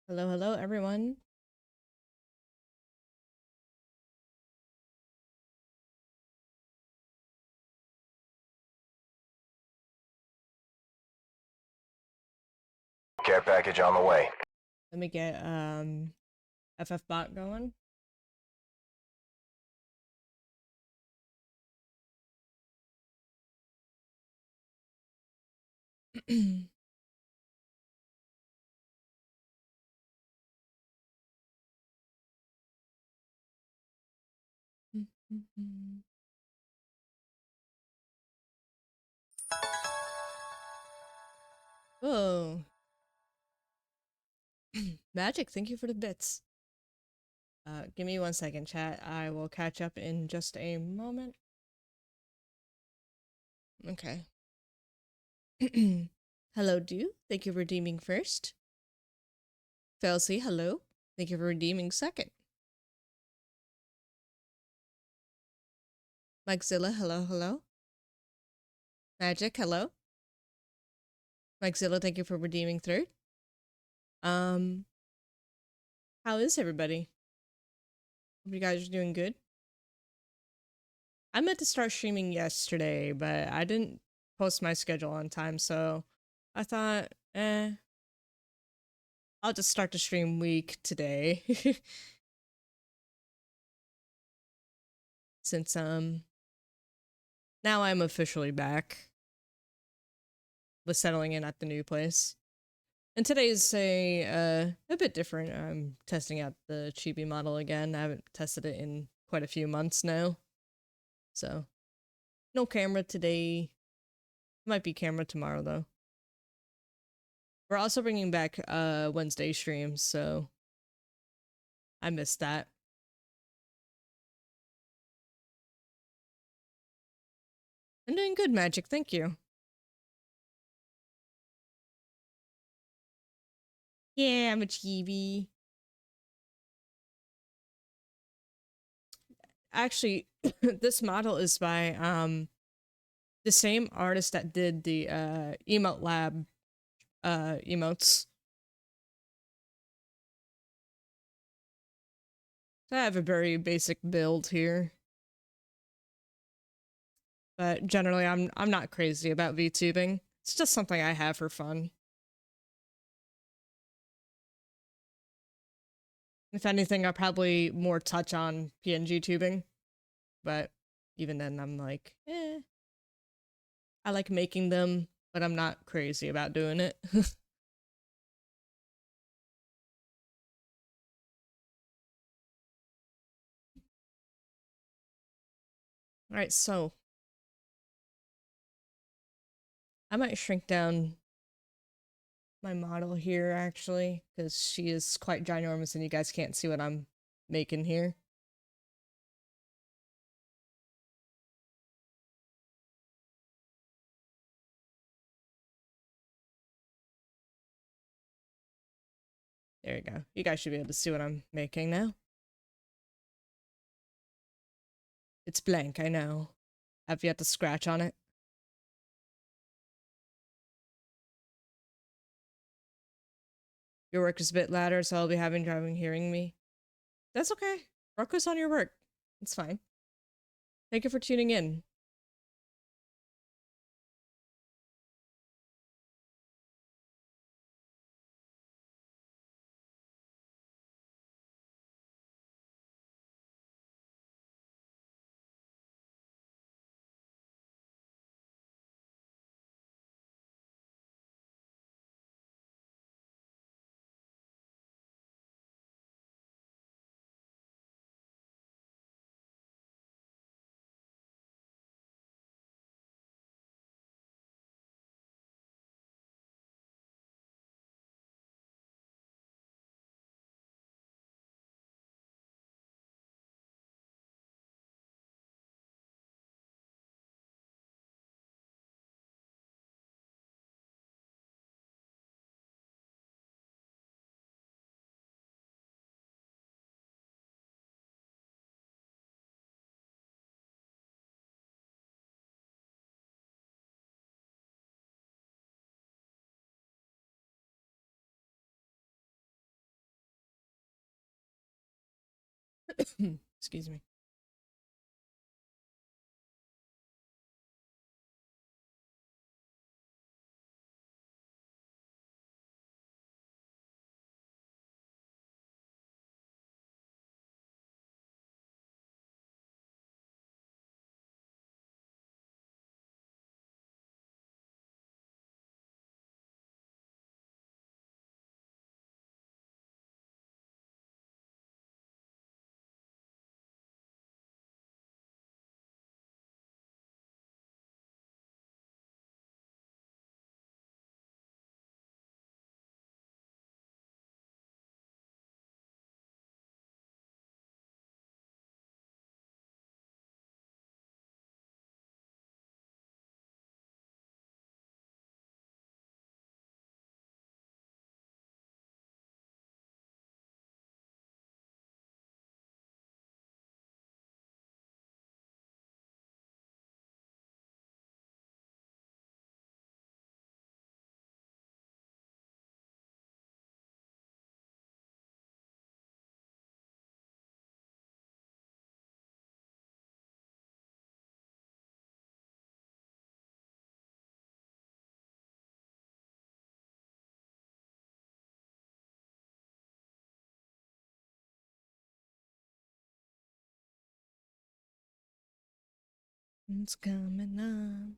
Hello, hello, everyone. Care package on the way. Let me get FF bot going. Whoa. Magic, thank you for the bits. Give me 1 second, chat. I will catch up in just a moment. Okay. Hello, Do. Thank you for redeeming first. Felsi, hello. Thank you for redeeming second. Mike'Zilla, hello, hello. Magic, hello. Mike'Zilla, thank you for redeeming third. Um, how is everybody? Hope you guys are doing good. I meant to start streaming yesterday, but I didn't post my schedule on time, so I thought, I'll just start the stream week today. Since now I'm officially back with settling in at the new place. And today's a bit different. I'm testing out the chibi model again. I haven't tested it in quite a few months now. So no camera today. Might be camera tomorrow though. We're also bringing back Wednesday streams, so I missed that. I'm doing good, Magic, thank you. Yeah, I'm a chibi. Actually, this model is by the same artist that did the emote lab emotes. So I have a very basic build here. But generally I'm not crazy about VTubing. It's just something I have for fun. If anything, I'll probably more touch on PNG tubing. But even then I'm like, I like making them, but I'm not crazy about doing it. Alright, so I might shrink down my model here actually, because she is quite ginormous and you guys can't see what I'm making here. There you go. You guys should be able to see what I'm making now. It's blank, I know. I've yet to scratch on it. Your work is a bit louder, so I'll be having driving hearing me. That's okay. Focus on your work. It's fine. Thank you for tuning in. Excuse me. It's coming on.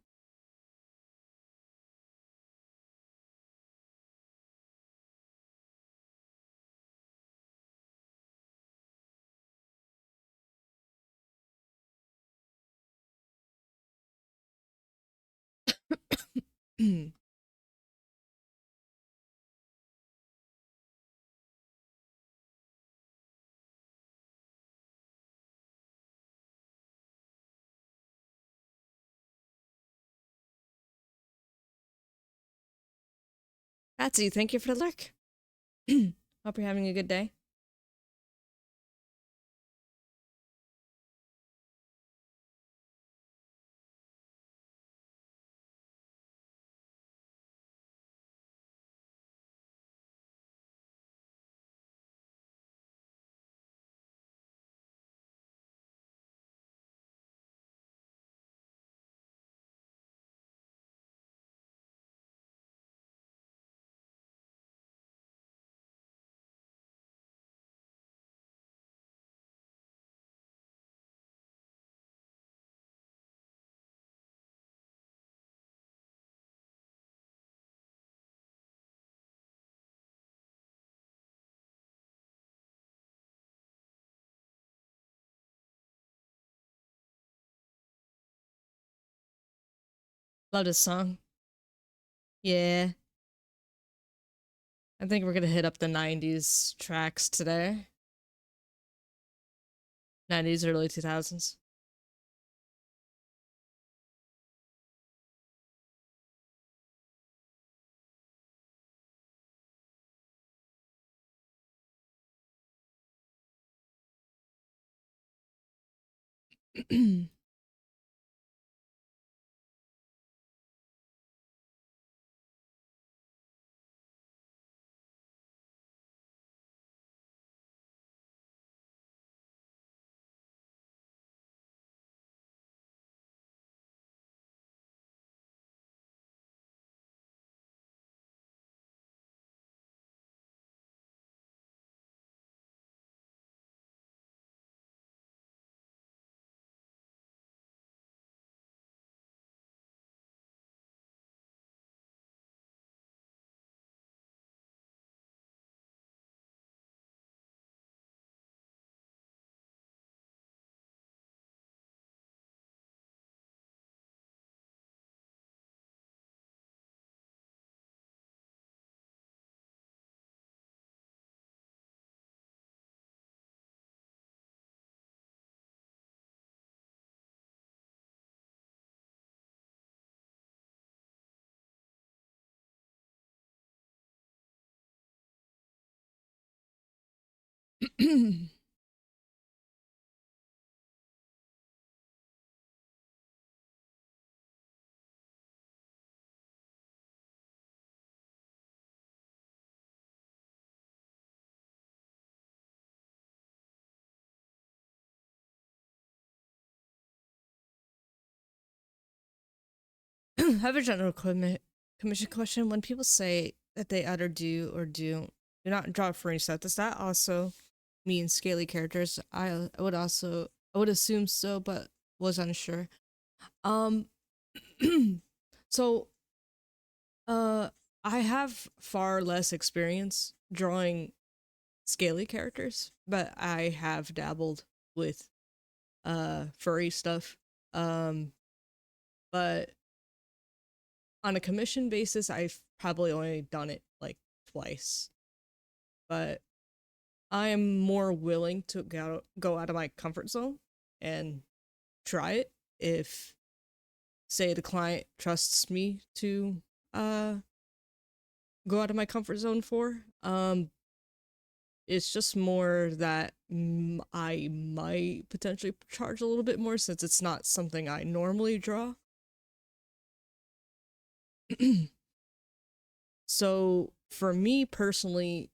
Patsy, thank you for the lurk. Hope you're having a good day. Love this song. Yeah. I think we're gonna hit up the 90s tracks today. 90s, early 2000s. have a general commission question. When people say that they either do not draw furry stuff, does that also mean scaly characters? I would assume so, but was unsure. Um, so uh, I have far less experience drawing scaly characters, but I have dabbled with furry stuff. Um, but on a commission basis, I've probably only done it like twice. But I am more willing to go out of my comfort zone and try it if, say, the client trusts me to uh go out of my comfort zone for. It's just more that I might potentially charge a little bit more since it's not something I normally draw. So for me personally,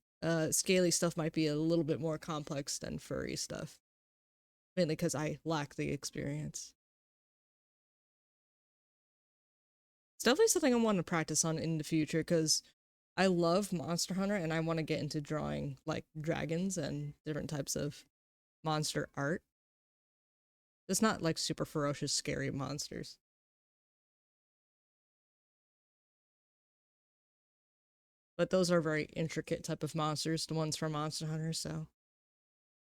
scaly stuff might be a little bit more complex than furry stuff, mainly because I lack the experience. It's definitely something I want to practice on in the future because I love Monster Hunter and I want to get into drawing like dragons and different types of monster art. It's not like super ferocious, scary monsters, but those are very intricate type of monsters, the ones from Monster Hunter. So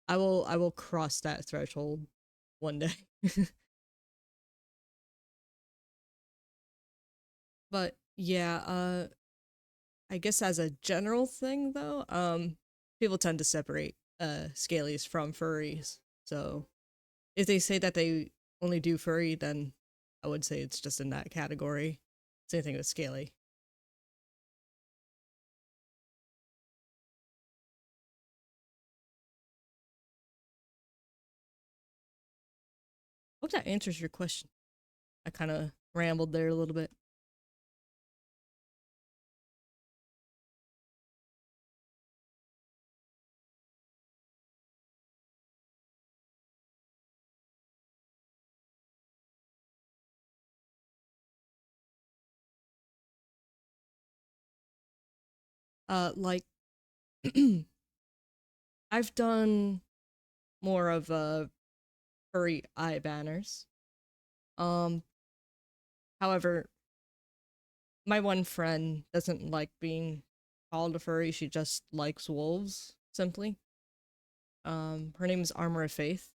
I will cross that threshold one day. But yeah, I guess as a general thing though, people tend to separate scalies from furries. So if they say that they only do furry, then I would say it's just in that category. Same thing with scaly. Hope that answers your question. I kind of rambled there a little bit. Like I've done more of furry eye banners. Um, However, my one friend doesn't like being called a furry. She just likes wolves simply. Her name is Armor of Faith.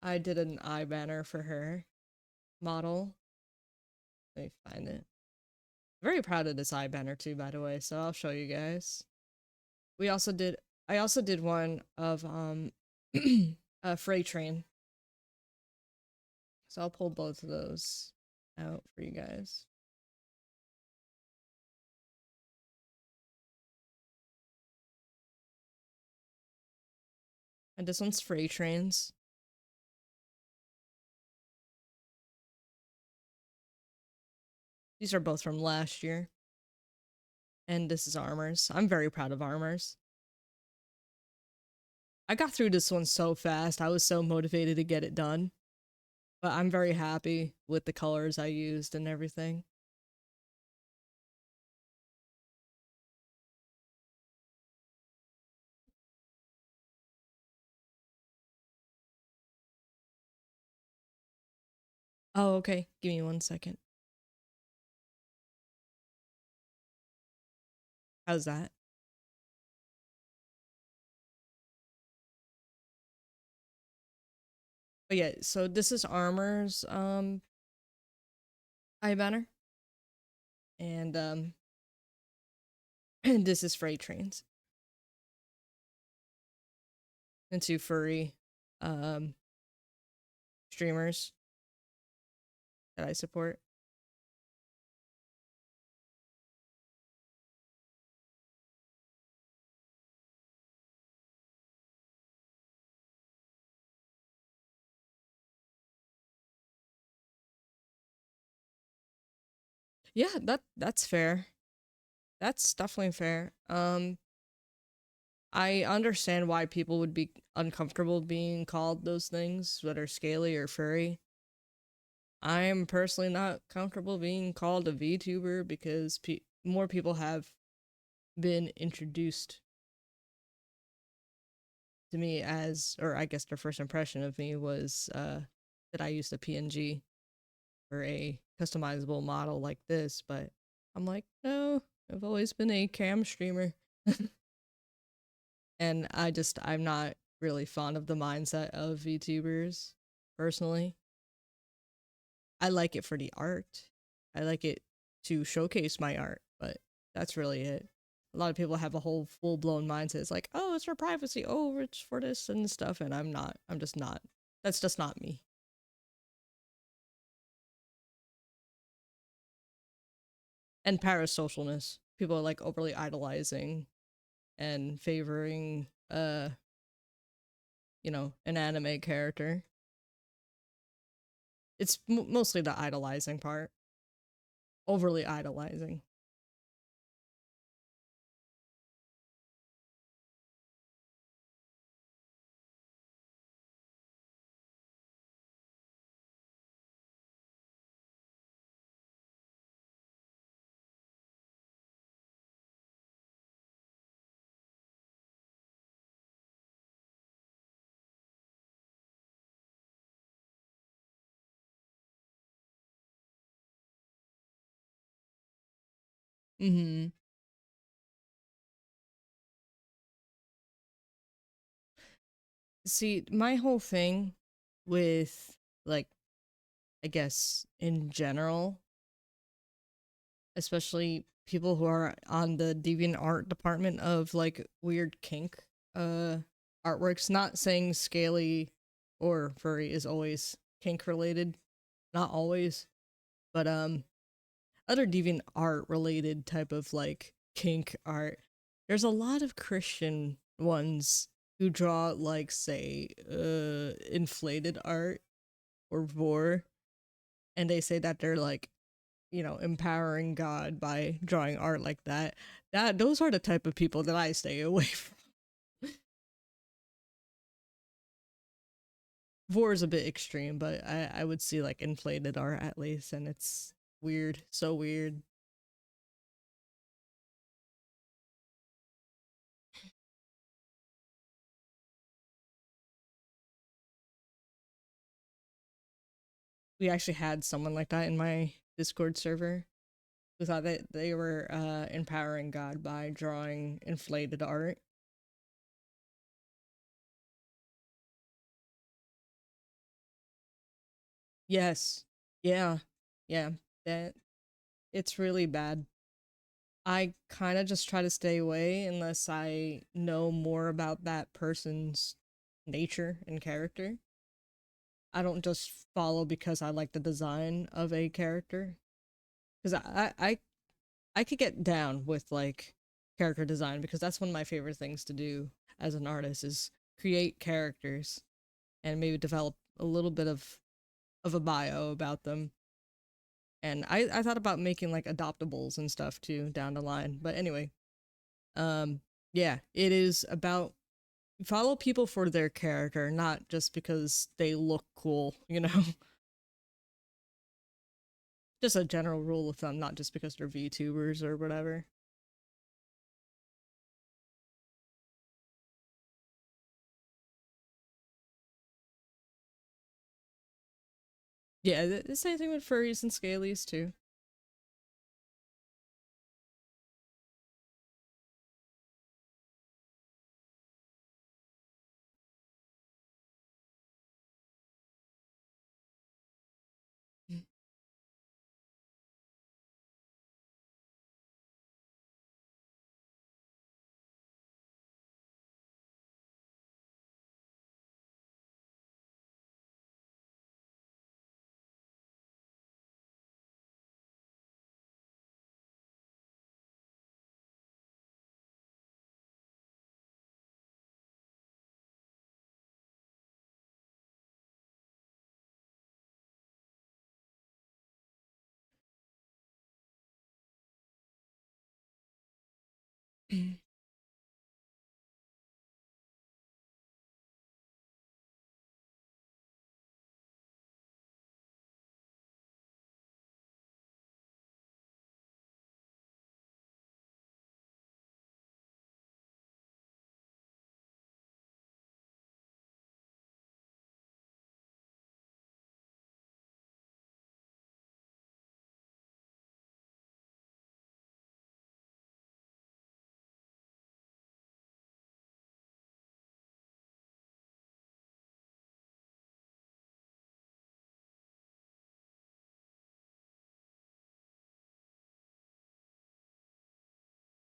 I did an eye banner for her model. Let me find it. Very proud of this eye banner too, by the way. So I'll show you guys. We also did. I also did one of a freight train. So I'll pull both of those out for you guys. And this one's freight trains. These are both from last year. And this is armors. I'm very proud of armors. I got through this one so fast. I was so motivated to get it done. But I'm very happy with the colors I used and everything. Oh, okay. Give me 1 second. How's that? But yeah, so this is armors eye banner. And and this is freight trains. And two furry um streamers that I support. Yeah, that's fair. That's definitely fair. I understand why people would be uncomfortable being called those things, whether scaly or furry. I'm personally not comfortable being called a VTuber because more people have been introduced to me as, or I guess their first impression of me was that I used a PNG or a customizable model like this, but I'm like, no, I've always been a cam streamer. And I'm not really fond of the mindset of VTubers personally. I like it for the art. I like it to showcase my art, but that's really it. A lot of people have a whole full blown mindset. It's like, oh, it's for privacy. Oh, it's for this and stuff. And I'm not. I'm just not. That's just not me. And parasocialness. People are like overly idolizing and favoring, an anime character. It's mostly the idolizing part. Overly idolizing. Mm-hmm. See, my whole thing with, like, I guess in general, especially people who are on the deviant art department of like weird kink uh artworks, not saying scaly or furry is always kink related, not always, but other deviant art related type of like kink art. There's a lot of Christian ones who draw like say inflated art or vor, and they say that they're like, empowering God by drawing art like that. Those are the type of people that I stay away from. Vor is a bit extreme, but I would see like inflated art at least, and it's weird, so weird. We actually had someone like that in my Discord server who thought that they were empowering God by drawing inflated art. Yes, yeah, yeah. That It's really bad. I kind of just try to stay away unless I know more about that person's nature and character. I don't just follow because I like the design of a character. Because I could get down with like character design because that's one of my favorite things to do as an artist is create characters and maybe develop a little bit of a bio about them. And I thought about making like adoptables and stuff too down the line. But anyway, um yeah, it is about follow people for their character, not just because they look cool, you know? Just a general rule of thumb, not just because they're VTubers or whatever. Yeah, the same thing with furries and scalies too.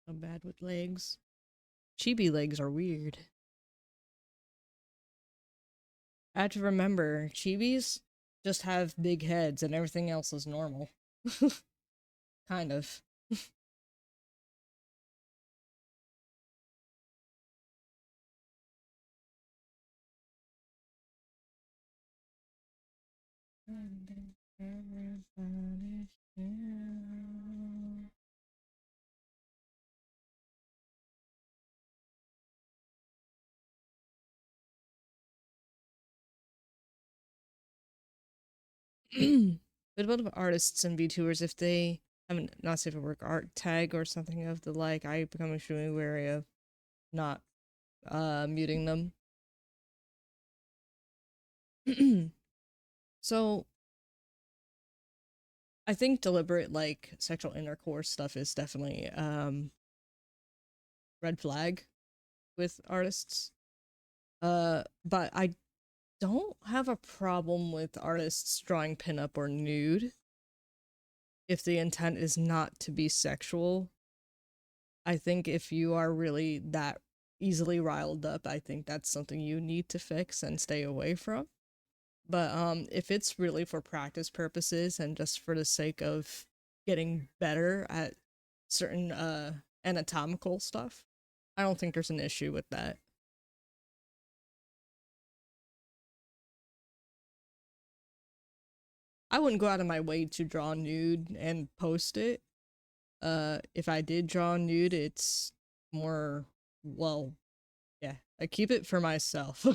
I'm bad with legs. Chibi legs are weird. I have to remember, chibis just have big heads and everything else is normal. Kind of. What about artists and VTubers if they have a not safe for work art tag or something of the like? I become extremely wary of not muting them. So I think deliberate like sexual intercourse stuff is definitely red flag with artists. But I don't have a problem with artists drawing pinup or nude if the intent is not to be sexual. I think if you are really that easily riled up, I think that's something you need to fix and stay away from. But if it's really for practice purposes and just for the sake of getting better at certain anatomical stuff, I don't think there's an issue with that. I wouldn't go out of my way to draw nude and post it. If I did draw nude, it's more, well, yeah, I keep it for myself.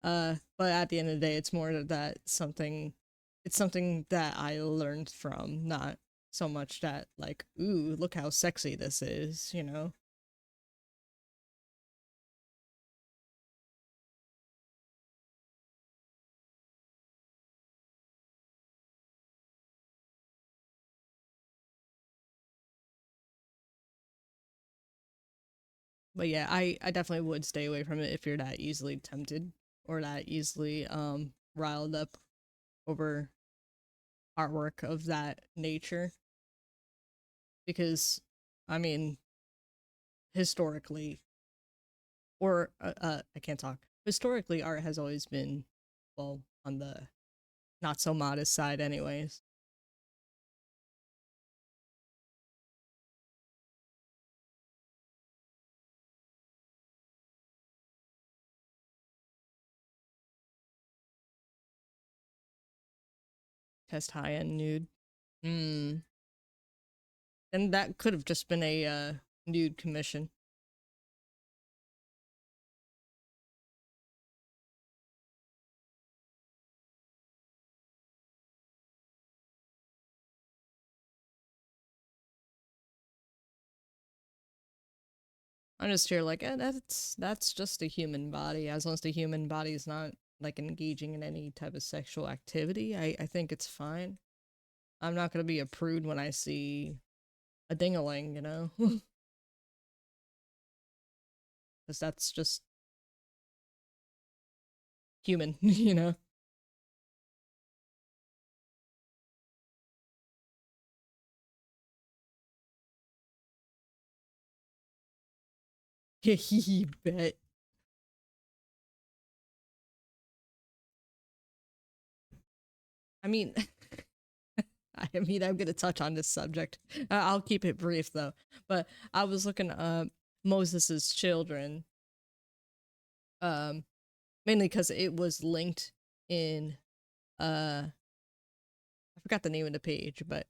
But at the end of the day, it's more that something, it's something that I learned from, not so much that like, ooh, look how sexy this is, you know? But yeah, I definitely would stay away from it if you're that easily tempted or that easily riled up over artwork of that nature. Because I mean, historically, or I can't talk. Historically, art has always been, well, on the not so modest side, anyways. Test high end nude. Hmm. And that could have just been a nude commission. I'm just here like, that's just a human body. As long as the human body is not like engaging in any type of sexual activity, I think it's fine. I'm not gonna be a prude when I see a dingaling, you know, because that's just human, you know. Yeah, he bet. I mean, I mean, I'm gonna touch on this subject. I'll keep it brief though. But I was looking up Moses's children, um, mainly because it was linked in I forgot the name of the page, but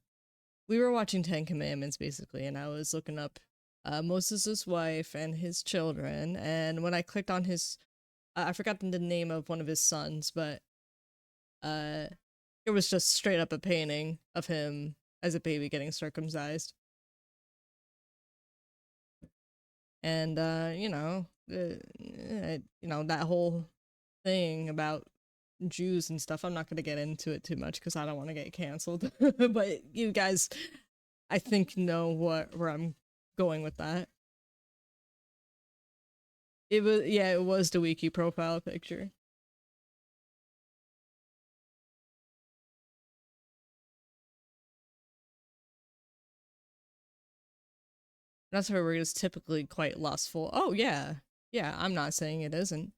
we were watching Ten Commandments basically, and I was looking up Moses's wife and his children, and when I clicked on his, I forgot the name of one of his sons, but uh, it was just straight up a painting of him as a baby getting circumcised. And that whole thing about Jews and stuff. I'm not going to get into it too much because I don't want to get canceled. But you guys, I think, know where I'm going with that. It was, yeah, it was the wiki profile picture. That's where is typically quite lustful. Oh yeah, yeah. I'm not saying it isn't.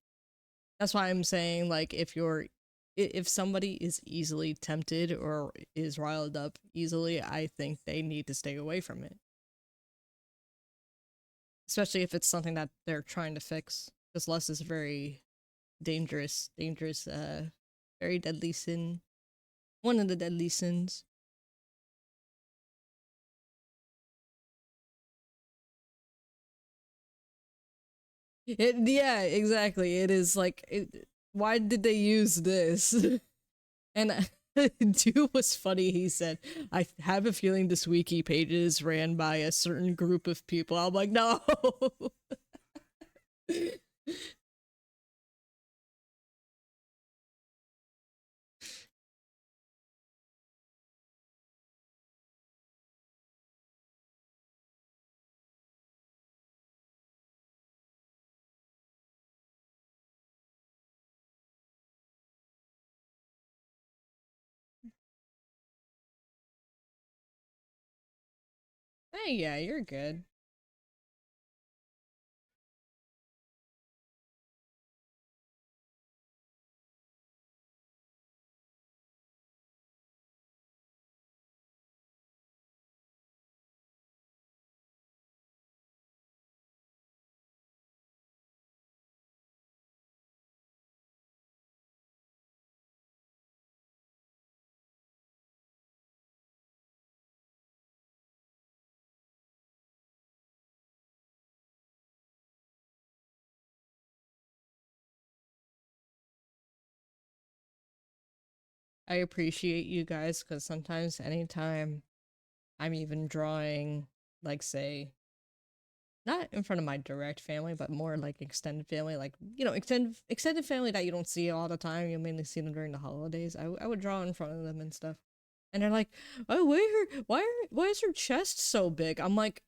That's why I'm saying like if somebody is easily tempted or is riled up easily, I think they need to stay away from it. Especially if it's something that they're trying to fix. Because lust is very dangerous, very deadly sin. One of the deadly sins. Yeah, exactly. It is like, why did they use this? And dude was funny. He said, "I have a feeling this wiki page is ran by a certain group of people." I'm like, no. Hey, yeah, you're good. I appreciate you guys because sometimes, anytime I'm even drawing, like, say, not in front of my direct family, but more like extended family, like, extended family that you don't see all the time. You mainly see them during the holidays. I would draw in front of them and stuff, and they're like, "Oh, why is her chest so big?" I'm like,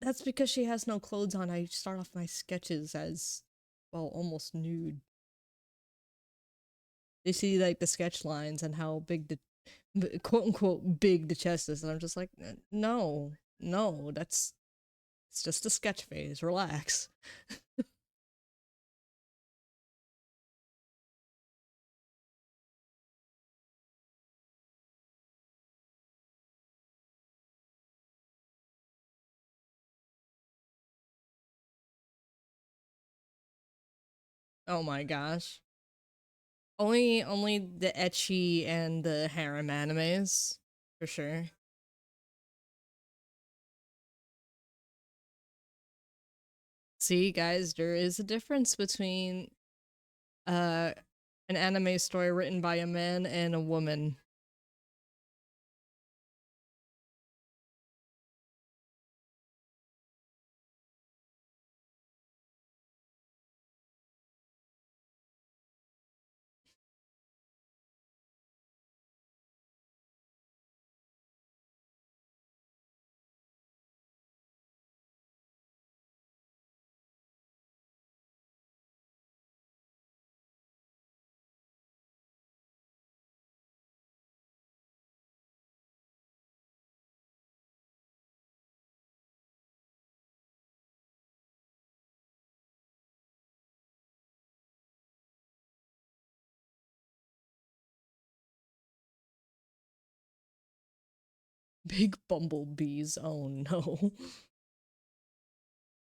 "That's because she has no clothes on. I start off my sketches as, well, almost nude." They see like the sketch lines and how big the quote unquote big the chest is, and I'm just like, no, no, it's just a sketch phase. Relax." Oh my gosh. Only the etchy and the harem animes, for sure. See, guys, there is a difference between uh an anime story written by a man and a woman. Big bumblebees. Oh no.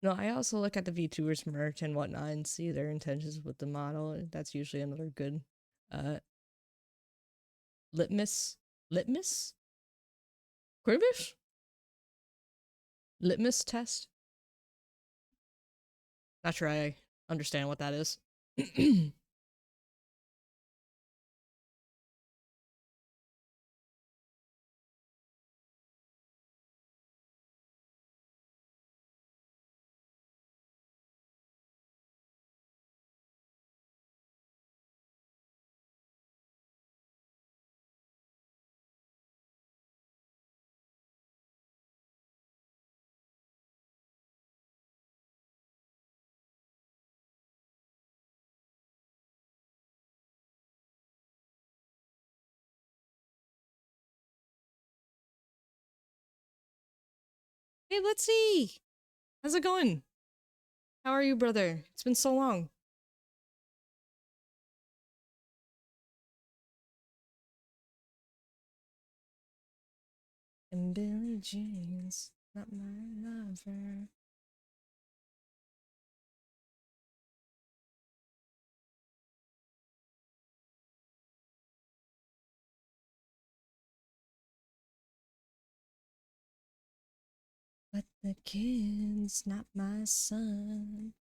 No, I also look at the VTubers merch and whatnot and see their intentions with the model. That's usually another good uh litmus litmus Quibish litmus test. Not sure I understand what that is. Hey, let's see. How's it going? How are you, brother? It's been so long. And Billie Jean's not my lover. But the kid's not my son.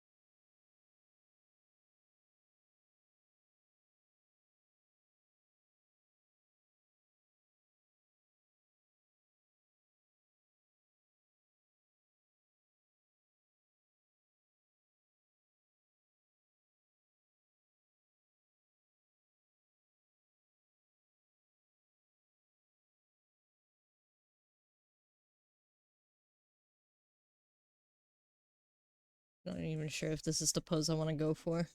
Not even sure if this is the pose I want to go for.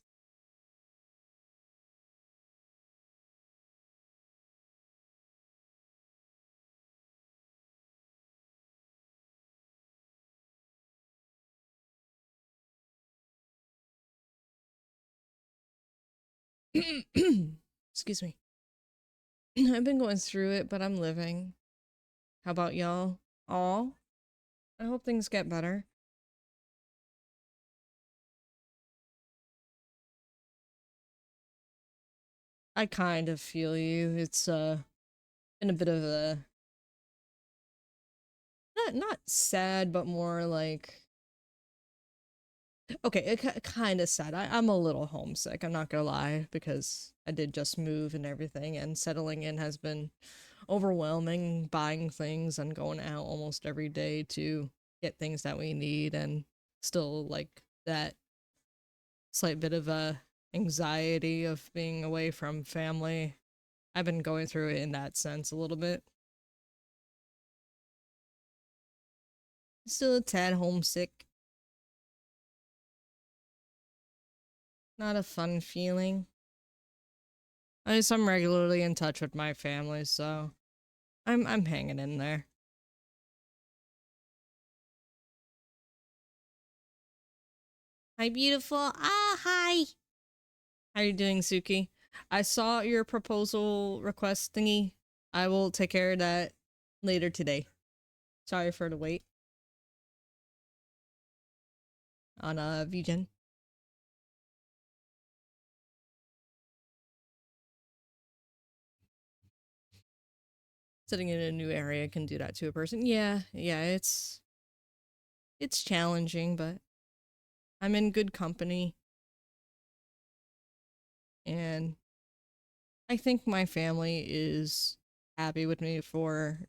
Excuse me. I've been going through it, but I'm living. How about y'all? All? I hope things get better. I kind of feel you. It's been a bit of a not sad, but more like okay, kind of sad. I'm a little homesick. I'm not gonna lie because I did just move and everything, and settling in has been overwhelming. Buying things and going out almost every day to get things that we need, and still like that slight bit of a anxiety of being away from family. I've been going through it in that sense a little bit. Still a tad homesick. Not a fun feeling. At least I'm regularly in touch with my family, so I'm hanging in there. Hi, beautiful. Ah, hi. How are you doing, Suki? I saw your proposal request thingy. I will take care of that later today. Sorry for the wait on VGen. Sitting in a new area can do that to a person. Yeah, yeah, it's challenging, but I'm in good company, and I think my family is happy with me for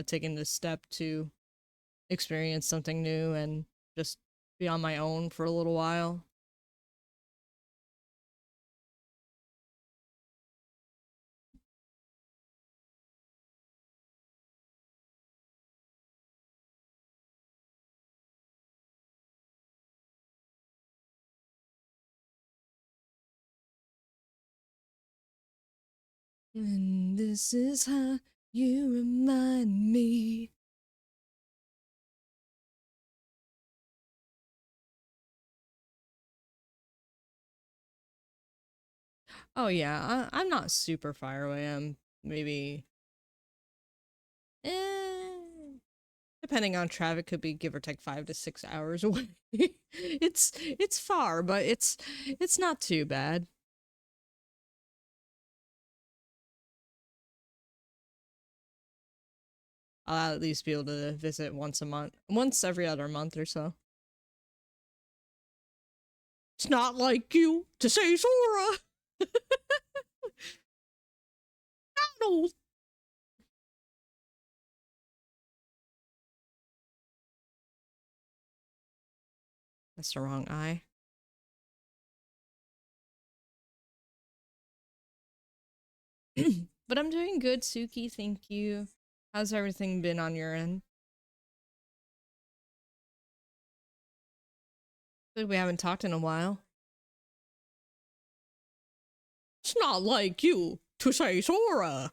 taking this step to experience something new and just be on my own for a little while. And this is how you remind me. Oh yeah, I'm not super far away. I'm maybe, eh, depending on traffic, could be give or take 5 to 6 hours away. It's far, but it's not too bad. I'll at least be able to visit once a month, once every other month or so. It's not like you to say Sora. No, that's the wrong eye. But I'm doing good, Suki. Thank you. How's everything been on your end? Like we haven't talked in a while. It's not like you to say Sora.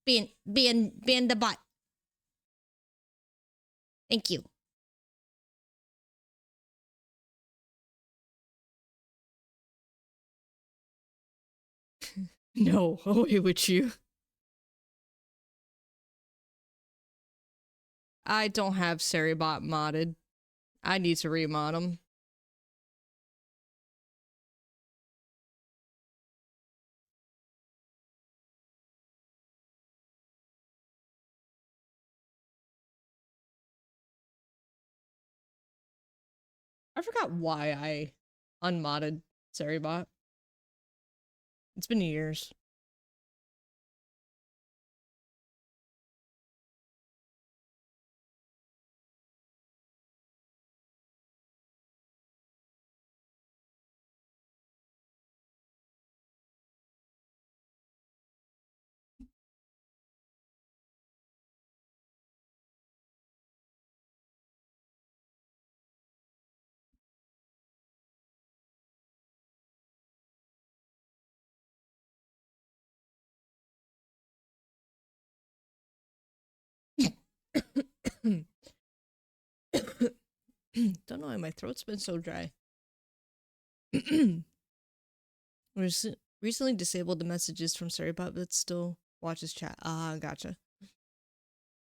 Be in the butt. Thank you. No, away with you. I don't have Seribot modded. I need to remod them. I forgot why I unmodded Seribot. It's been years. Don't know why my throat's been so dry. Recently disabled the messages from Seribot, but still watches chat. Ah, gotcha.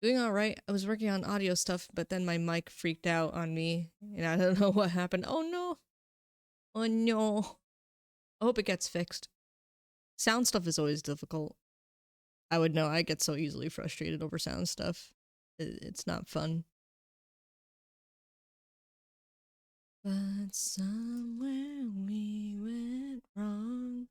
Doing alright. I was working on audio stuff, but then my mic freaked out on me, and I don't know what happened. Oh no! Oh no! I hope it gets fixed. Sound stuff is always difficult. I would know. I get so easily frustrated over sound stuff. It's not fun. But somewhere we went wrong.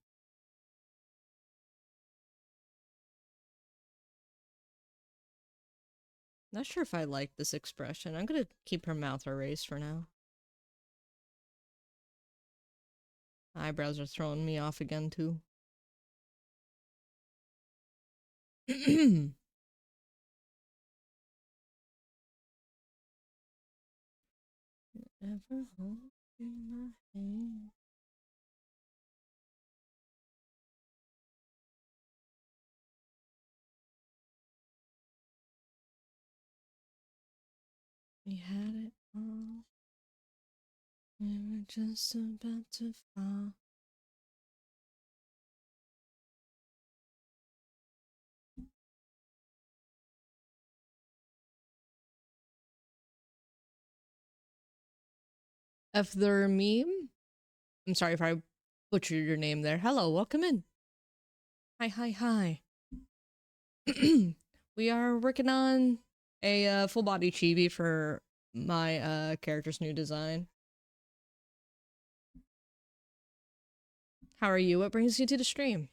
Not sure if I like this expression. I'm gonna keep her mouth erased for now. Eyebrows are throwing me off again, too. Ever hold in my hand. We had it all. We were just about to fall. F their meme? I'm sorry if I butchered your name there. Hello, welcome in. Hi, hi, hi. We are working on a full body chibi for my character's new design. How are you? What brings you to the stream?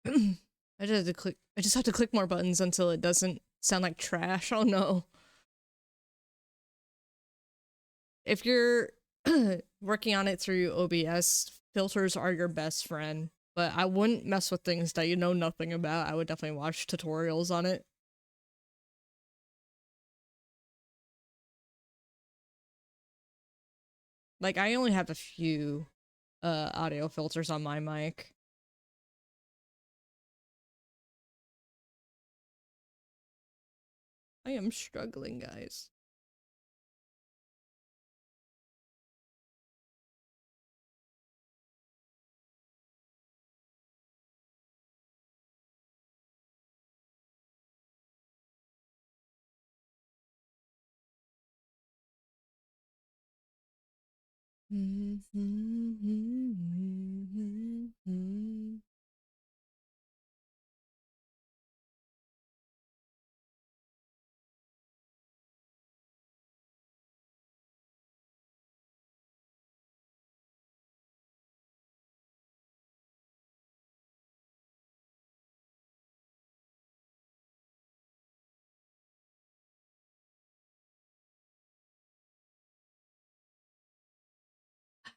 I just have to click more buttons until it doesn't sound like trash. Oh no. If you're working on it through OBS, filters are your best friend. But I wouldn't mess with things that you know nothing about. I would definitely watch tutorials on it. Like, I only have a few audio filters on my mic. I am struggling, guys.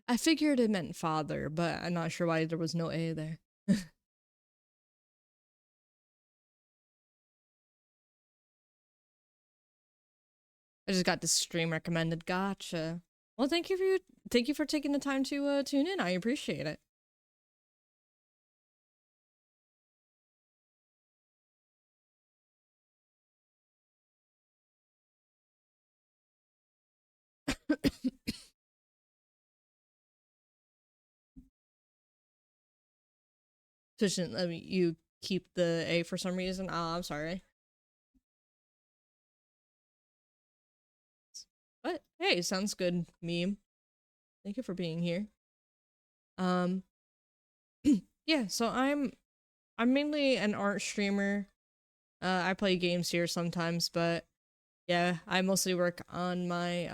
I figured it meant father, but I'm not sure why there was no A there. I just got this stream recommended. Gotcha. Well, thank you for taking the time to tune in. I appreciate it. Twitch didn't let you keep the A for some reason. Oh, I'm sorry. But hey, sounds good, meme. Thank you for being here. Yeah, so I'm mainly an art streamer. I play games here sometimes, but yeah, I mostly work on my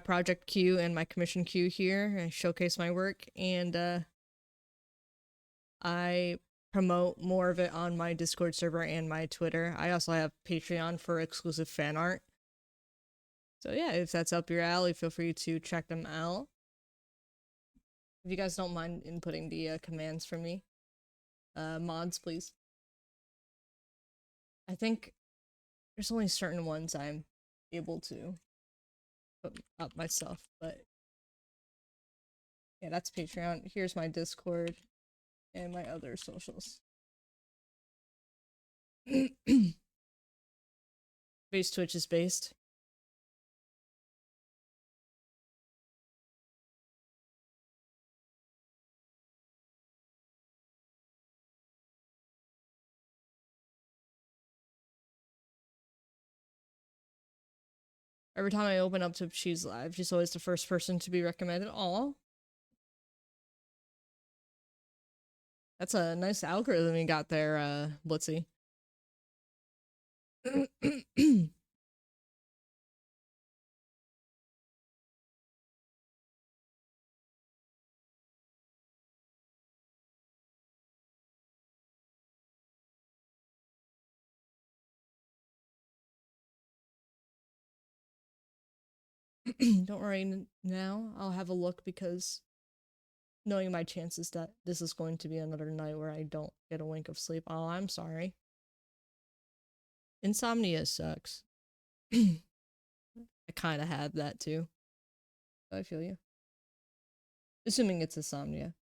project queue and my commission queue here. I showcase my work, and I promote more of it on my Discord server and my Twitter. I also have Patreon for exclusive fan art. So yeah, if that's up your alley, feel free to check them out. If you guys don't mind inputting the commands for me, mods, please. I think there's only certain ones I'm able to put up myself, but yeah, that's Patreon. Here's my Discord and my other socials. Base Twitch is based. Every time I open up to She's Live, she's always the first person to be recommended. Aw. That's a nice algorithm you got there, Blitzy. Don't worry now. I'll have a look because knowing my chances that this is going to be another night where I don't get a wink of sleep. Oh, I'm sorry. Insomnia sucks. I kind of had that too. I feel you. Assuming it's insomnia.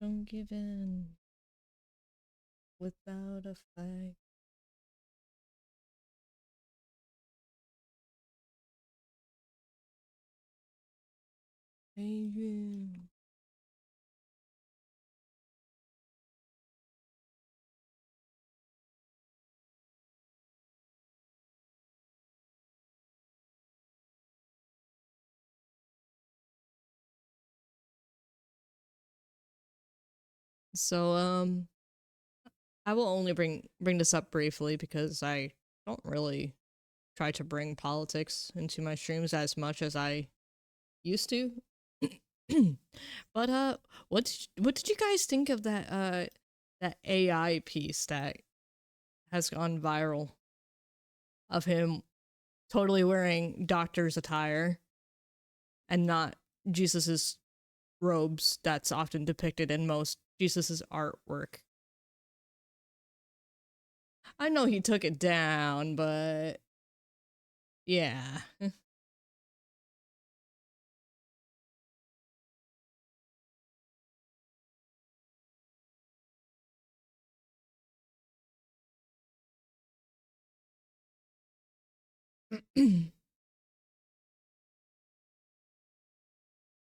Don't give in without a fight. Adrian. So I will only bring this up briefly because I don't really try to bring politics into my streams as much as I used to. But what did you guys think of that AI piece that has gone viral of him totally wearing doctor's attire and not Jesus's robes that's often depicted in most Jesus's artwork? I know he took it down, but yeah.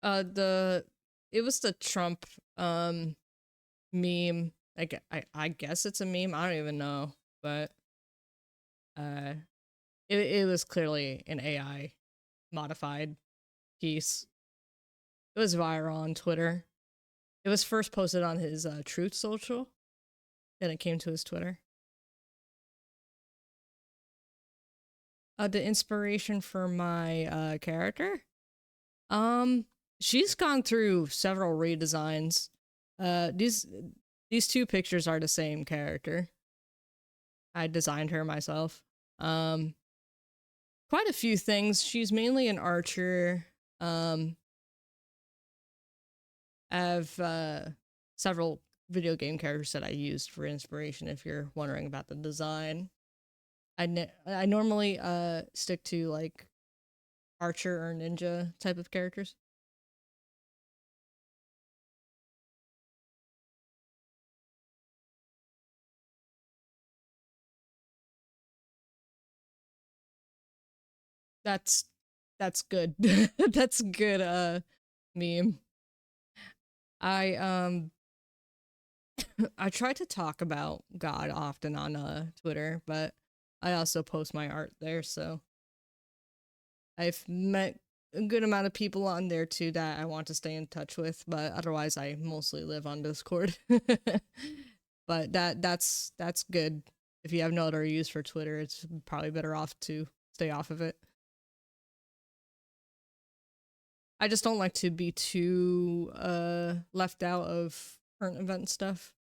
The it was the Trump meme. I guess it's a meme. I don't even know, but uh it was clearly an AI modified piece. It was viral on Twitter. It was first posted on his Truth Social, then it came to his Twitter. The inspiration for my character, she's gone through several redesigns. These two pictures are the same character. I designed her myself. Um, Quite a few things. She's mainly an archer. I have several video game characters that I used for inspiration. If you're wondering about the design, I normally stick to like archer or ninja type of characters. That's that's good. That's good meme. I I try to talk about God often on Twitter, but I also post my art there, so I've met a good amount of people on there too that I want to stay in touch with, but otherwise I mostly live on Discord. But that's good. If you have no other use for Twitter, it's probably better off to stay off of it. I just don't like to be too left out of current event stuff.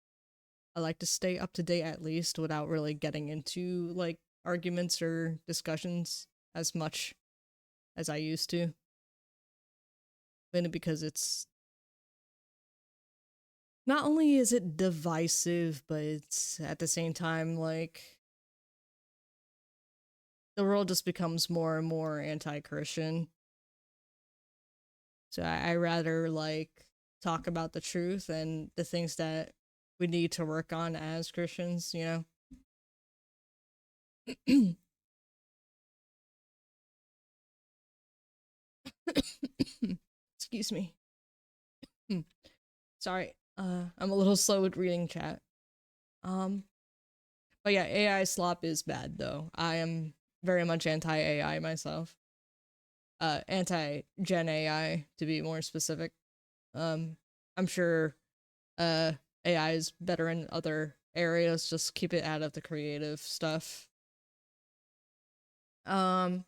I like to stay up to date at least without really getting into like arguments or discussions as much as I used to. Mainly because it's not only is it divisive, but it's at the same time like the world just becomes more and more anti-Christian. So I rather like talk about the truth and the things that we need to work on as Christians, you know. Excuse me. Sorry. I'm a little slow with reading chat. Um but yeah, AI slop is bad though. I am very much anti AI myself. Anti Gen AI to be more specific. Um I'm sure AI is better in other areas, just keep it out of the creative stuff. Um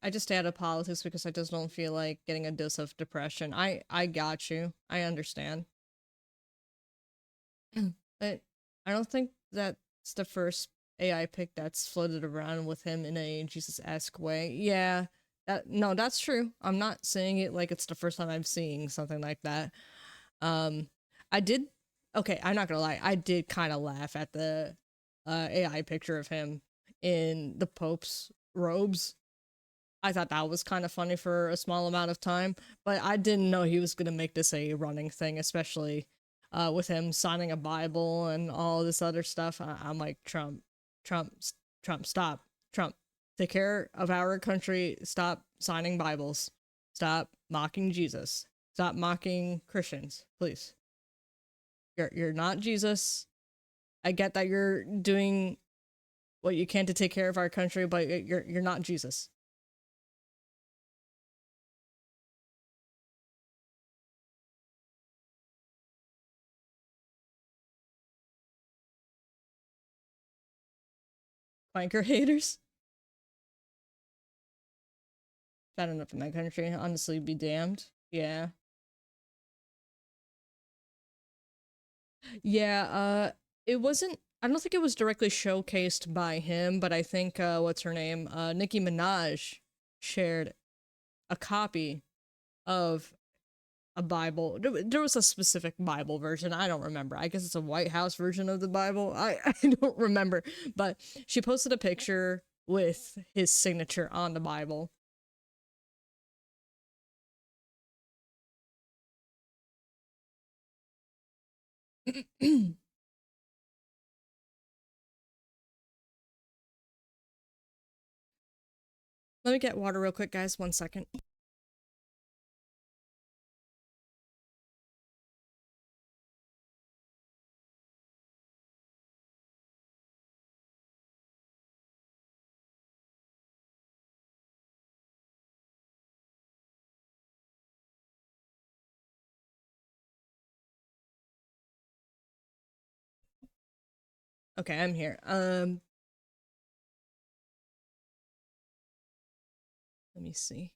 I just stay out of politics because I just don't feel like getting a dose of depression. I got you. I understand. But I don't think that's the first AI pick that's floated around with him in a Jesus-esque way. Yeah, that's true. I'm not saying it like it's the first time I'm seeing something like that. Um, I did. Okay, I'm not gonna lie. I did kind of laugh at the AI picture of him in the Pope's robes. I thought that was kind of funny for a small amount of time, but I didn't know he was gonna make this a running thing, especially with him signing a Bible and all this other stuff. I'm like, Trump, Trump, stop, Trump, take care of our country. Stop signing Bibles. Stop mocking Jesus. Stop mocking Christians, please. You're not Jesus. I get that you're doing what you can to take care of our country, but you're not Jesus. Biker haters. Bad enough in my country. Honestly, be damned. Yeah. Yeah, it wasn't I don't think it was directly showcased by him, but I think what's her name? Nicki Minaj shared a copy of a Bible. There was a specific Bible version. I don't remember. I guess it's a White House version of the Bible. I don't remember. But she posted a picture with his signature on the Bible. Let me get water real quick, guys. 1 second. Okay, I'm here. Let me see.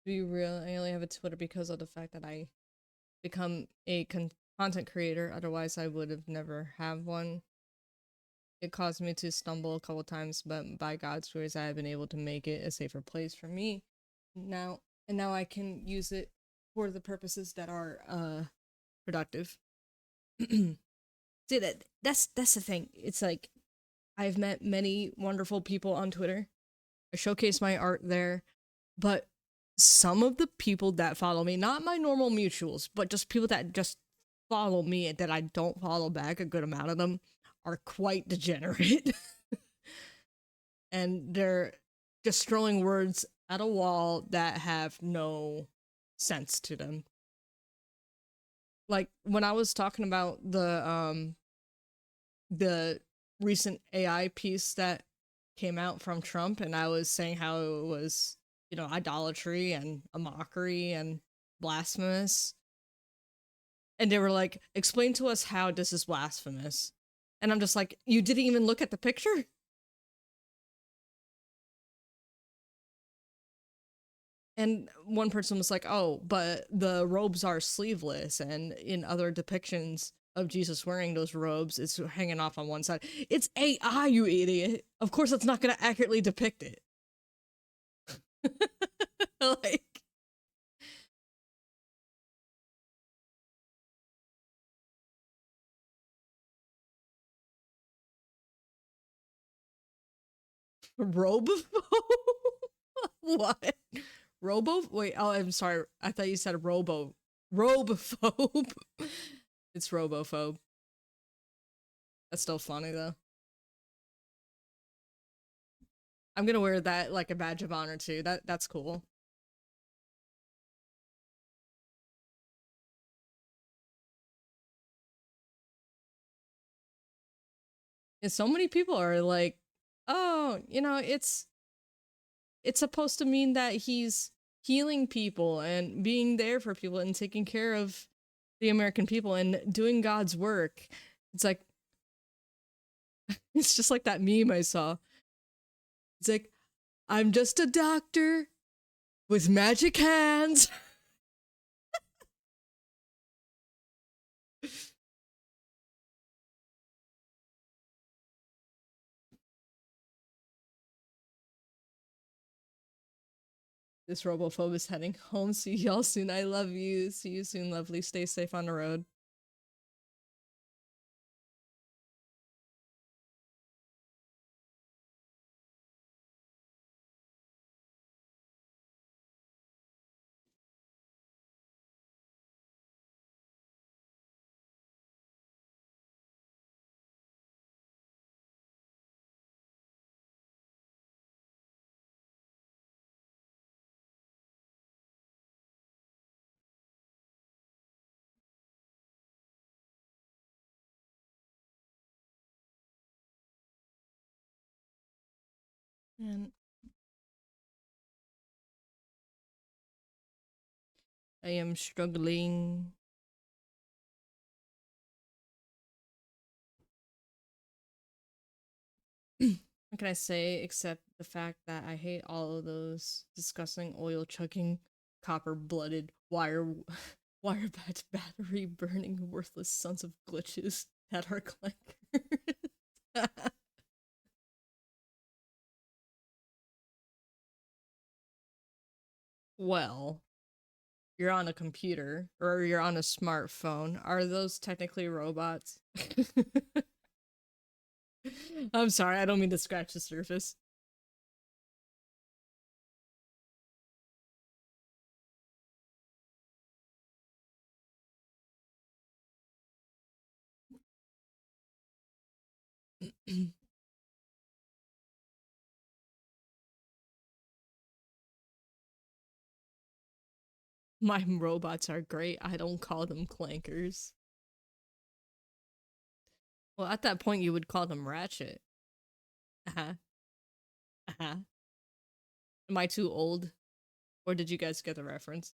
be real, I only have a Twitter because of the fact that I become a content creator. Otherwise, I would have never have one. It caused me to stumble a couple times, but by God's grace, I have been able to make it a safer place for me now. And now I can use it for the purposes that are productive. See, that's the thing. It's like I've met many wonderful people on Twitter. I showcase my art there, but some of the people that follow me, not my normal mutuals, but just people that just follow me and that I don't follow back, a good amount of them are quite degenerate. And they're just throwing words at a wall that have no sense to them. Like when I was talking about the recent AI piece that came out from Trump, and I was saying how it was, you know, idolatry and a mockery and blasphemous. And they were like, explain to us how this is blasphemous. And I'm just like, you didn't even look at the picture? And one person was like, oh, but the robes are sleeveless. And in other depictions of Jesus wearing those robes, it's hanging off on one side. It's AI, you idiot. Of course, it's not going to accurately depict it. Like, robophobe? What? Robo? Wait, oh, I'm sorry. I thought you said robophobe. It's robophobe. That's still funny though. I'm gonna wear that like a badge of honor too. That's cool. And so many people are like, oh, you know, it's supposed to mean that he's healing people and being there for people and taking care of the American people and doing God's work. It's like it's just like that meme I saw. It's like, I'm just a doctor with magic hands. This robophobe is heading home. See y'all soon. I love you. See you soon, lovely. Stay safe on the road. And I am struggling. What can I say except the fact that I hate all of those disgusting oil chugging, copper blooded, wire battery burning, worthless sons of glitches that are clankers. Well, you're on a computer or you're on a smartphone. Are those technically robots? I'm sorry, I don't mean to scratch the surface. My robots are great. I don't call them clankers. Well, at that point, you would call them ratchet. Uh huh. Uh huh. Am I too old? Or did you guys get the reference?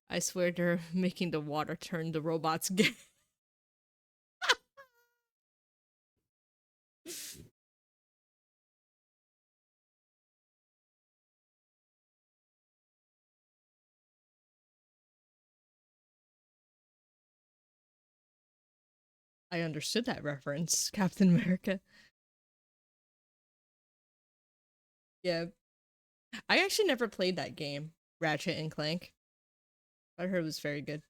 I swear they're making the water turn the robots gay. I understood that reference, Captain America. Yeah. I actually never played that game, Ratchet and Clank. I heard it was very good.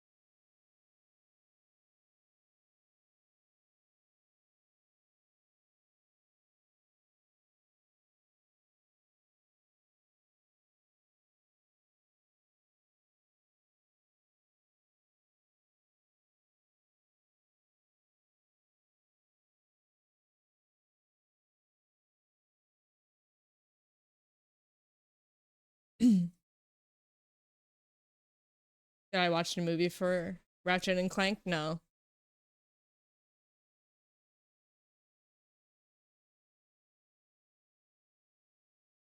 Did I watch the movie for Ratchet and Clank? No.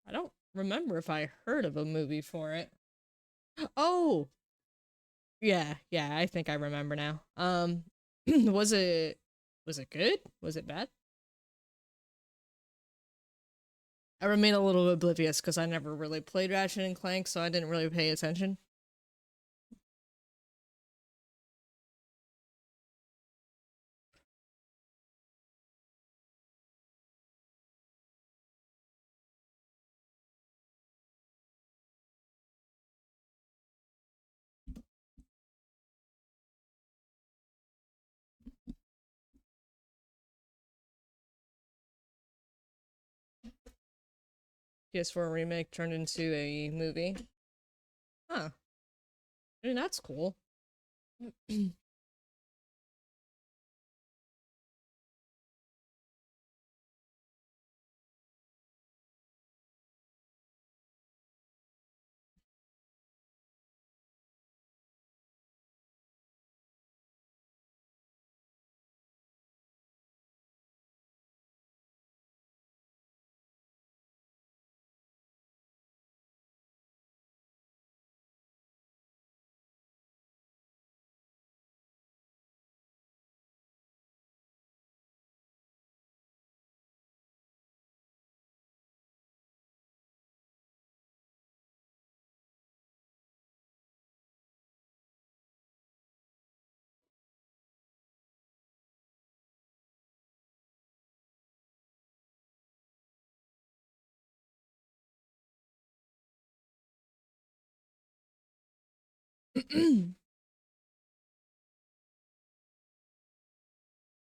I don't remember if I heard of a movie for it. Oh, yeah, I think I remember now. Was it good? Was it bad? I remain a little oblivious because I never really played Ratchet and Clank, so I didn't really pay attention. PS4 remake turned into a movie. Huh. I mean, that's cool.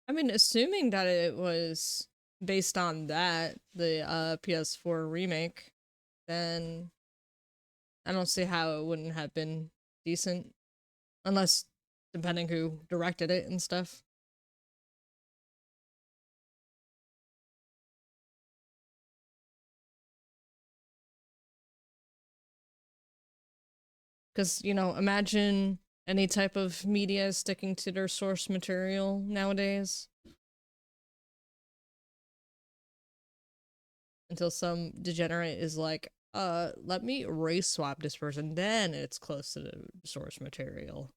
I mean, assuming that it was based on that, the PS4 remake, then I don't see how it wouldn't have been decent. Unless, depending who directed it and stuff. Because, imagine any type of media sticking to their source material nowadays until some degenerate is like, let me race swap this person, then it's close to the source material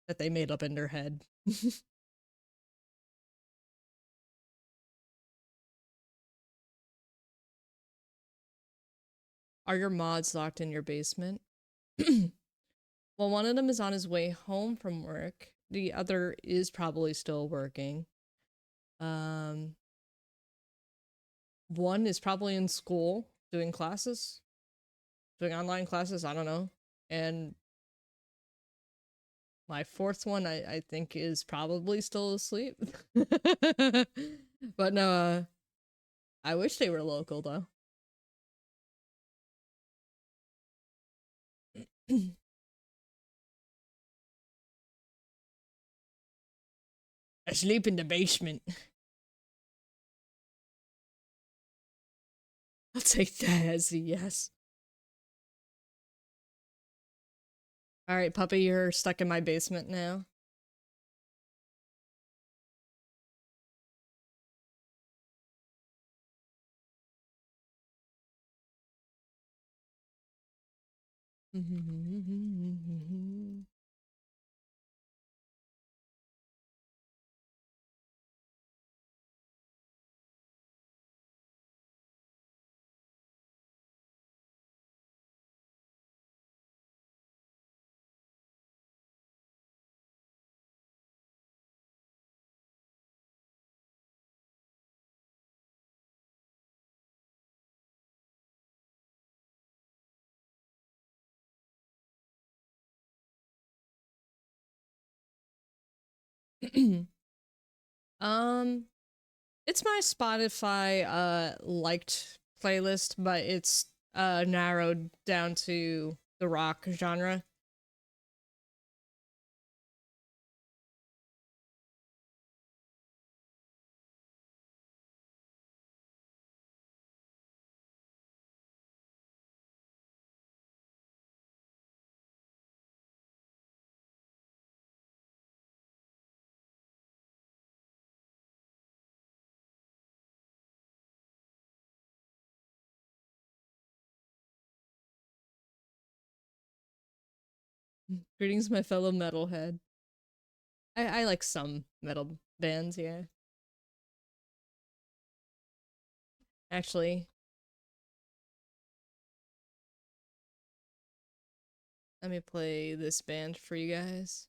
that they made up in their head. Are your mods locked in your basement? Well, one of them is on his way home from work. The other is probably still working. Um, one is probably in school doing classes, doing online classes. I don't know. And my fourth one, I think, is probably still asleep. But no, I wish they were local though. Asleep in the basement. I'll take that as a yes. All right, puppy, you're stuck in my basement now. um, it's my Spotify liked playlist, but it's narrowed down to the rock genre. Greetings, my fellow metalhead. I like some metal bands, yeah. Actually, let me play this band for you guys.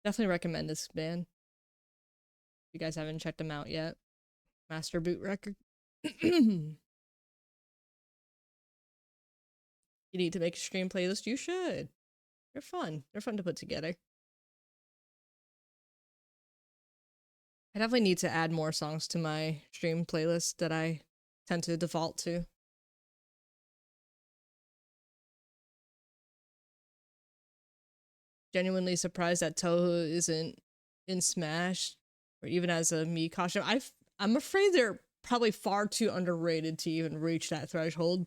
Definitely recommend this band. If you guys haven't checked them out yet. Master Boot Record. You need to make a stream playlist, you should. They're fun. They're fun to put together. I definitely need to add more songs to my stream playlist that I tend to default to. Genuinely surprised that Toho isn't in Smash or even as a Mii costume. I'm afraid they're probably far too underrated to even reach that threshold.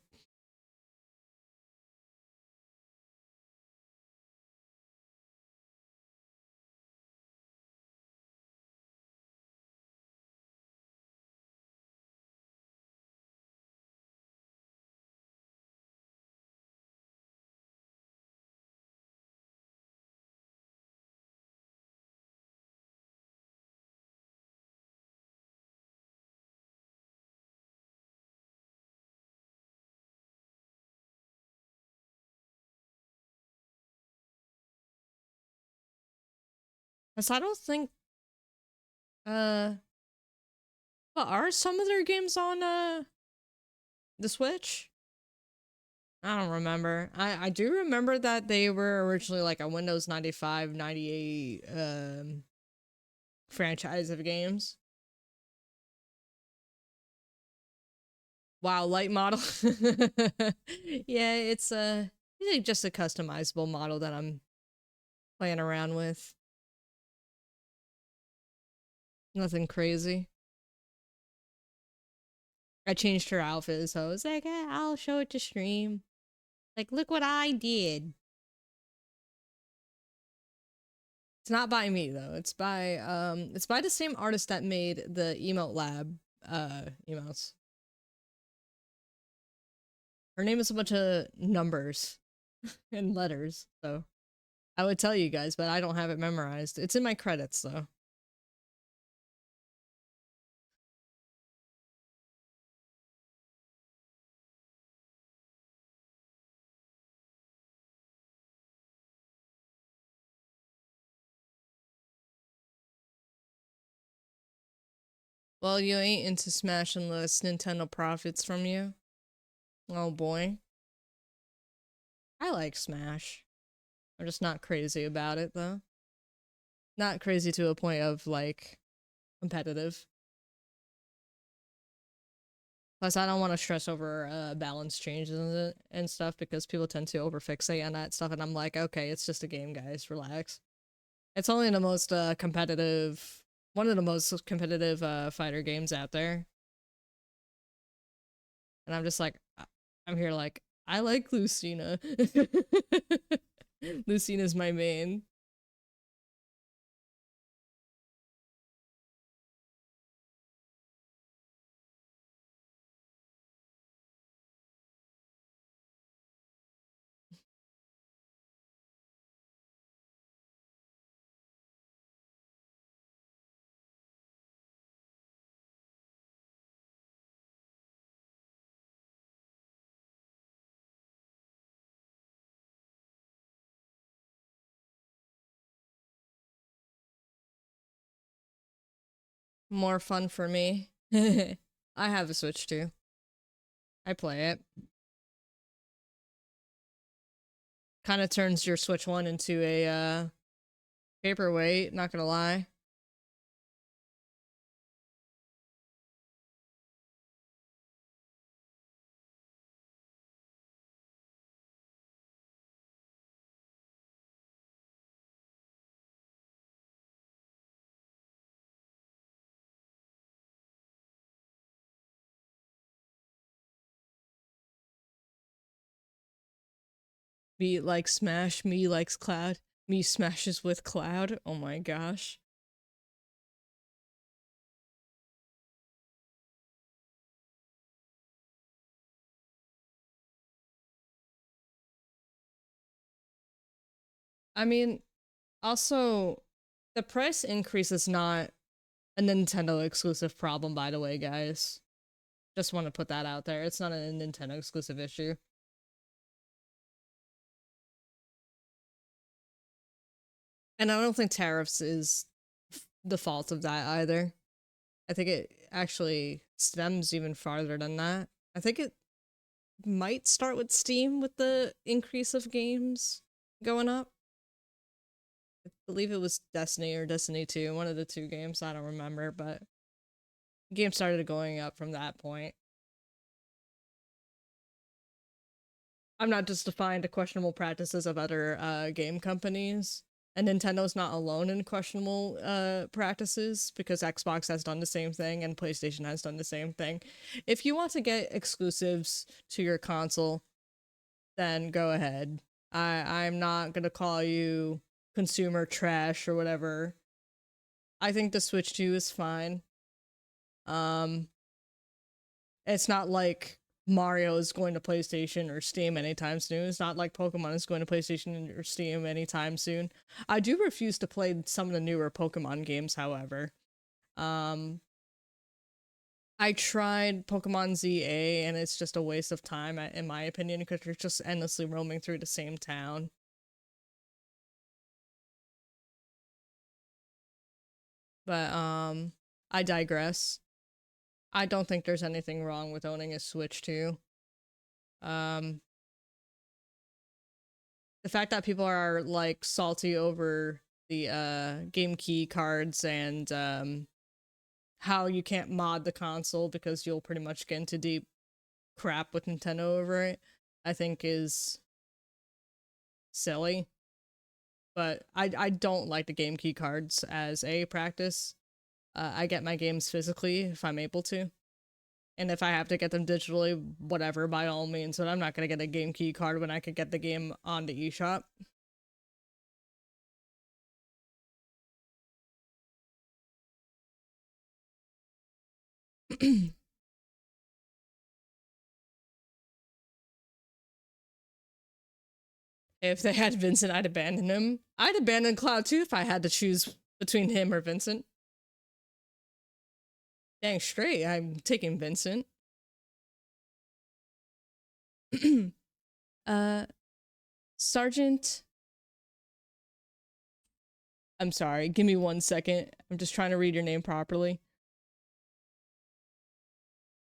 So I don't think well, are some of their games on the Switch? I don't remember. I do remember that they were originally like a Windows 95, 98 franchise of games. Wow, light model. Yeah, it's usually just a customizable model that I'm playing around with. Nothing crazy. I changed her outfit, so I was like, I'll show it to stream. Like, look what I did. It's not by me though. It's by the same artist that made the Emote Lab emotes. Her name is a bunch of numbers and letters, so I would tell you guys, but I don't have it memorized. It's in my credits though. Well, you ain't into Smash unless Nintendo profits from you. Oh boy. I like Smash. I'm just not crazy about it though. Not crazy to a point of like competitive. Plus, I don't want to stress over balance changes and stuff because people tend to overfixate on that stuff, and I'm like, okay, it's just a game, guys. Relax. It's only the most competitive, one of the most competitive fighter games out there, and I'm just like, I'm here like, I like Lucina. Lucina's my main. more fun for me. I have a Switch too. I play it. Kind of turns your Switch 1 into a paperweight, not gonna lie. Me likes Smash, me likes Cloud, me smashes with Cloud. Oh my gosh. I mean, also, the price increase is not a Nintendo exclusive problem, by the way, guys. Just want to put that out there. It's not a Nintendo exclusive issue. And I don't think tariffs is the fault of that either. I think it actually stems even farther than that. I think it might start with Steam with the increase of games going up. I believe it was Destiny or Destiny 2, one of the two games, I don't remember, but games started going up from that point. I'm not justifying the questionable practices of other game companies. And Nintendo's not alone in questionable practices because Xbox has done the same thing and PlayStation has done the same thing. If you want to get exclusives to your console, then go ahead. I'm not gonna call you consumer trash or whatever. I think the Switch 2 is fine. Um, it's not like Mario is going to PlayStation or Steam anytime soon. It's not like Pokemon is going to PlayStation or Steam anytime soon. I do refuse to play some of the newer Pokemon games, however. I tried Pokemon ZA and it's just a waste of time, in my opinion, because you're just endlessly roaming through the same town. But, I digress. I don't think there's anything wrong with owning a Switch 2. Um, the fact that people are like salty over the game key cards and how you can't mod the console because you'll pretty much get into deep crap with Nintendo over it, I think is silly. But I don't like the game key cards as a practice. I get my games physically if I'm able to. And if I have to get them digitally, whatever, by all means. But I'm not gonna get a game key card when I could get the game on the eShop. If they had Vincent, I'd abandon him. I'd abandon Cloud too if I had to choose between him or Vincent. Dang straight, I'm taking Vincent. uh, Sergeant. I'm sorry, give me 1 second. I'm just trying to read your name properly.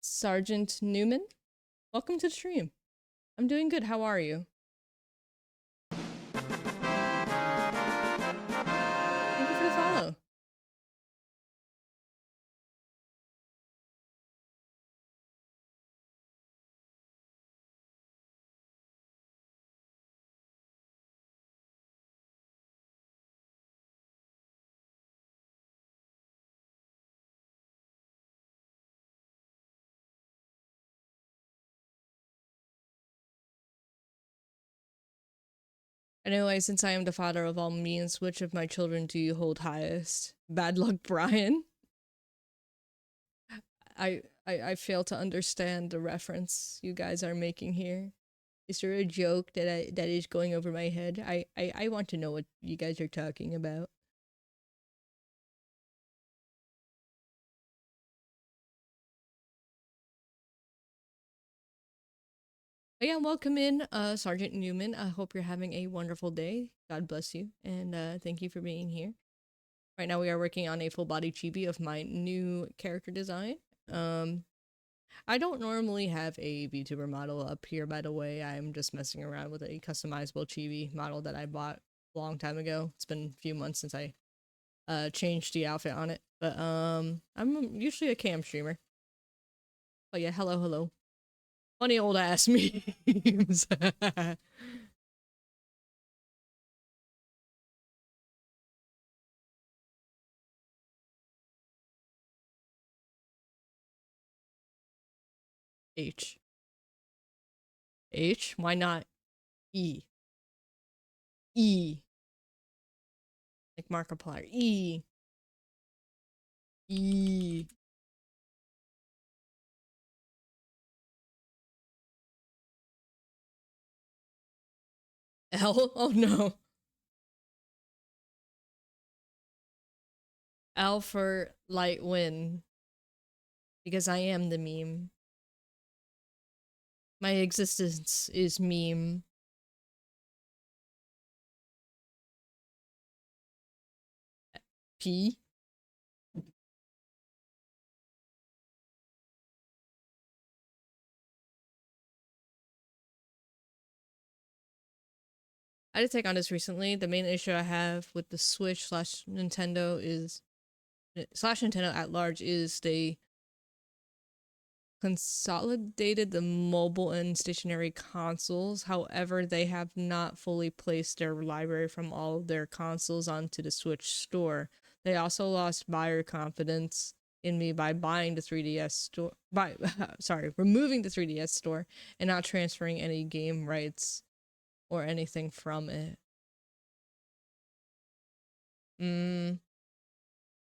Sergeant Newman, welcome to the stream. I'm doing good, how are you? Thank you for the follow. Anyway, since I am the father of all means, which of my children do you hold highest? Bad luck, Brian. I fail to understand the reference you guys are making here. Is there a joke that is going over my head? I want to know what you guys are talking about. But yeah, welcome in, Sergeant Newman. I hope you're having a wonderful day. God bless you, and thank you for being here. Right now we are working on a full body chibi of my new character design. I don't normally have a VTuber model up here, by the way. I'm just messing around with a customizable chibi model that I bought a long time ago. It's been a few months since I changed the outfit on it. But I'm usually a cam streamer. But yeah, hello, hello. Funny old ass memes. H. H? Why not E? E. Like Markiplier. E. E. L? Oh no. L for light win. Because I am the meme. My existence is meme. P? I did take on this recently. The main issue I have with the Switch slash Nintendo is slash Nintendo at large is they consolidated the mobile and stationary consoles. However, they have not fully placed their library from all of their consoles onto the Switch store. They also lost buyer confidence in me by buying the 3DS store removing the 3DS store and not transferring any game rights or anything from it.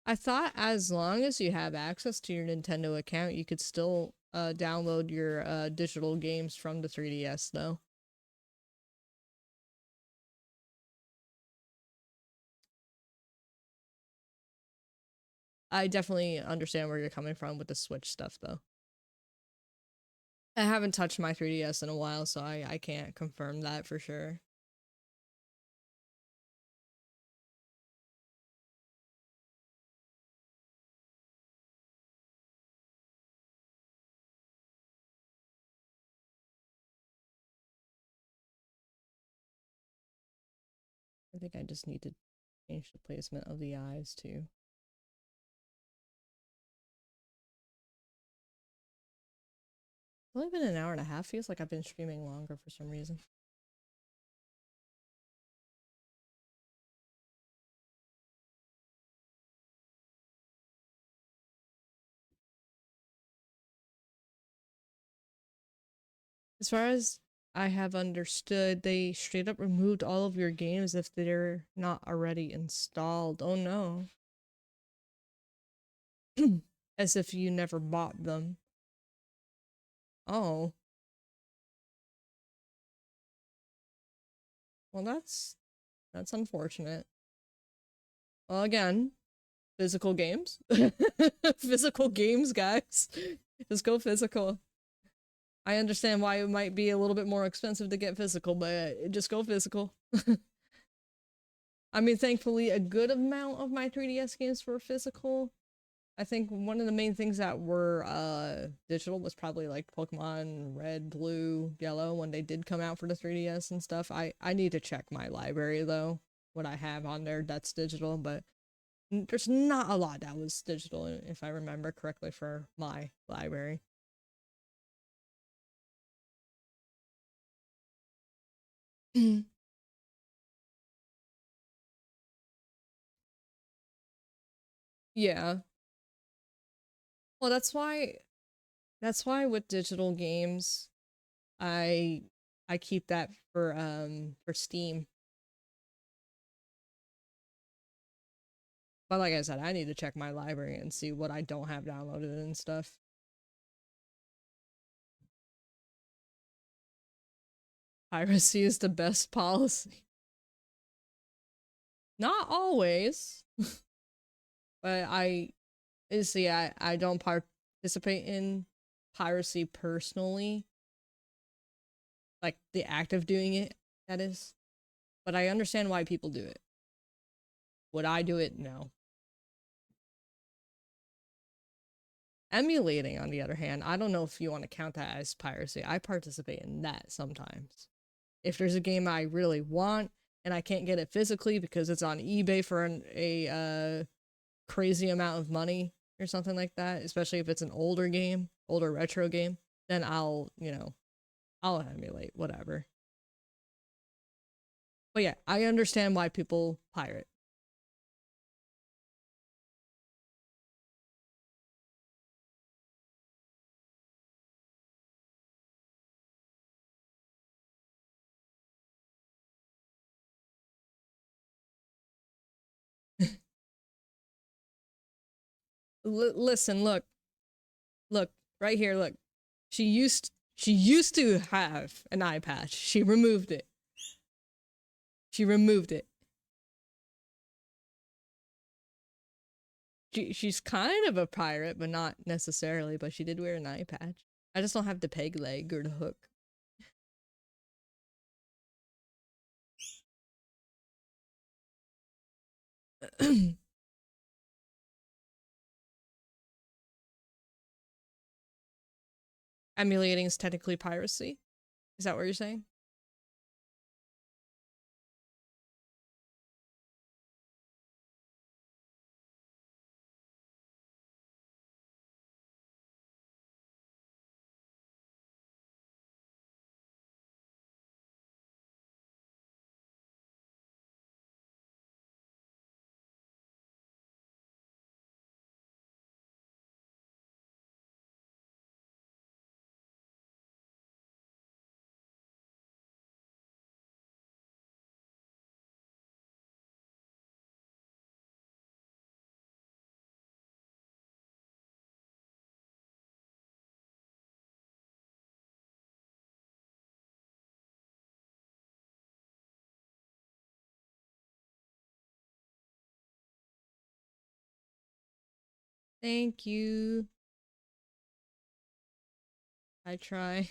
I thought as long as you have access to your Nintendo account, you could still download your digital games from the 3DS, though. I definitely understand where you're coming from with the Switch stuff, though. I haven't touched my 3DS in a while, so I can't confirm that for sure. I think I just need to change the placement of the eyes, too. It's only been an hour and a half. Feels like I've been streaming longer for some reason. As far as I have understood, they straight up removed all of your games if they're not already installed. Oh no. As if you never bought them. Oh. Well, that's unfortunate. Well, again, physical games. Physical games, guys. Just go physical. I understand why it might be a little bit more expensive to get physical, but just go physical. I mean, thankfully, a good amount of my 3DS games were physical. I think one of the main things that were digital was probably like Pokemon Red, Blue, Yellow when they did come out for the 3DS and stuff. I need to check my library though, what I have on there that's digital, but there's not a lot that was digital if I remember correctly for my library. Yeah. Well, that's why with digital games I I keep that for Steam. But like I said, I need to check my library and see what I don't have downloaded and stuff. Piracy is the best policy. Not always, but I don't participate in piracy personally, like the act of doing it, that is. But I understand why people do it. Would I do it? No. Emulating, on the other hand, I don't know if you want to count that as piracy. I participate in that sometimes. If there's a game I really want and I can't get it physically because it's on eBay for a crazy amount of money or something like that, especially if it's an older game, older retro game, then I'll, I'll emulate whatever. But yeah, I understand why people pirate. Listen, look, right here, look. She used to have an eye patch. She removed it. She removed it. She's kind of a pirate, but not necessarily, but she did wear an eye patch. I just don't have the peg leg or the hook. Emulating is technically piracy. Is that what you're saying? Thank you. I try.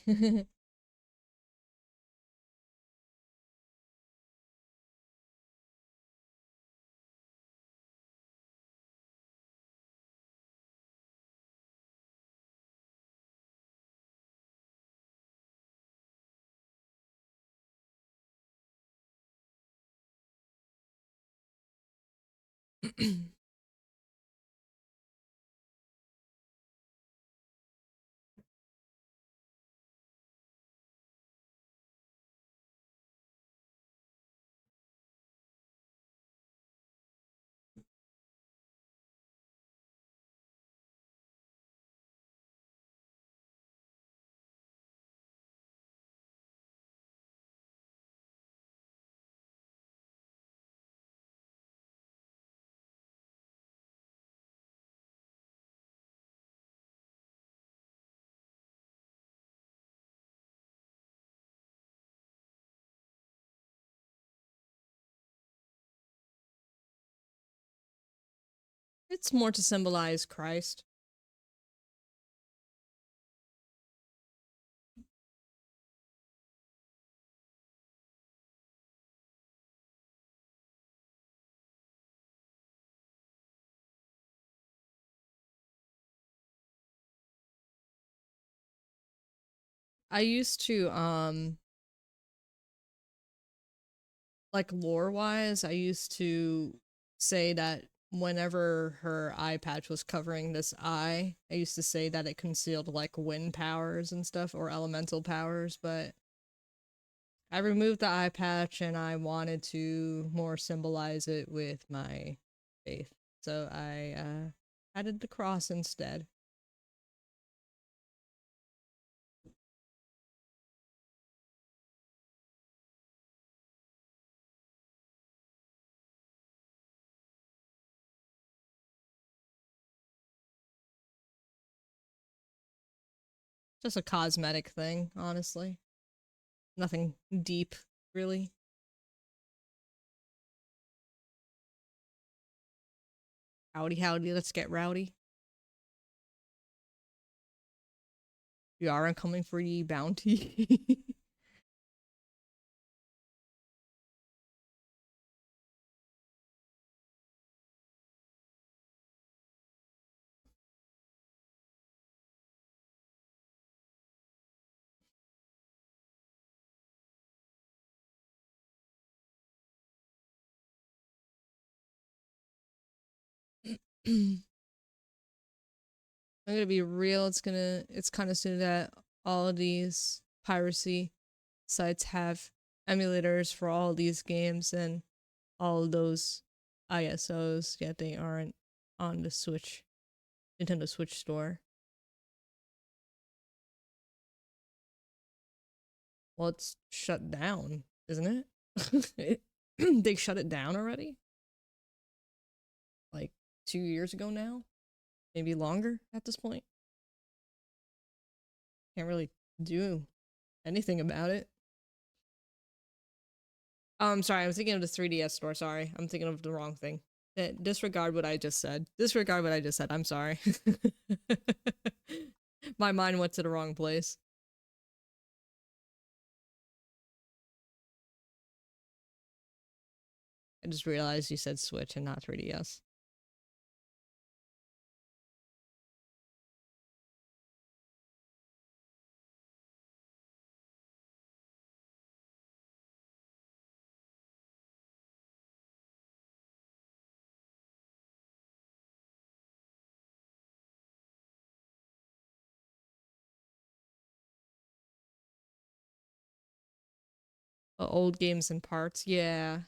It's more to symbolize Christ. I used to like lore wise, I used to say that whenever her eye patch was covering this eye, I used to say that it concealed like wind powers and stuff or elemental powers, but I removed the eye patch and I wanted to more symbolize it with my faith. So I added the cross instead. Just a cosmetic thing, honestly. Nothing deep, really. Howdy, howdy, let's get rowdy. You aren't coming for ye bounty. I'm gonna be real. It's kind of soon that all of these piracy sites have emulators for all of these games and all of those ISOs, yet they aren't on the Nintendo Switch store. Well, it's shut down, isn't it? They shut it down already? Like 2 years ago now? Maybe longer at this point? Can't really do anything about it. Oh, I'm sorry. I'm thinking of the 3DS store. Sorry. I'm thinking of the wrong thing. Disregard what I just said. Disregard what I just said. I'm sorry. My mind went to the wrong place. I just realized you said Switch and not 3DS. Old games and parts. Yeah.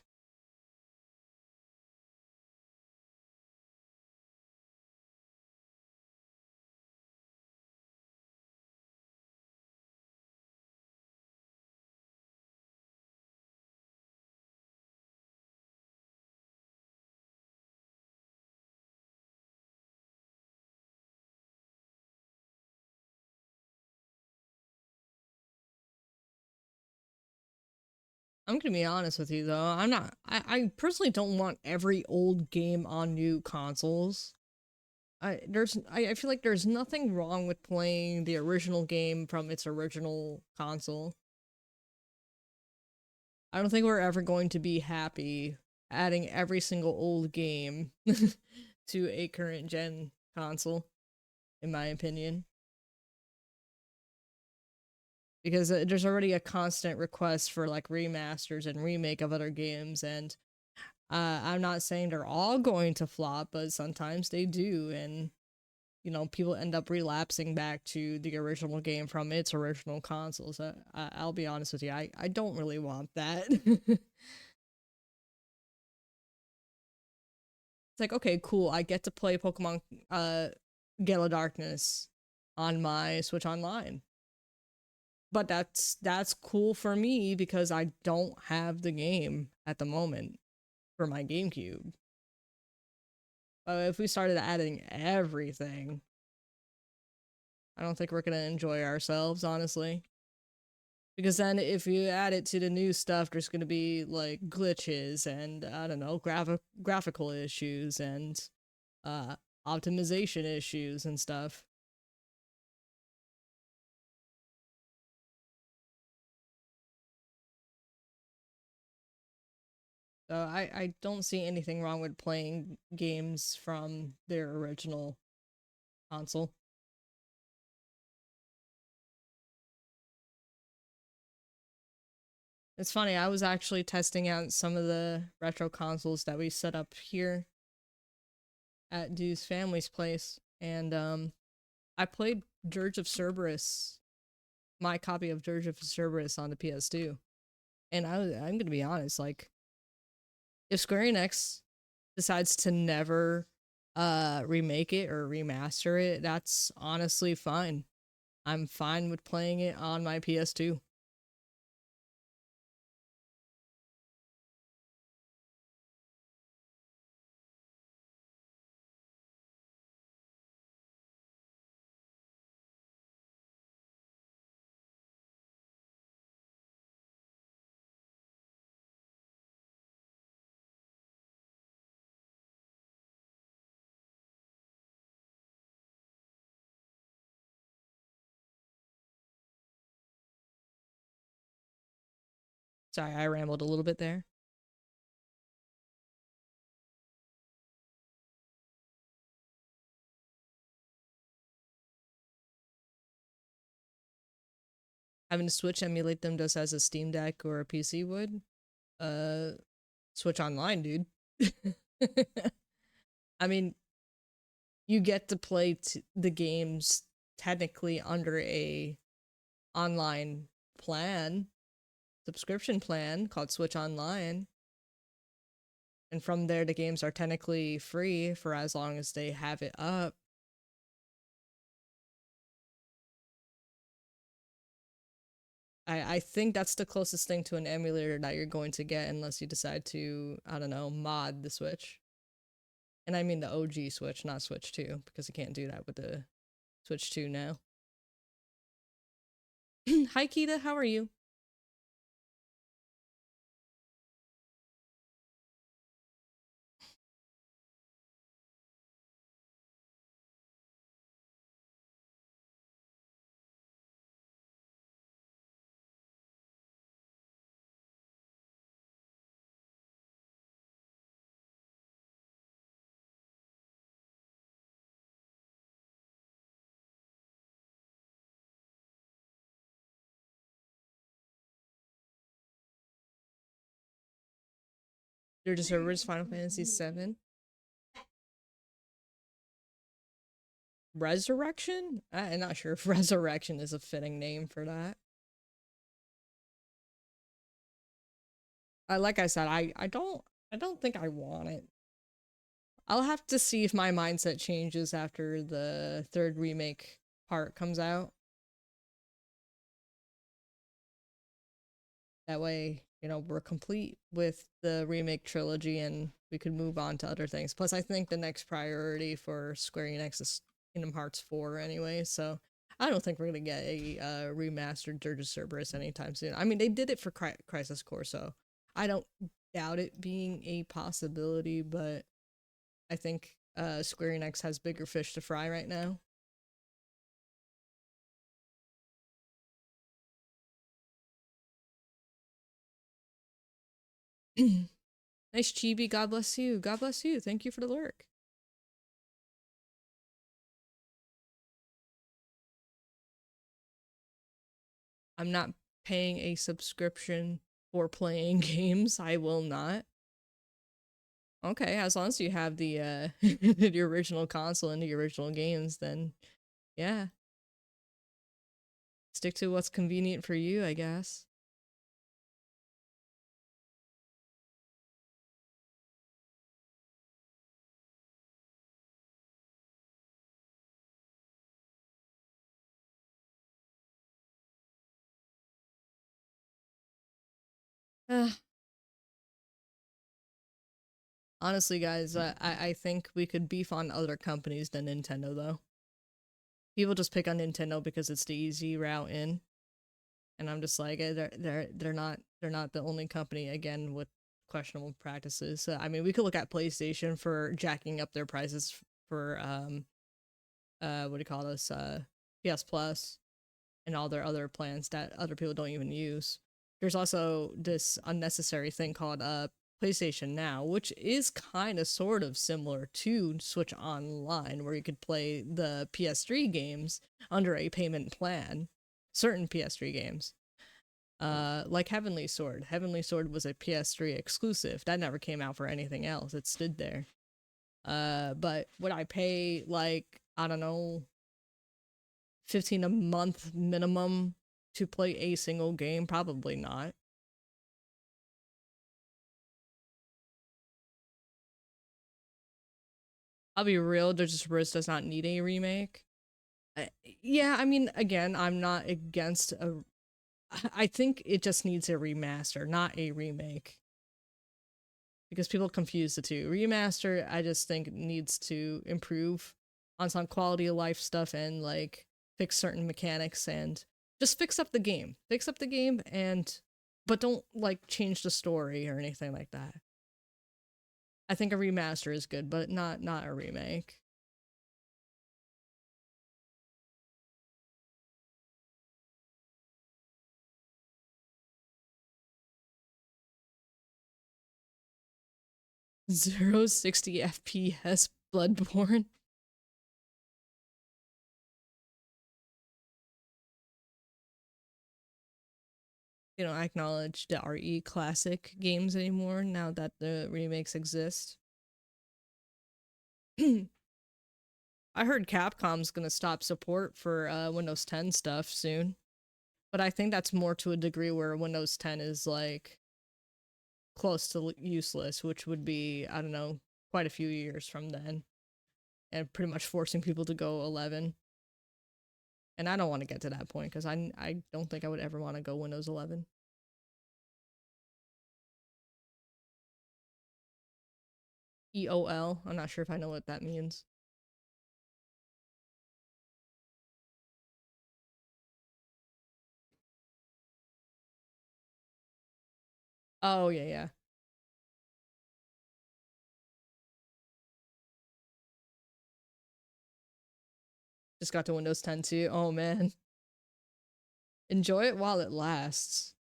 I'm gonna be honest with you though. I personally don't want every old game on new consoles. I feel like there's nothing wrong with playing the original game from its original console. I don't think we're ever going to be happy adding every single old game to a current gen console, in my opinion. Because there's already a constant request for like remasters and remake of other games, and I'm not saying they're all going to flop, but sometimes they do, and you know, people end up relapsing back to the original game from its original consoles. I'll be honest with you, I don't really want that. It's like, okay, cool, I get to play Pokemon Gale of Darkness on my Switch Online. But that's cool for me because I don't have the game at the moment for my GameCube. But if we started adding everything, I don't think we're gonna enjoy ourselves, honestly. Because then if you add it to the new stuff, there's gonna be like glitches and I don't know, graphical issues and uh optimization issues and stuff. So I don't see anything wrong with playing games from their original console. It's funny, I was actually testing out some of the retro consoles that we set up here at Dew's family's place, and I played Dirge of Cerberus, my copy of Dirge of Cerberus on the PS2. And I'm gonna be honest, like, if Square Enix decides to never remake it or remaster it, that's honestly fine. I'm fine with playing it on my PS2. Sorry, I rambled a little bit there. Having to Switch emulate them just as a Steam Deck or a PC would. Uh Switch Online, dude. I mean, you get to play the games technically under a online plan, subscription plan called Switch Online. And from there, the games are technically free for as long as they have it up. I think that's the closest thing to an emulator that you're going to get unless you decide to, I don't know, mod the Switch. And I mean the OG Switch, not Switch 2, because you can't do that with the Switch 2 now. Hi, Kita, how are you? They're just servers, Final Fantasy 7. Resurrection? I'm not sure if Resurrection is a fitting name for that. Like I said, I don't think I want it. I'll have to see if my mindset changes after the third remake part comes out. That way, you know, we're complete with the remake trilogy and we could move on to other things. Plus, I think the next priority for Square Enix is Kingdom Hearts 4 anyway, so I don't think we're gonna get a remastered Dirge Cerberus anytime soon. I mean, they did it for Crisis Core, so I don't doubt it being a possibility, but I think Square Enix has bigger fish to fry right now. Nice chibi, God bless you. God bless you. Thank you for the lurk. I'm not paying a subscription for playing games. I will not. Okay, as long as you have the the original console and the original games, then yeah. Stick to what's convenient for you, I guess. Honestly, guys, I think we could beef on other companies than Nintendo, though. People just pick on Nintendo because it's the easy route in, and I'm just like, they're not the only company again with questionable practices. I mean, we could look at PlayStation for jacking up their prices for what do you call this PS Plus and all their other plans that other people don't even use. There's also this unnecessary thing called PlayStation Now, which is kind of sort of similar to Switch Online, where you could play the PS3 games under a payment plan, certain PS3 games. Like Heavenly Sword. Heavenly Sword was a PS3 exclusive. That never came out for anything else. It stood there. But would I pay like, I don't know, 15 a month minimum to play a single game? Probably not. I'll be real, Dirge Cerberus does not need a remake. Yeah, I mean, again, I'm not against a. I think it just needs a remaster, not a remake. Because people confuse the two. Remaster, I just think needs to improve on some quality of life stuff and like fix certain mechanics and just fix up the game. Fix up the game and but don't like change the story or anything like that. I think a remaster is good, but not a remake. Zero 60 FPS Bloodborne. They don't acknowledge the RE classic games anymore now that the remakes exist. I heard Capcom's gonna stop support for Windows 10 stuff soon, but I think that's more to a degree where Windows 10 is like close to useless, which would be, I don't know, quite a few years from then, and pretty much forcing people to go 11. And I don't want to get to that point because I don't think I would ever want to go Windows 11. EOL. I'm not sure if I know what that means. Oh, yeah, yeah. Just got to Windows 10 too. Oh, man. Enjoy it while it lasts.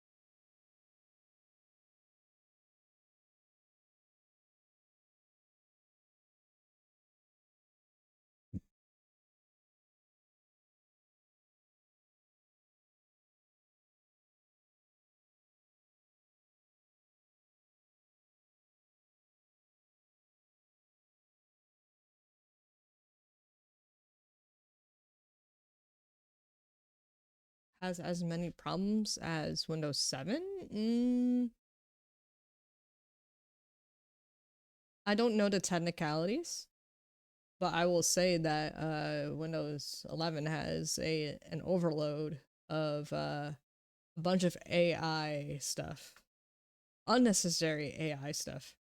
Has as many problems as Windows 7? I don't know the technicalities, but I will say that Windows 11 has an overload of a bunch of AI stuff, unnecessary AI stuff.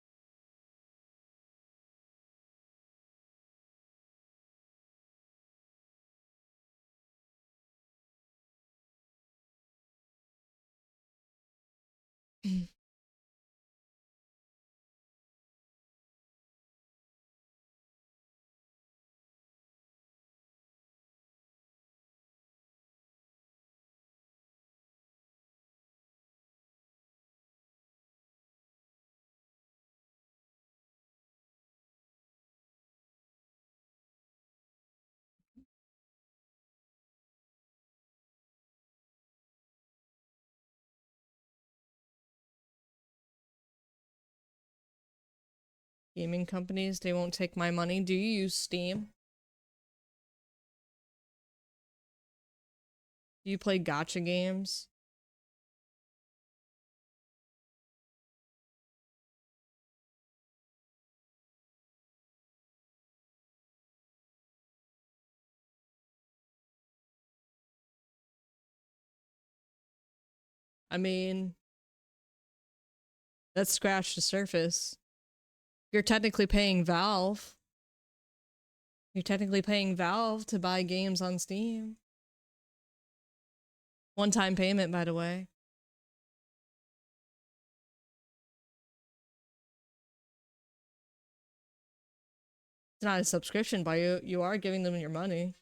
Gaming companies, they won't take my money. Do you use Steam? Do you play gotcha games? I mean, let's scratch the surface. You're technically paying Valve. You're technically paying Valve to buy games on Steam. One-time payment, by the way. It's not a subscription, but you are giving them your money.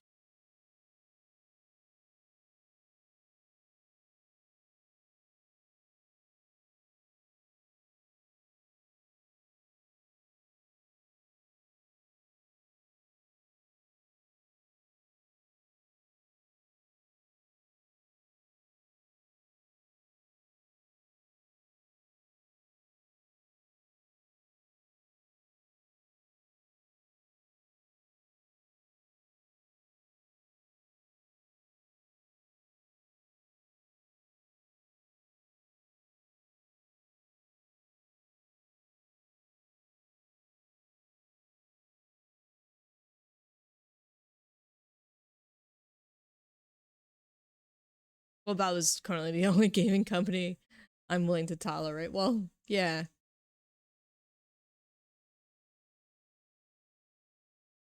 Well, that was currently the only gaming company I'm willing to tolerate. Well, yeah.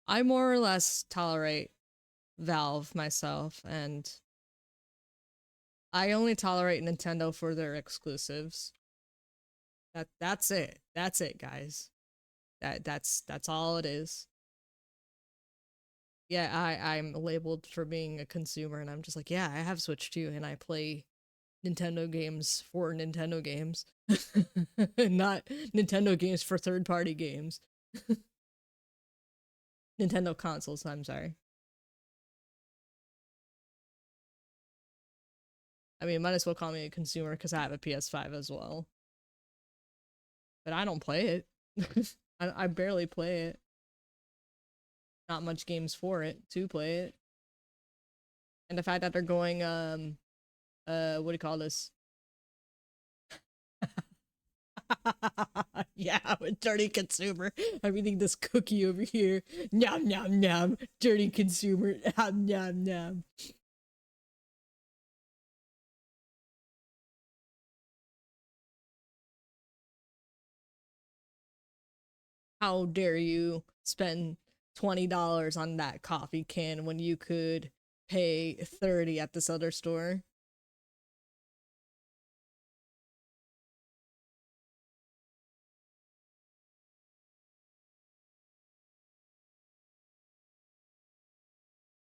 I more or less tolerate Valve myself, and I only tolerate Nintendo for their exclusives. That's it. That's it, guys. That's all it is. Yeah, I'm labeled for being a consumer, and I'm just like, yeah, I have Switch too, and I play Nintendo games for Nintendo games, not Nintendo games for third-party games. Nintendo consoles, I'm sorry. I mean, might as well call me a consumer because I have a PS5 as well. But I don't play it. I barely play it. not much games for it to play it. And the fact that they're going what do you call this? Yeah, I'm a dirty consumer. I'm eating this cookie over here. Nom nom nom. Dirty consumer. Nom nom nom. How dare you spend $20 on that coffee can when you could pay 30 at this other store?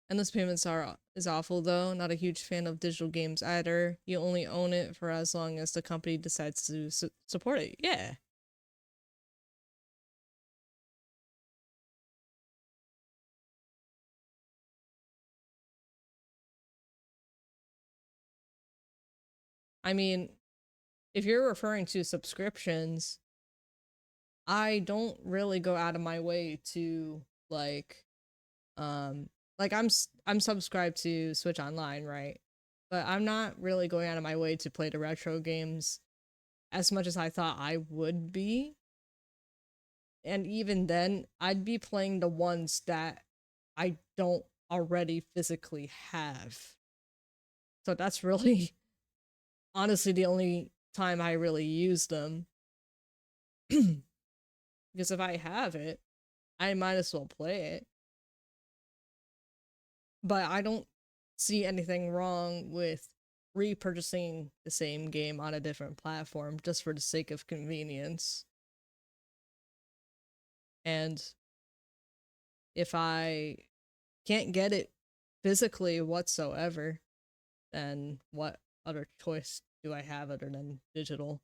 Endless payments are is awful though. Not a huge fan of digital games either. You only own it for as long as the company decides to support it. Yeah. I mean, if you're referring to subscriptions, I don't really go out of my way to um I'm subscribed to Switch Online, right? But I'm not really going out of my way to play the retro games as much as I thought I would be. And even then, I'd be playing the ones that I don't already physically have. So that's really honestly the only time I really use them. Because if I have it, I might as well play it. But I don't see anything wrong with repurchasing the same game on a different platform just for the sake of convenience. And if I can't get it physically whatsoever, then what other choice do I have other than digital?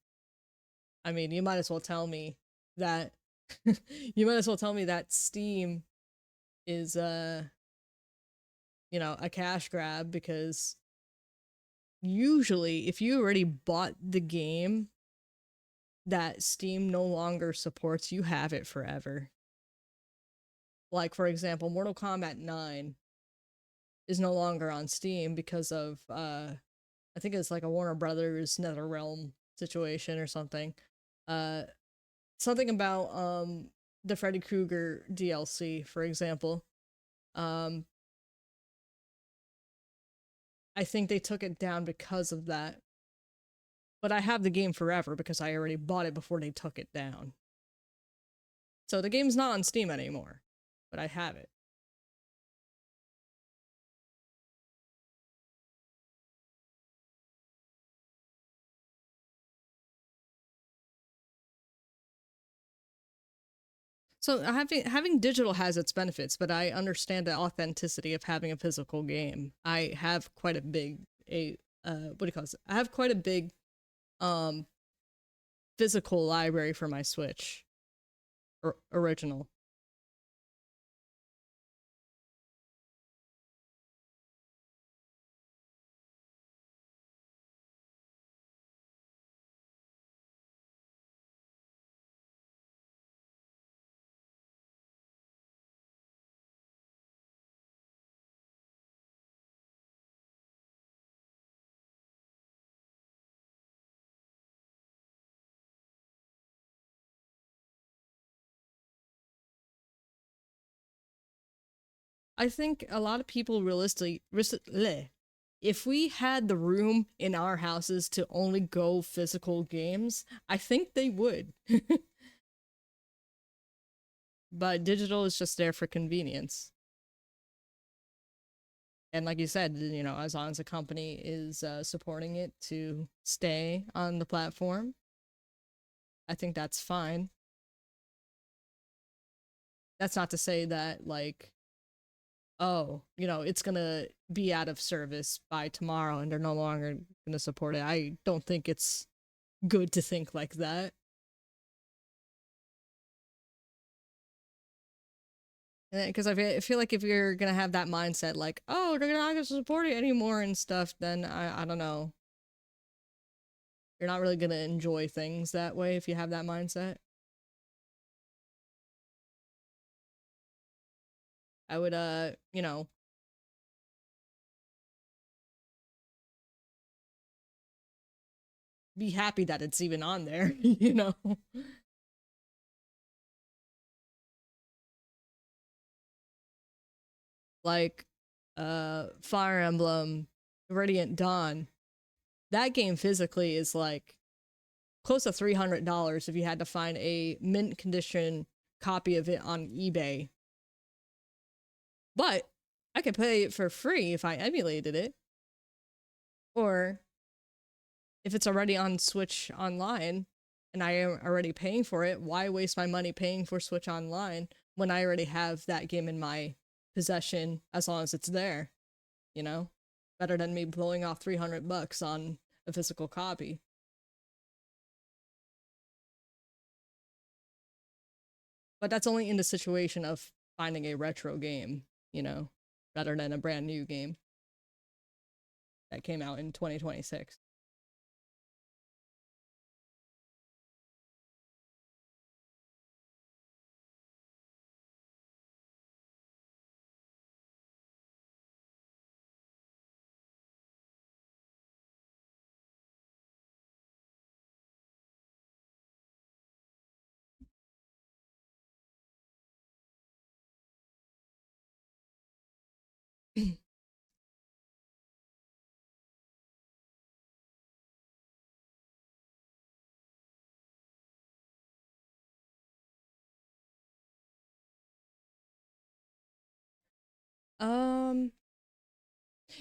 I mean, you might as well tell me that you might as well tell me that Steam is a cash grab, because usually if you already bought the game that Steam no longer supports, you have it forever. Like, for example, Mortal Kombat 9 is no longer on Steam because of I think it's like a Warner Brothers NetherRealm situation or something. Uh Something about the Freddy Krueger DLC, for example. Um I think they took it down because of that. But I have the game forever because I already bought it before they took it down. So the game's not on Steam anymore, but I have it. So having digital has its benefits, but I understand the authenticity of having a physical game. I have quite a big what do you call this? I have quite a big um physical library for my Switch original. I think a lot of people if we had the room in our houses to only go physical games, I think they would. But digital is just there for convenience. And like you said, as long as a company is supporting it to stay on the platform, I think that's fine. That's not to say that, like, oh, it's gonna be out of service by tomorrow and they're no longer gonna support it. I don't think it's good to think like that. Because I feel like if you're gonna have that mindset, like, oh, they're not gonna support it anymore and stuff, then I don't know. You're not really gonna enjoy things that way if you have that mindset. I would, you know, be happy that it's even on there, you know? Like, Fire Emblem, Radiant Dawn. That game physically is like close to $300 if you had to find a mint condition copy of it on eBay. But I could play it for free if I emulated it. Or if it's already on Switch Online and I am already paying for it, why waste my money paying for Switch Online when I already have that game in my possession as long as it's there, you know? Better than me blowing off $300 on a physical copy. But that's only in the situation of finding a retro game, you know, rather than a brand new game that came out in 2026. um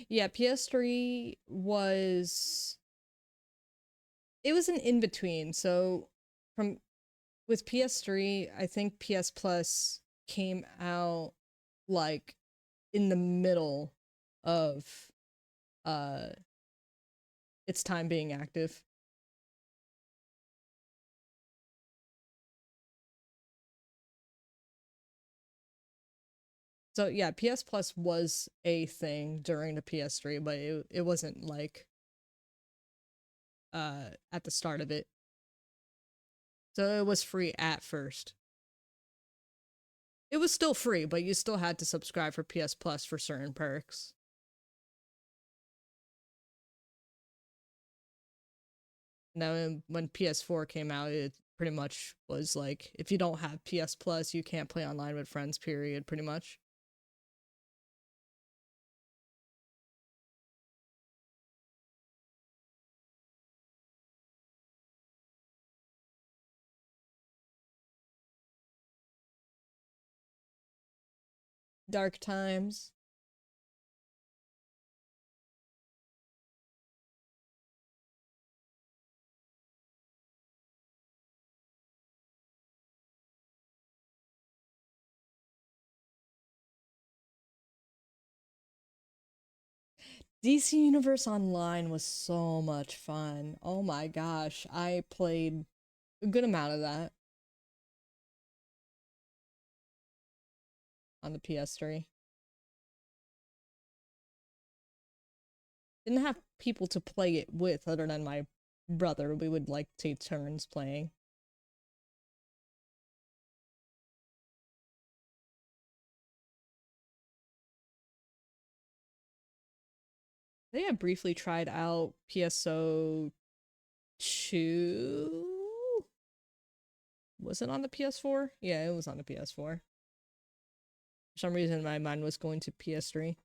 yeah, PS3 was, it was an in between. So from with PS3, I think PS Plus came out like in the middle of uh its time being active. So yeah, PS Plus was a thing during the PS3, but it wasn't like at the start of it. So it was free at first. It was still free, but you still had to subscribe for PS Plus for certain perks. Now, when PS4 came out, it pretty much was like, if you don't have PS Plus, you can't play online with friends, period, pretty much. Dark times. DC Universe Online was so much fun. Oh my gosh, I played a good amount of that on the PS3. Didn't have people to play it with other than my brother. We would like take turns playing. I think I briefly tried out PSO 2. Was it on the PS4? Yeah, it was on the PS4. For some reason, my mind was going to PS3.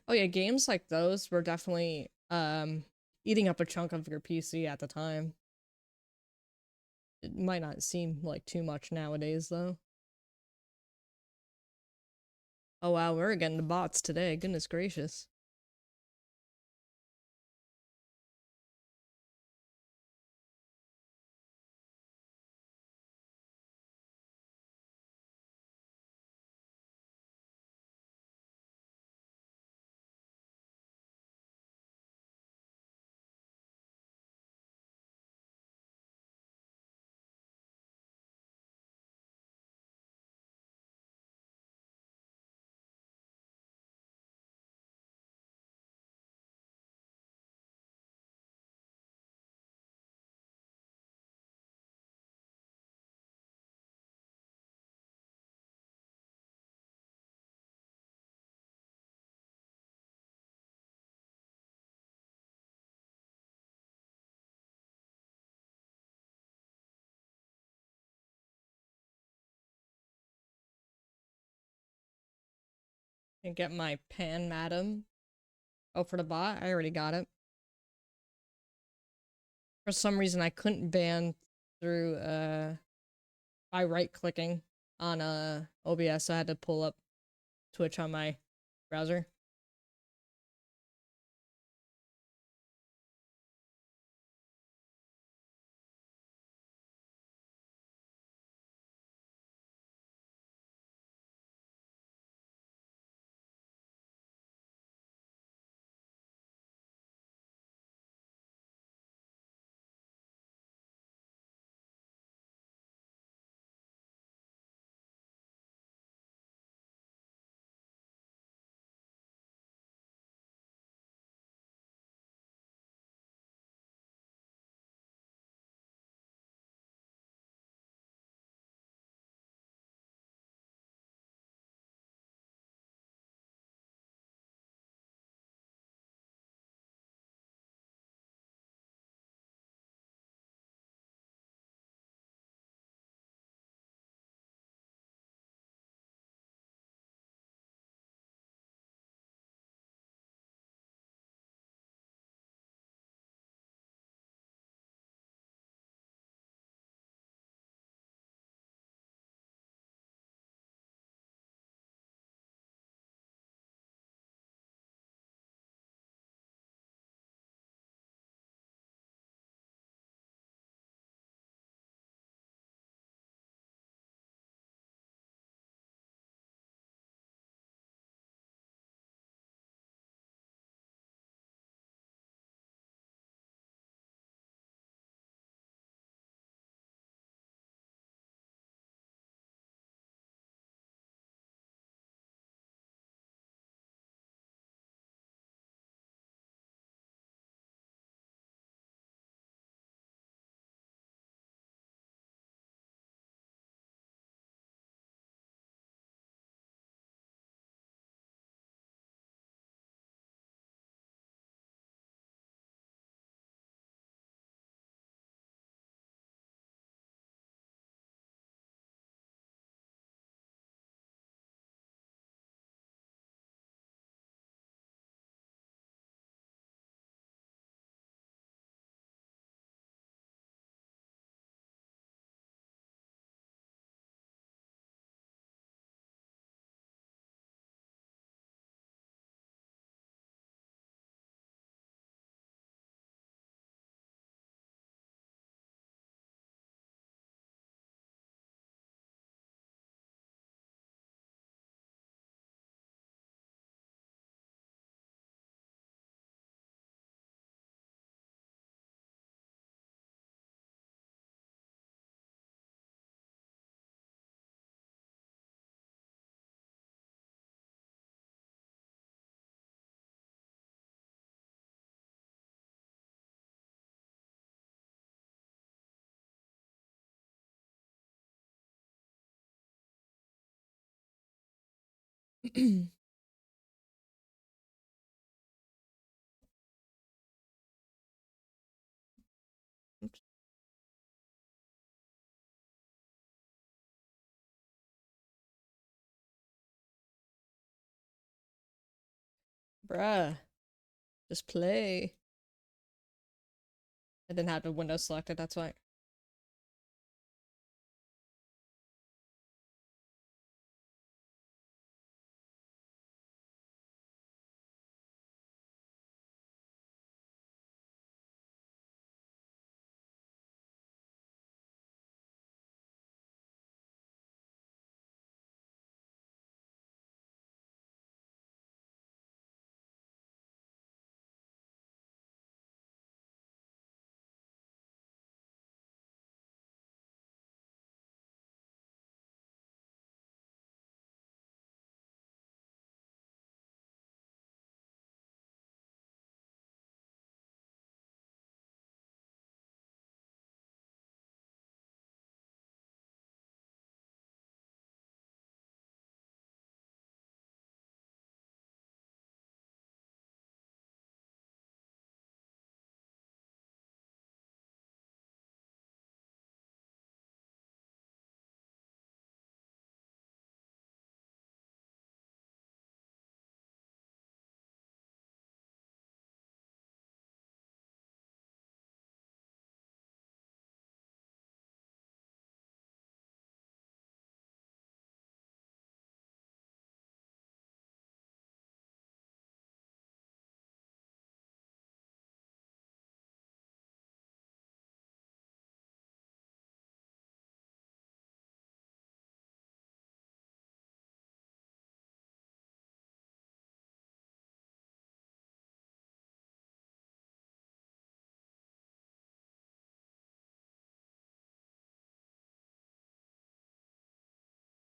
Oh yeah, games like those were definitely eating up a chunk of your PC at the time. It might not seem like too much nowadays though. Oh wow, we're getting the bots today. Goodness gracious. And get my pan madam. Oh, for the bot? I already got it. For some reason I couldn't ban through by right clicking on OBS, so I had to pull up Twitch on my browser. Oops. Bruh, just play. I didn't have the window selected, that's why.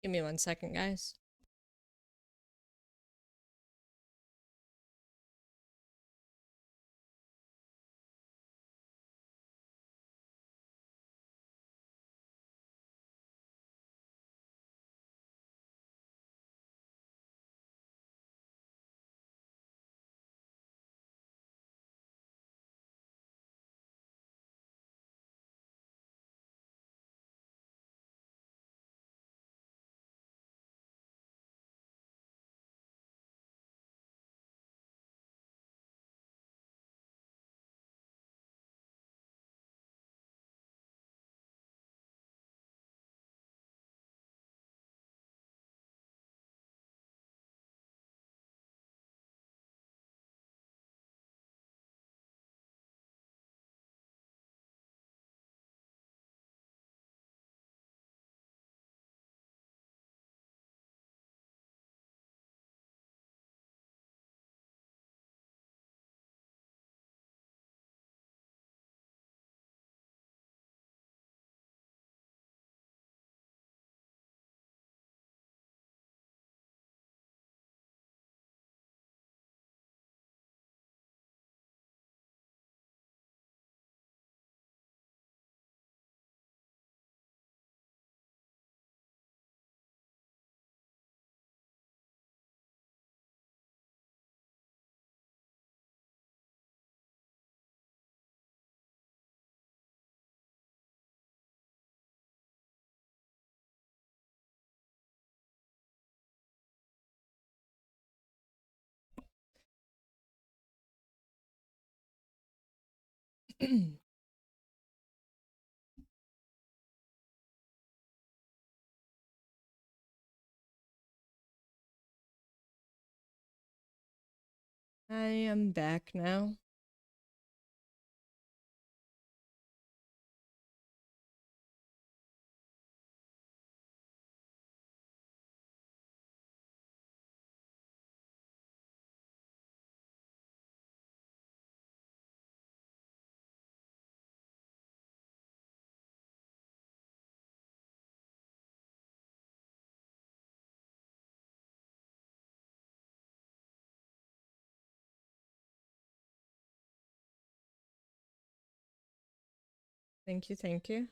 Give me 1 second, guys. I am back now. Thank you, thank you.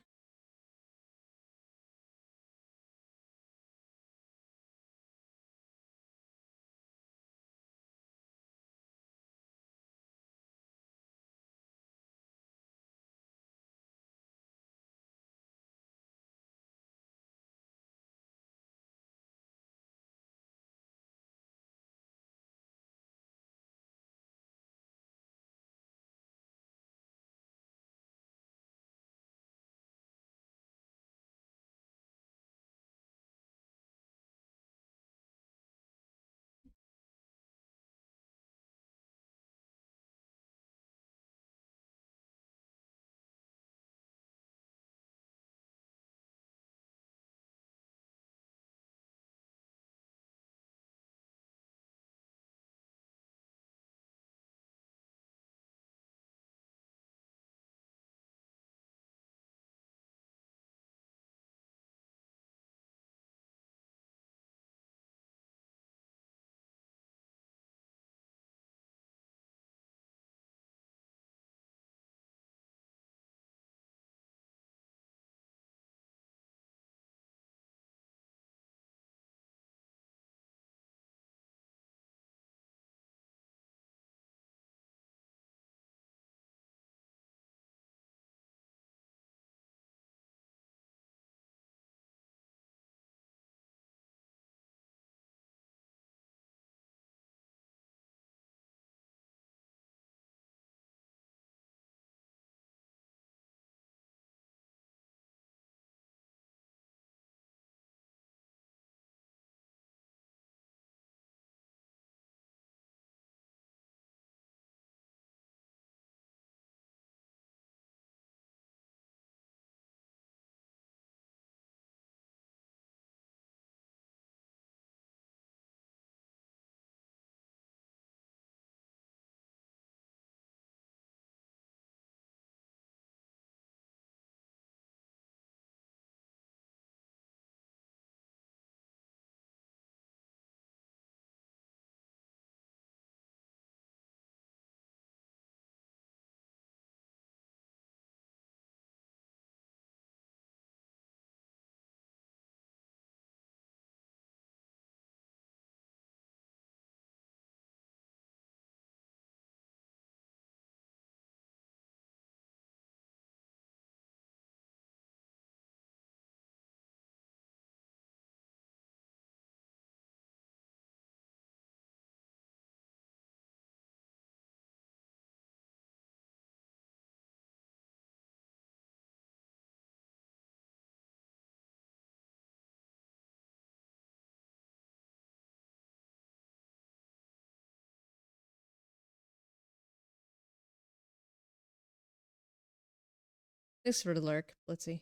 Thanks for the lurk, Blitzy.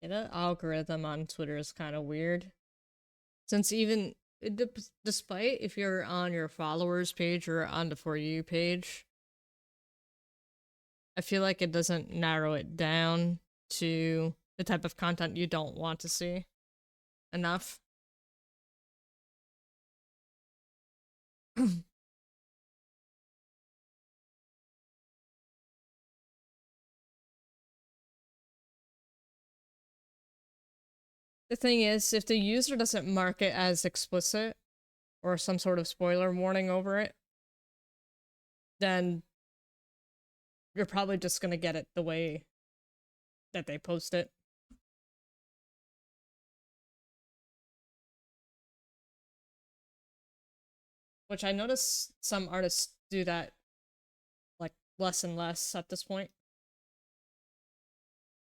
Yeah, that algorithm on Twitter is kind of weird. Since even despite if you're on your followers page or on the For You page, I feel like it doesn't narrow it down to the type of content you don't want to see enough. The thing is, if the user doesn't mark it as explicit or some sort of spoiler warning over it, then you're probably just gonna get it the way that they post it. Which I notice some artists do that like less and less at this point.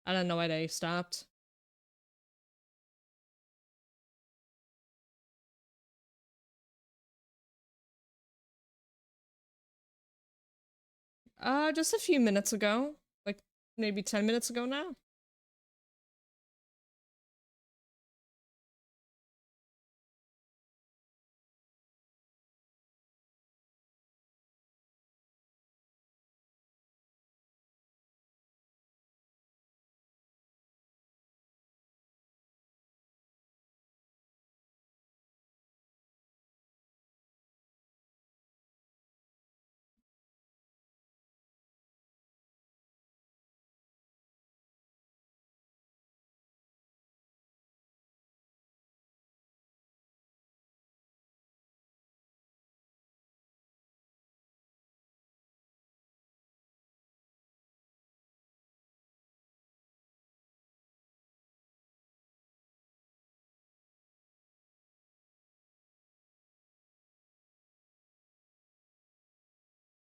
I don't know why they stopped. Just a few minutes ago. Like maybe 10 minutes ago now.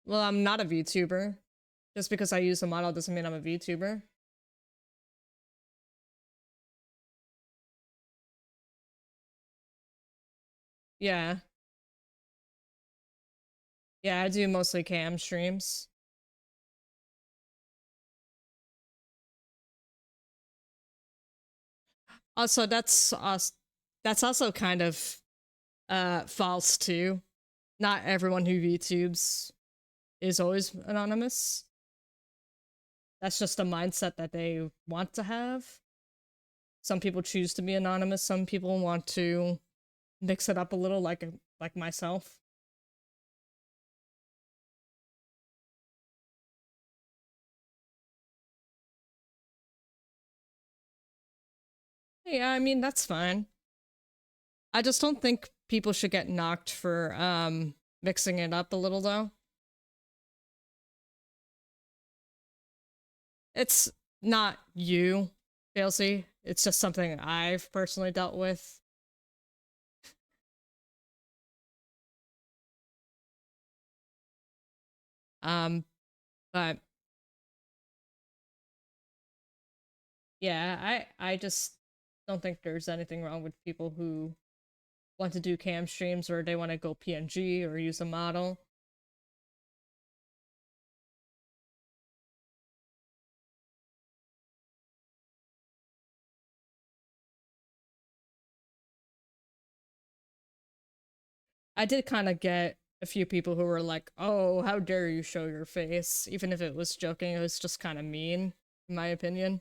Well, I'm not a VTuber. Just because I use a model doesn't mean I'm a VTuber. Yeah. Yeah, I do mostly cam streams. Also, that's also kind of false too. Not everyone who VTubes is always anonymous. That's just a mindset that they want to have. Some people choose to be anonymous, some people want to mix it up a little like myself. Yeah, I mean that's fine. I just don't think people should get knocked for mixing it up a little though. It's not you, Chelsea. It's just something I've personally dealt with. Um, but yeah, I just don't think there's anything wrong with people who want to do cam streams or they want to go PNG or use a model. I did kind of get a few people who were like, "Oh, how dare you show your face?" Even if it was joking, it was just kind of mean, in my opinion.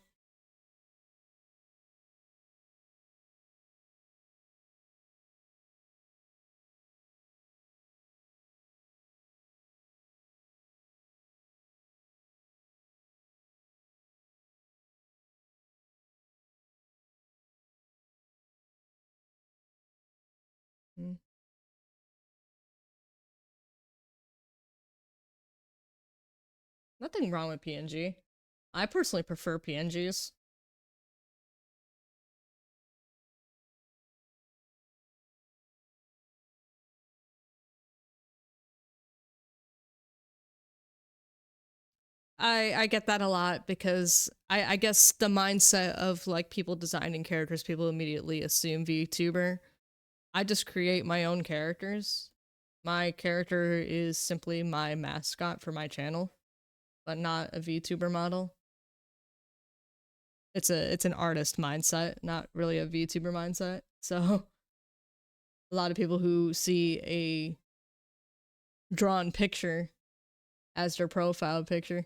Mm. Nothing wrong with PNG. I personally prefer PNGs. I get that a lot because I guess the mindset of like people designing characters, people immediately assume VTuber. I just create my own characters. My character is simply my mascot for my channel, but not a VTuber model. It's an artist mindset, not really a VTuber mindset. So a lot of people who see a drawn picture as their profile picture,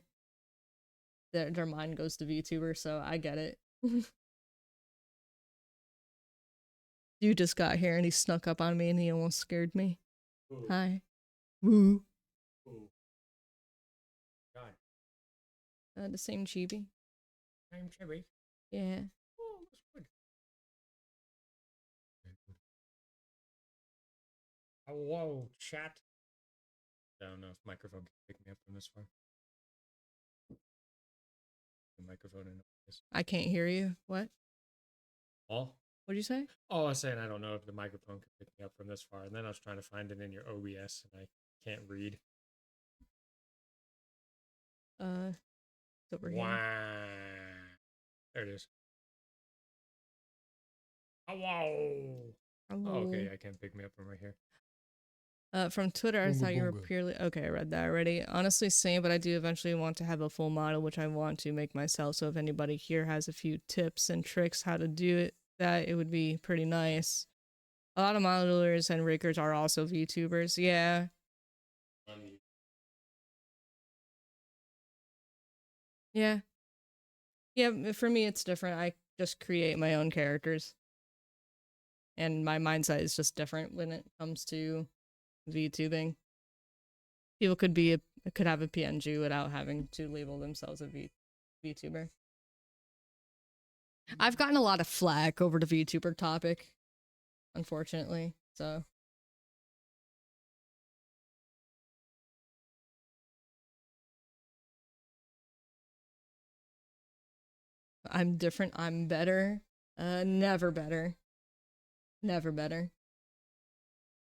their mind goes to VTuber, so I get it. You just got here and he snuck up on me and he almost scared me. Ooh. Hi. Woo. Ooh. God. The same chibi. I'm Cherry. Yeah. Oh, that's good. Hello, chat. I don't know if microphone can pick me up from this far. the microphone in this. I can't hear you. What? All? What'd you say? Oh, I was saying I don't know if the microphone could pick me up from this far, and then I was trying to find it in your OBS, and I can't read. It's over Wow. here. There it is. Oh, wow. Oh, okay, I can't pick me up from right here. From Twitter, I Boonga thought you were boonga. purely okay. I read that already. Honestly, same, but I do eventually want to have a full model, which I want to make myself. So if anybody here has a few tips and tricks how to do it, that it would be pretty nice. A lot of modelers and riggers are also VTubers. Yeah, yeah, yeah. For me, it's different. I just create my own characters, and my mindset is just different when it comes to VTubing. People could have a PNG without having to label themselves a VTuber. I've gotten a lot of flack over the VTuber topic, unfortunately. So I'm different. I'm better. Never better. Never better.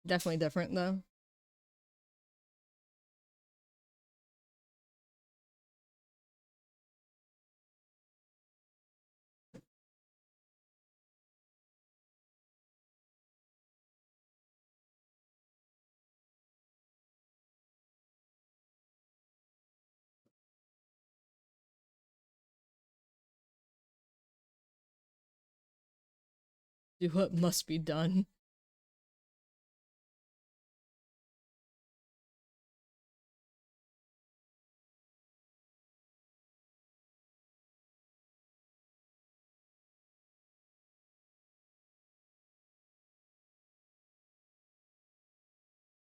Definitely different though. Do what must be done.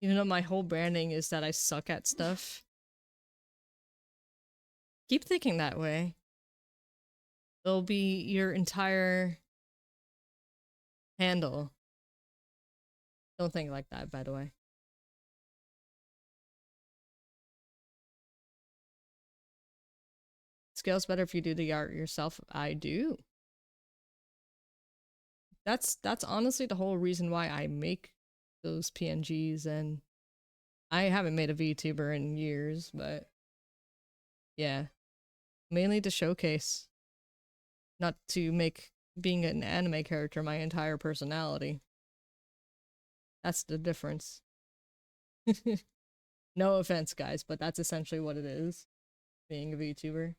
Even though my whole branding is that I suck at stuff. Keep thinking that way. It'll be your entire handle. Don't think like that, by the way. Scales better if you do the art yourself. I do. That's honestly the whole reason why I make those PNGs, and I haven't made a VTuber in years, but yeah. Mainly to showcase. Not to make being an anime character my entire personality. That's the difference. No offense, guys, but that's essentially what it is. Being a VTuber.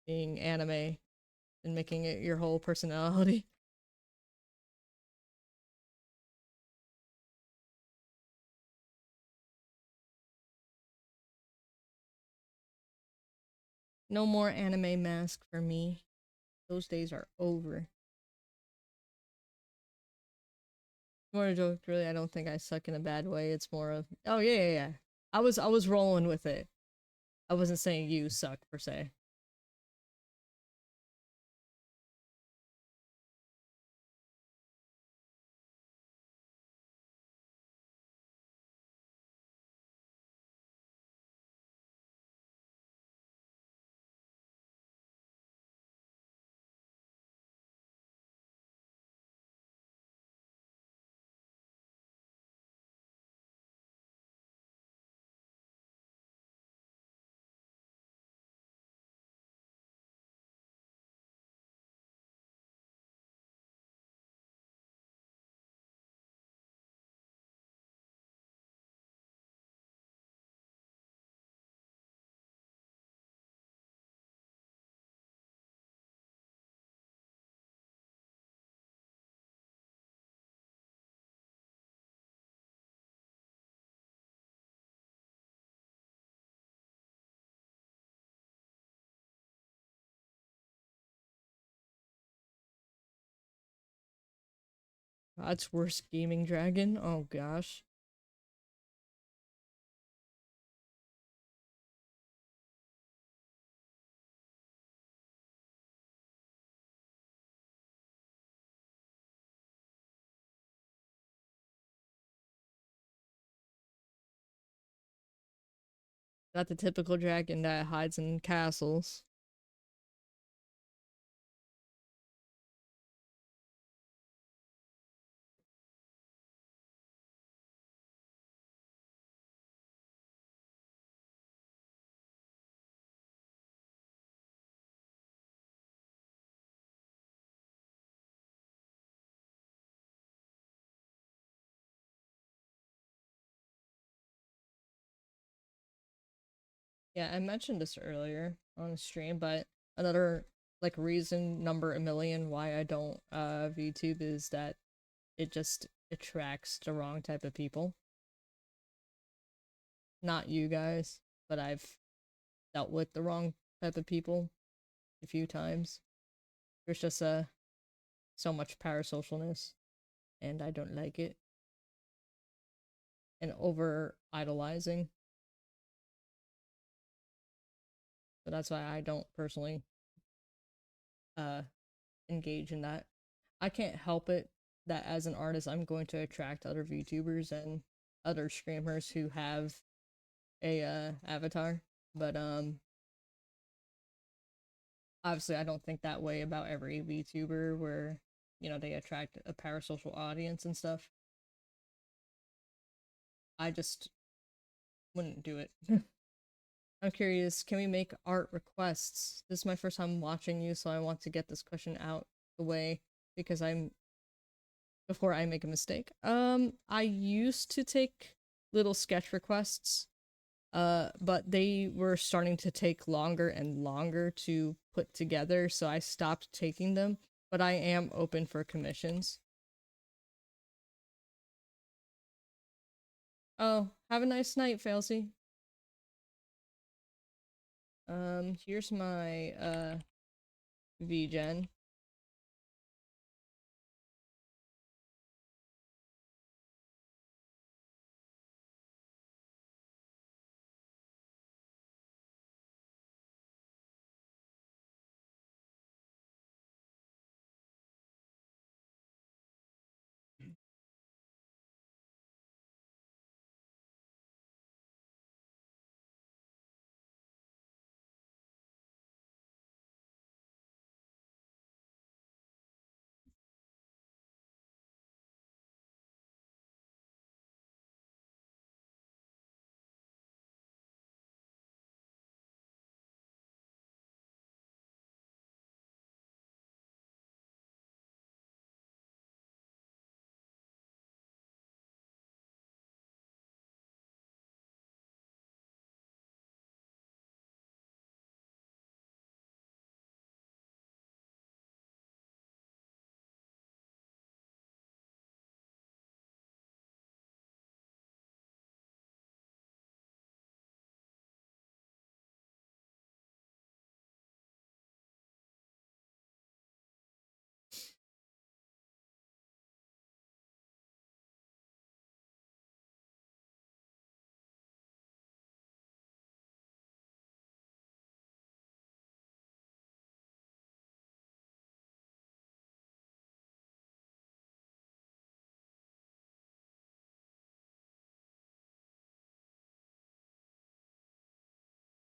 Being anime and making it your whole personality. No more anime mask for me. Those days are over. More a joke, really. I don't think I suck in a bad way. It's more of, oh yeah. I was rolling with it. I wasn't saying you suck per se. That's worse gaming dragon. Oh gosh. Not the typical dragon that hides in castles. Yeah, I mentioned this earlier on stream, but another like reason number a million why I don't VTube is that it just attracts the wrong type of people. Not you guys, but I've dealt with the wrong type of people a few times. There's just so much parasocialness, and I don't like it. And over idolizing. So that's why I don't personally uh engage in that. I can't help it that as an artist I'm going to attract other VTubers and other streamers who have a avatar. But obviously I don't think that way about every VTuber where, you know, they attract a parasocial audience and stuff. I just wouldn't do it. I'm curious, can we make art requests? This is my first time watching you, so I want to get this question out the way because I'm before I make a mistake. I used to take little sketch requests, but they were starting to take longer and longer to put together, so I stopped taking them. But I am open for commissions. Oh, have a nice night, Failsy. Here's my VGen.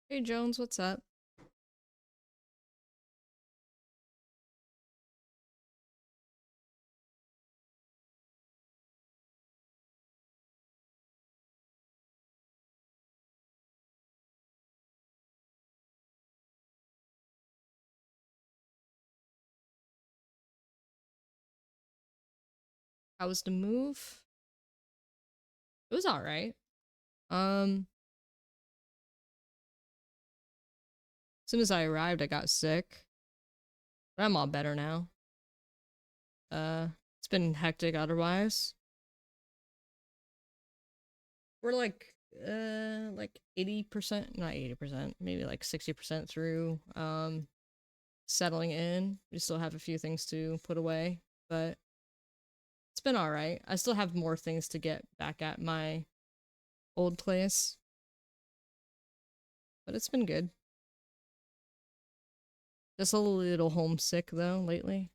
Hey Jones, what's up? How was the move? It was alright. As soon as I arrived, I got sick. But I'm all better now. It's been hectic otherwise. We're like 80%, not 80%, maybe like 60% through settling in. We still have a few things to put away, but it's been alright. I still have more things to get back at my old place. But it's been good. Just a little homesick though lately.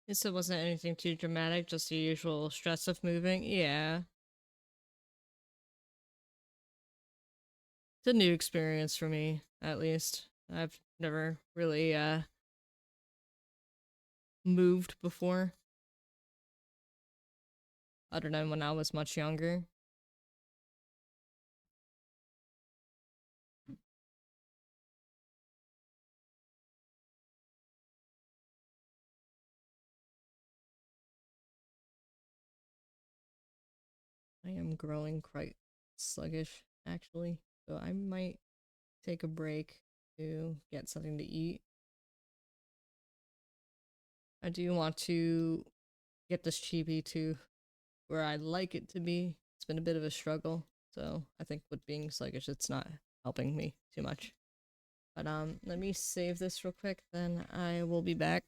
Guess it wasn't anything too dramatic, just the usual stress of moving. Yeah. It's a new experience for me, at least. I've never really moved before, other than when I was much younger. I am growing quite sluggish, actually, so I might take a break to get something to eat. I do want to get this chibi to where I'd like it to be. It's been a bit of a struggle, so I think with being sluggish, it's not helping me too much. But let me save this real quick, then I will be back.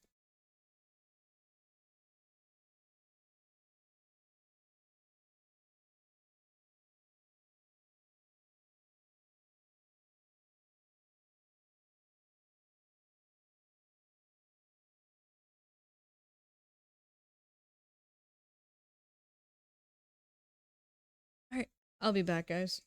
All right, I'll be back, guys.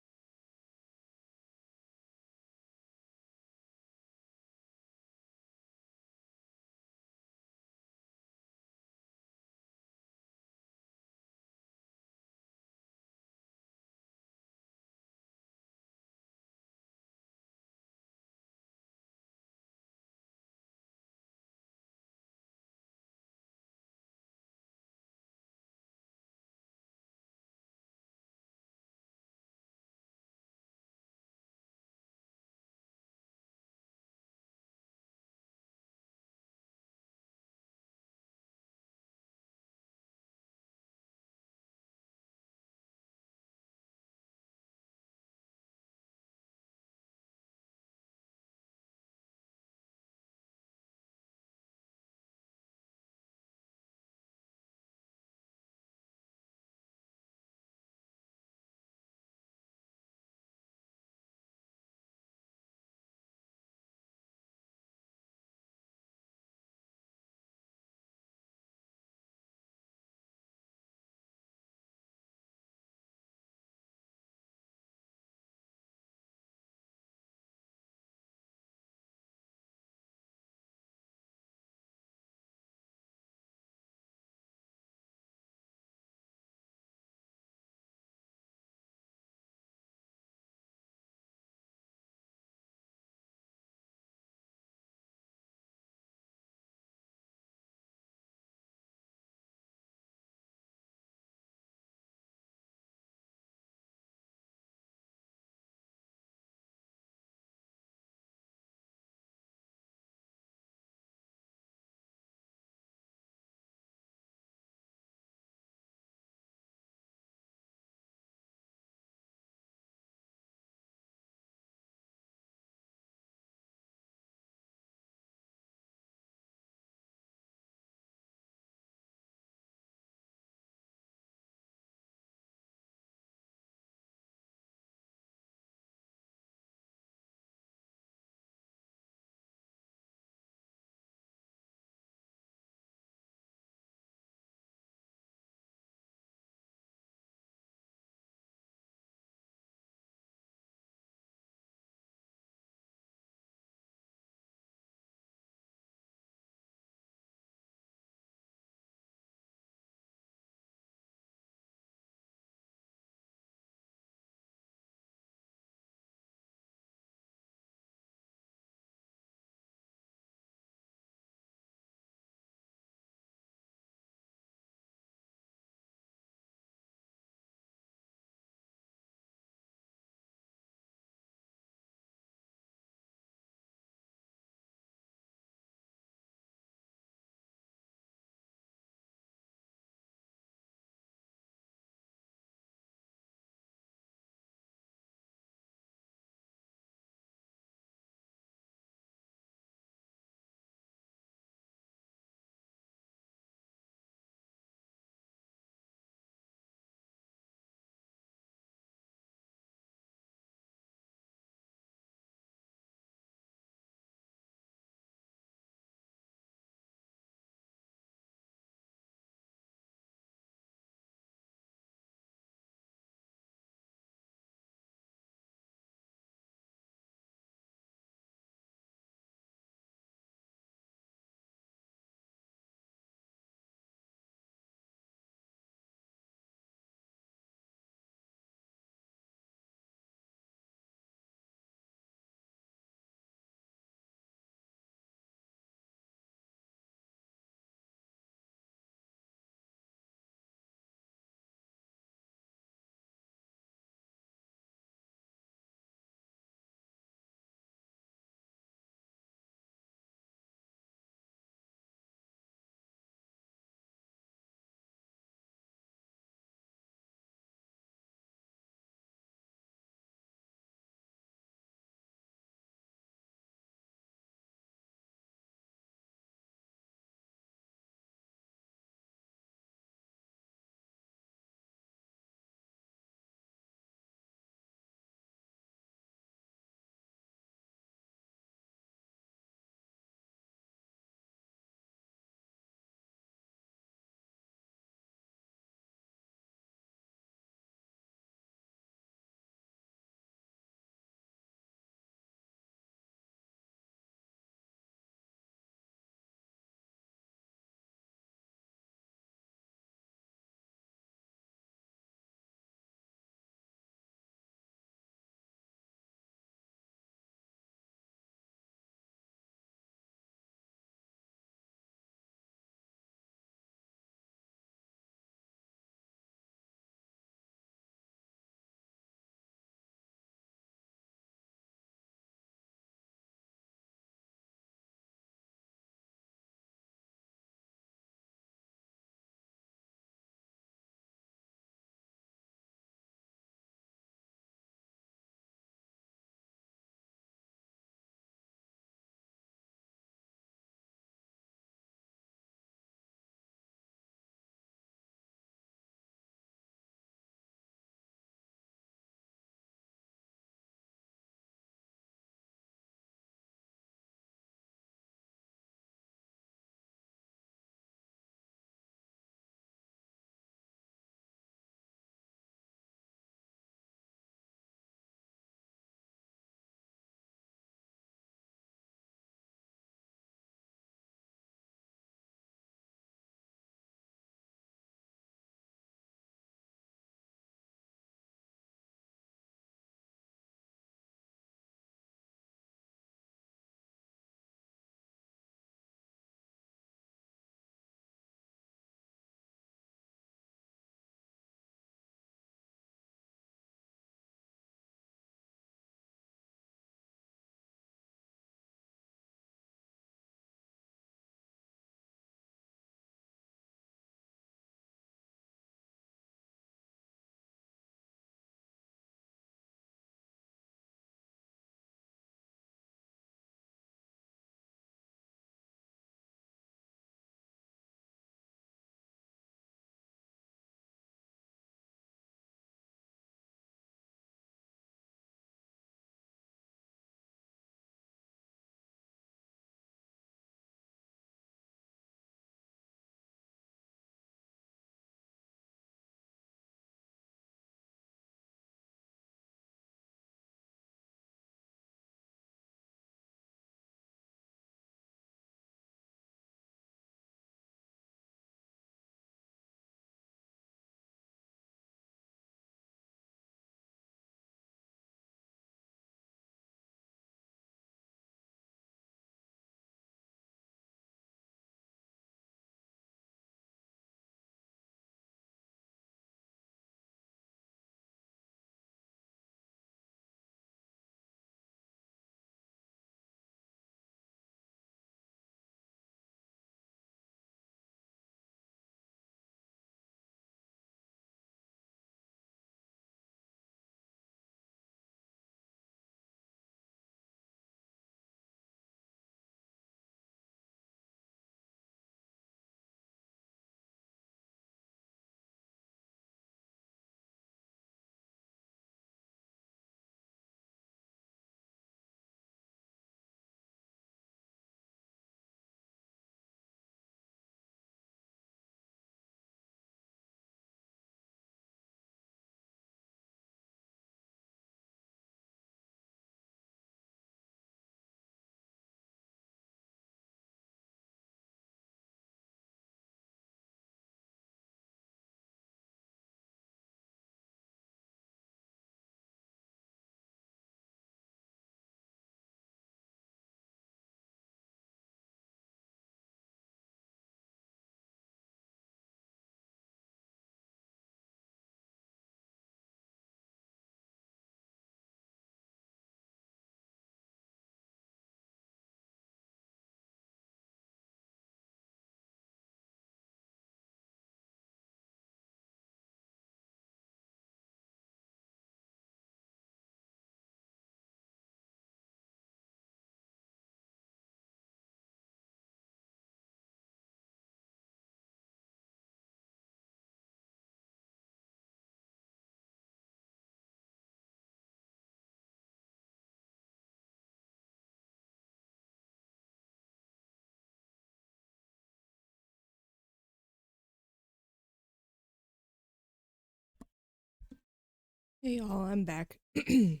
Hey y'all, I'm back. Give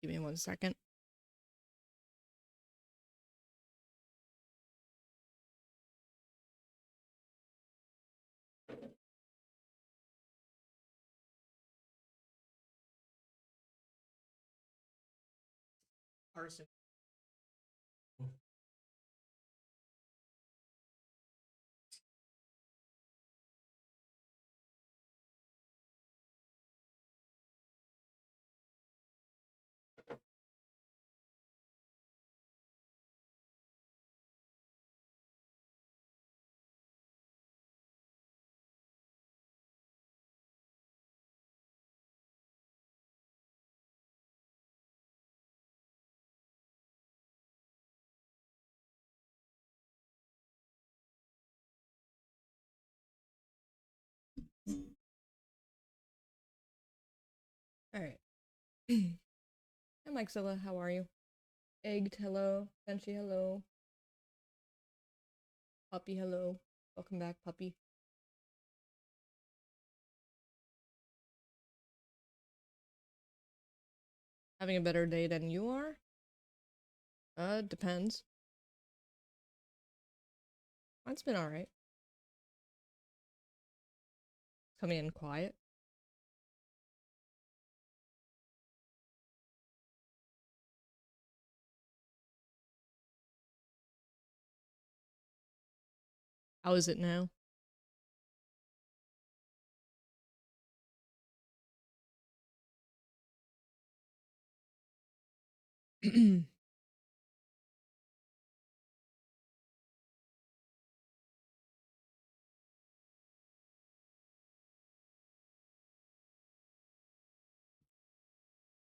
me 1 second. Arson. Alright. Hi Mixilla, how are you? Egged, hello. Benchy, hello. Puppy, hello. Welcome back, puppy. Having a better day than you are? Depends. Mine's been alright. Coming in quiet. How is it now?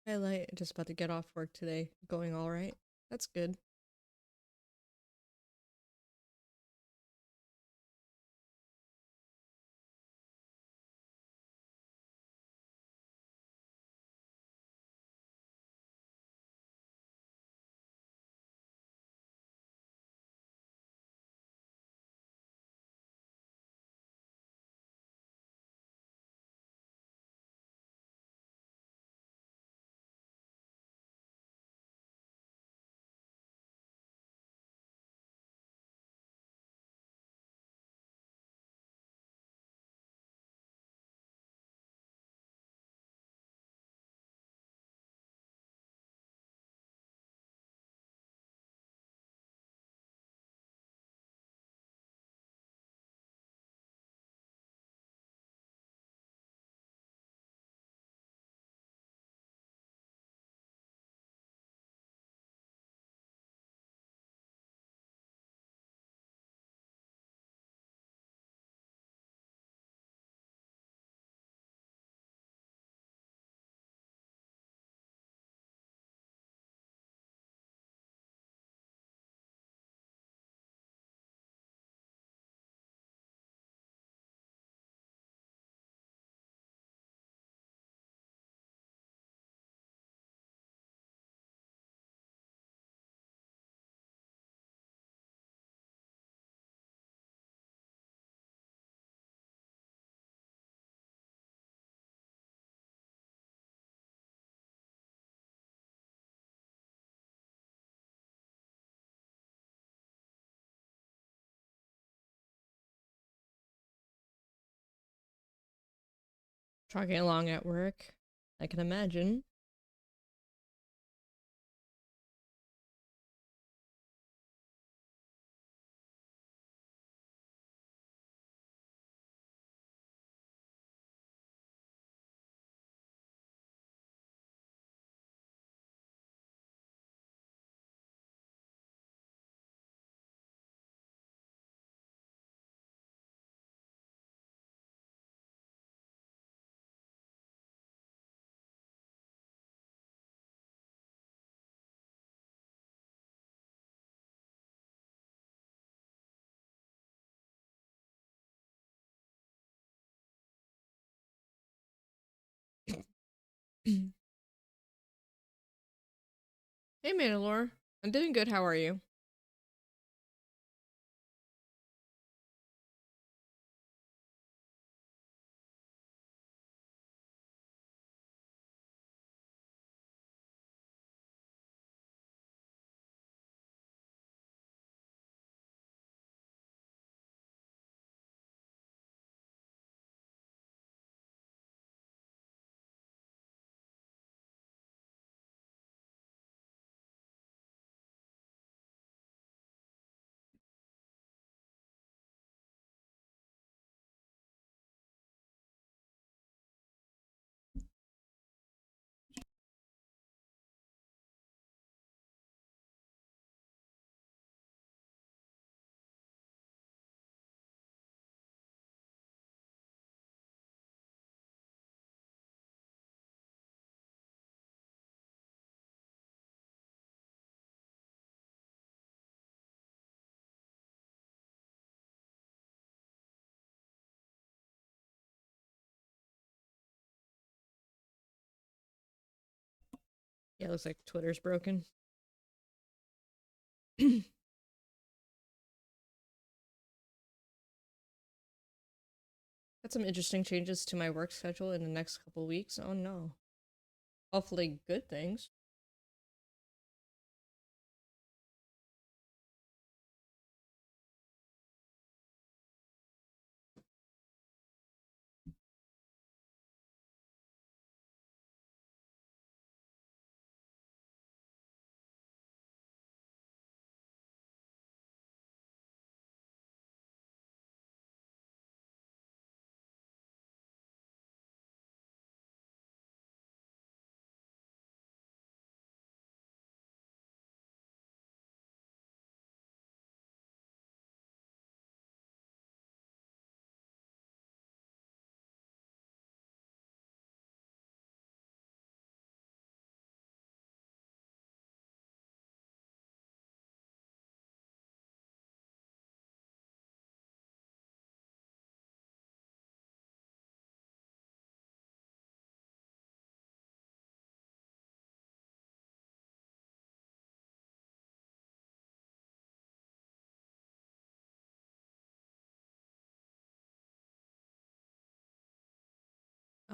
Hey, Light, just about to get off work today. Going alright? That's good. Trucking along at work. I can imagine. Hey, Mandalore. I'm doing good. How are you? Hey, Mandalore. I'm doing good. How are you? Yeah, it looks like Twitter's broken. Got some interesting changes to my work schedule in the next couple weeks. Oh no. Hopefully good things.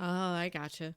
Oh, I gotcha.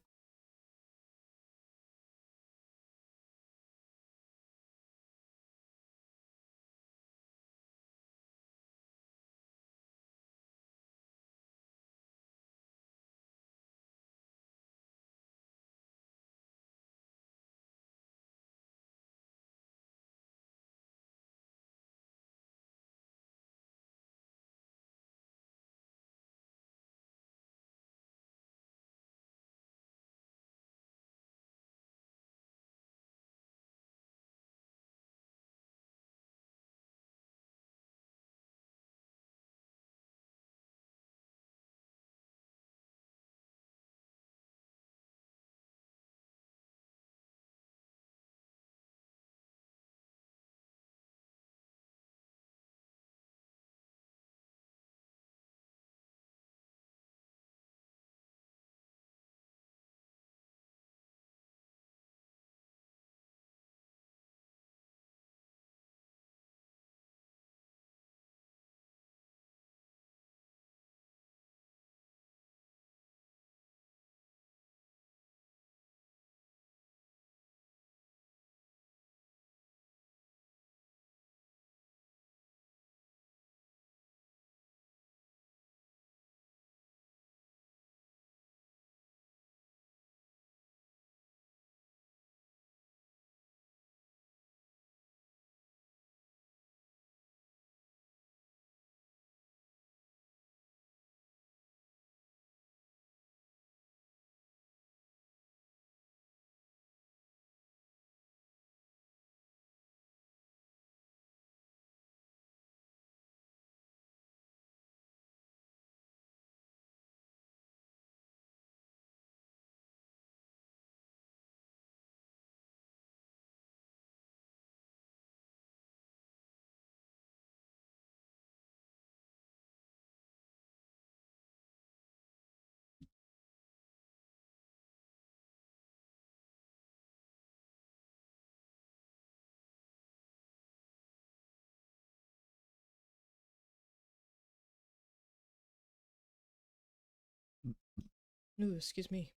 Ooh, excuse me.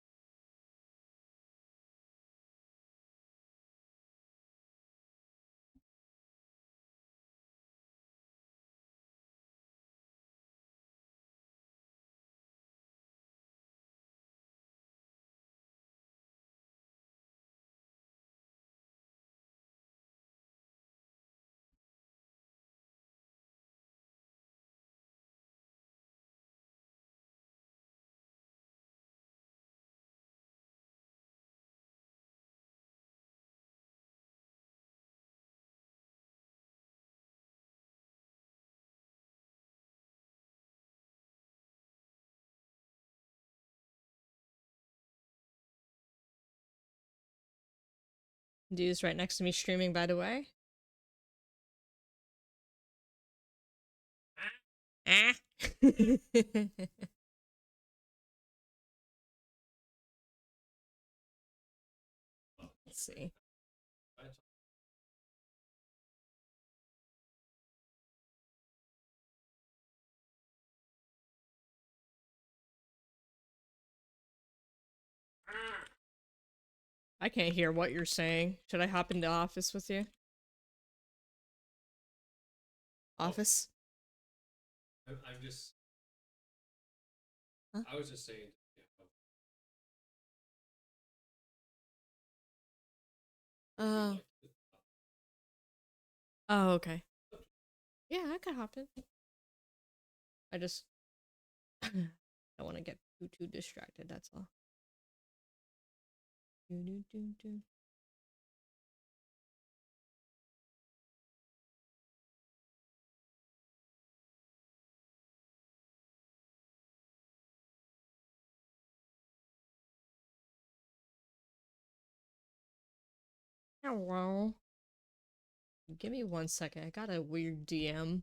Dude's right next to me streaming, by the way. Ah. Let's see. I can't hear what you're saying. Should I hop into office with you? Office? I'm just. Huh? I was just saying. Oh. Oh, okay. Yeah, I could hop in. I just don't want to get too distracted, that's all. Do, do, do, do. Hello. Give me 1 second. I got a weird DM.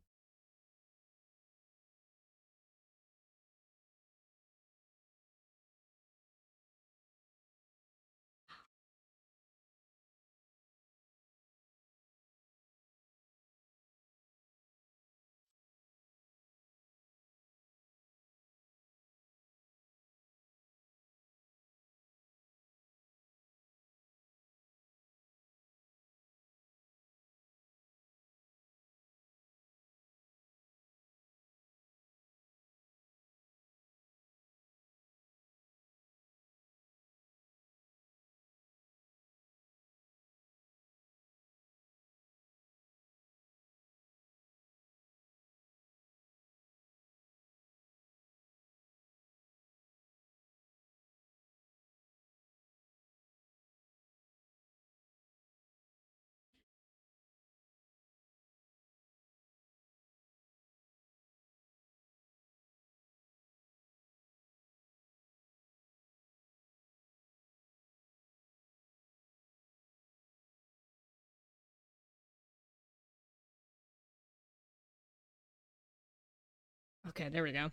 Okay, there we go.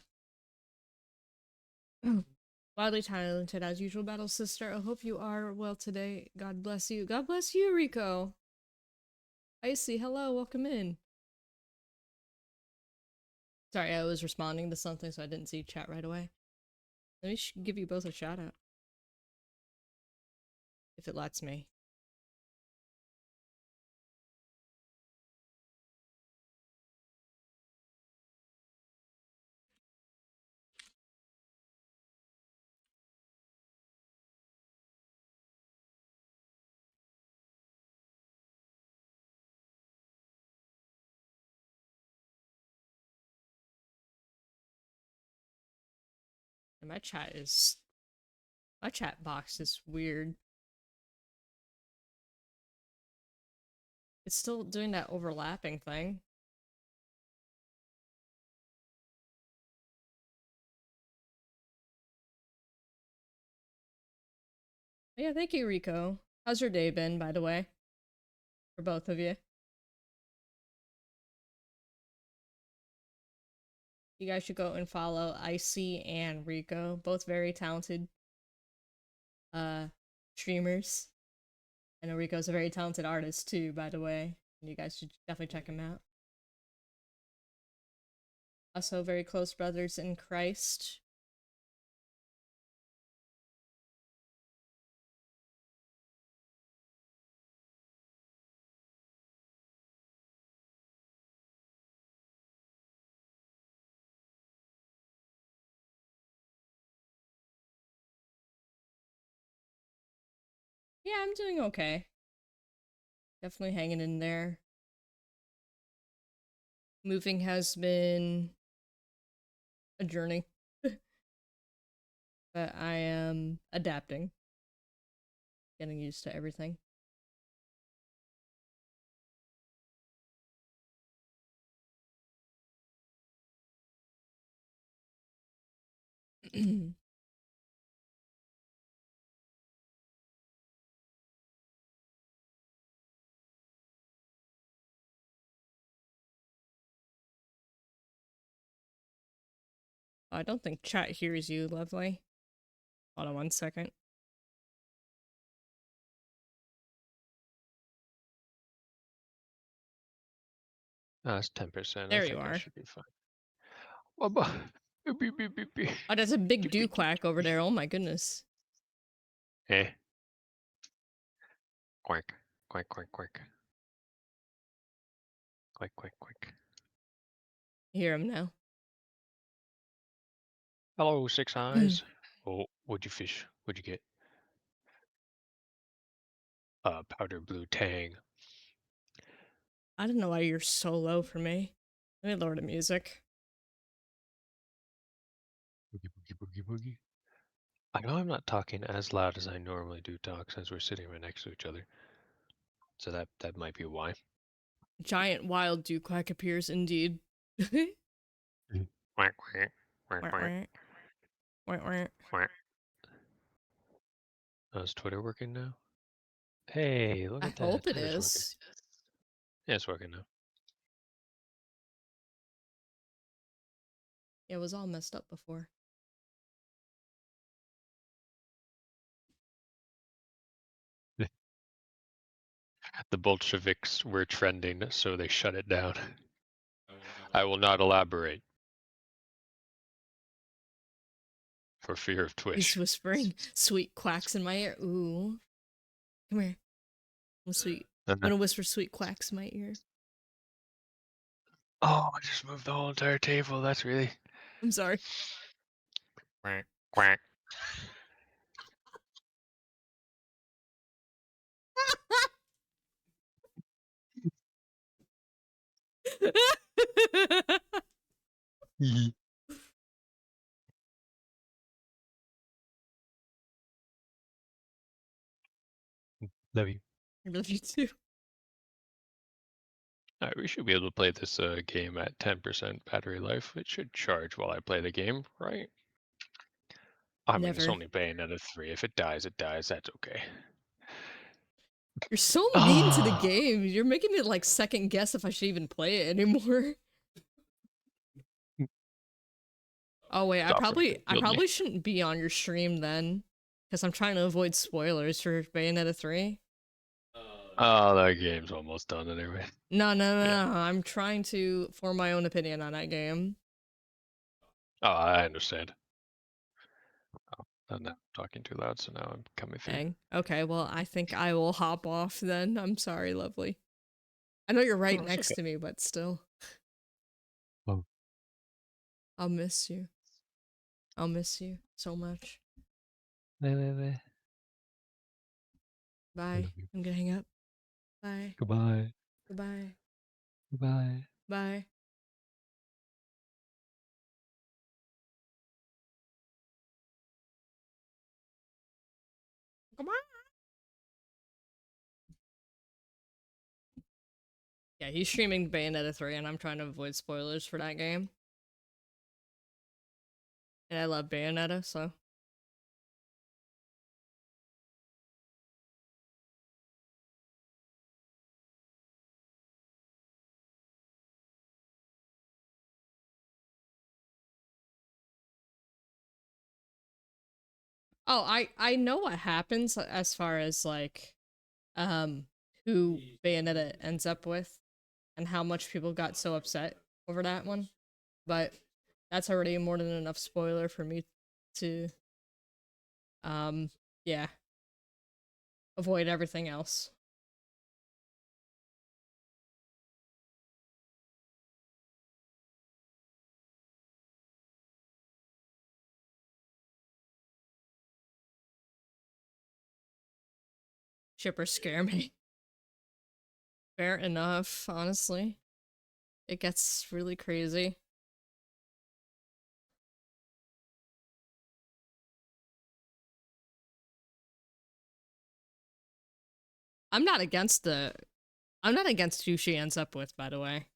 Wildly talented as usual, Battle Sister. I hope you are well today. God bless you. God bless you, Rico. Icy, hello, welcome in. Sorry, I was responding to something, so I didn't see chat right away. Let me give you both a shout out. If it lets me. And my chat box is weird. It's still doing that overlapping thing. Yeah, thank you, Rico. How's your day been, by the way? For both of you. You guys should go and follow Icy and Rico. Both very talented uh streamers. I know Rico's a very talented artist too, by the way. You guys should definitely check him out. Also very close brothers in Christ. Yeah, I'm doing okay. Definitely hanging in there. Moving has been a journey. But I am adapting. Getting used to everything. I don't think chat hears you, Lovely. Hold on 1 second. That's 10%. I There you think I are. should be fine. Wabba. Beep, beep, beep, beep. Oh, that's a big Tick, dew tick, tick, quack over there. Oh my goodness. Eh. Quack, quack, quack, quack. Quack, quack, quack. Hear him now. Hello, Six Eyes. Oh, what'd you fish? What'd you get? Powder blue tang. I don't know why you're so low for me. Let me lower the music. Boogie, boogie, boogie, boogie. I know I'm not talking as loud as I normally do talk since we're sitting right next to each other. So that might be why. Giant wild dewquack appears indeed. Quack, quack, quack, Wah, quack, wah. Wah, wah. quack. Oh, is Twitter working now? Hey, look I at that. hope it Twitter's working. is. Yeah, it's working now. It was all messed up before. The Bolsheviks were trending, so they shut it down. I will not elaborate. For fear of He's Twitch. whispering sweet quacks in my ear. Ooh. Come here. I'm And gonna whisper sweet quacks in my ear. oh, I just moved the whole entire table. That's really I'm sorry. quack, quack. Love you. I love you too. Alright, we should be able to play this game at 10% battery life. It should charge while I play the game, right? I mean, it's Never. only Bayonetta 3. If it dies, it dies. That's okay. You're so mean to the Ah, game. You're making me like second guess if I should even play it anymore. Oh wait, I stop from probably I killed me. probably shouldn't be on your stream then, because I'm trying to avoid spoilers for Bayonetta 3. Oh, that game's almost done anyway. No, no, Yeah. no, no. I'm trying to form my own opinion on that game. Oh, I understand. Oh, I'm not talking too loud, so now I'm coming through. Dang. Okay, well, I think I will hop off then. I'm sorry, lovely. I know you're right Oh, it's next okay. to me, but still. Oh. I'll miss you. I'll miss you so much. I Bye. love you. I'm gonna hang up. Bye. Goodbye. Goodbye. Goodbye. Bye. Come on. Yeah, he's streaming Bayonetta 3, and I'm trying to avoid spoilers for that game. And I love Bayonetta, so. Oh, I know what happens as far as like um who Bayonetta ends up with and how much people got so upset over that one. But that's already more than enough spoiler for me to um yeah, avoid everything else. Shippers scare me. Fair enough, honestly. It gets really crazy. I'm not against the I'm not against who she ends up with, by the way.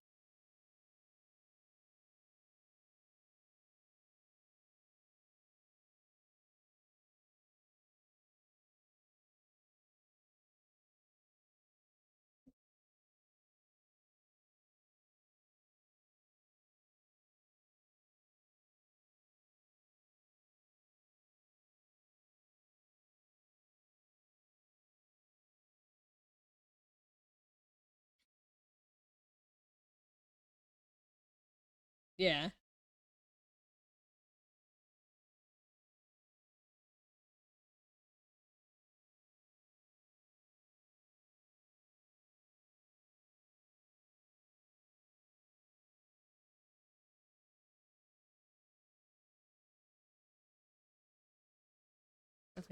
Yeah.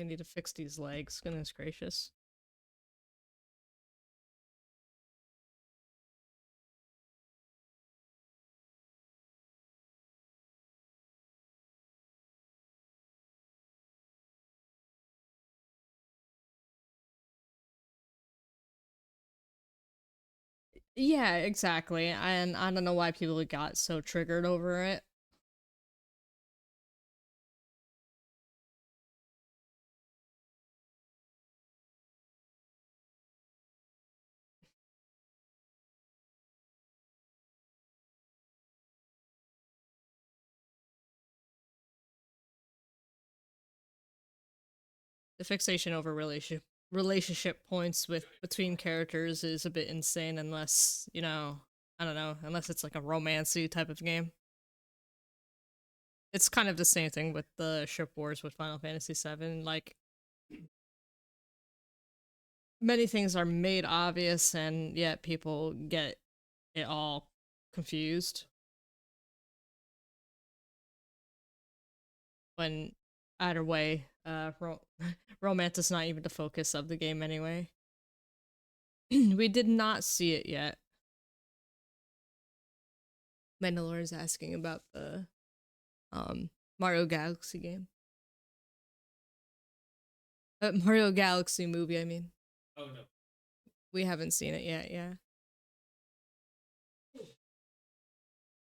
They need to fix these legs. Goodness gracious. Yeah, exactly. And I don't know why people got so triggered over it. The fixation over relationship points with between characters is a bit insane unless, you know, I don't know, unless it's like a romancy type of game. It's kind of the same thing with the ship wars with Final Fantasy VII. Like, many things are made obvious, and yet people get it all confused. When either way, romance is not even the focus of the game anyway. We did not see it yet. Mandalore is asking about the Mario Galaxy game. Mario Galaxy movie, I mean. Oh no. We haven't seen it yet, yeah.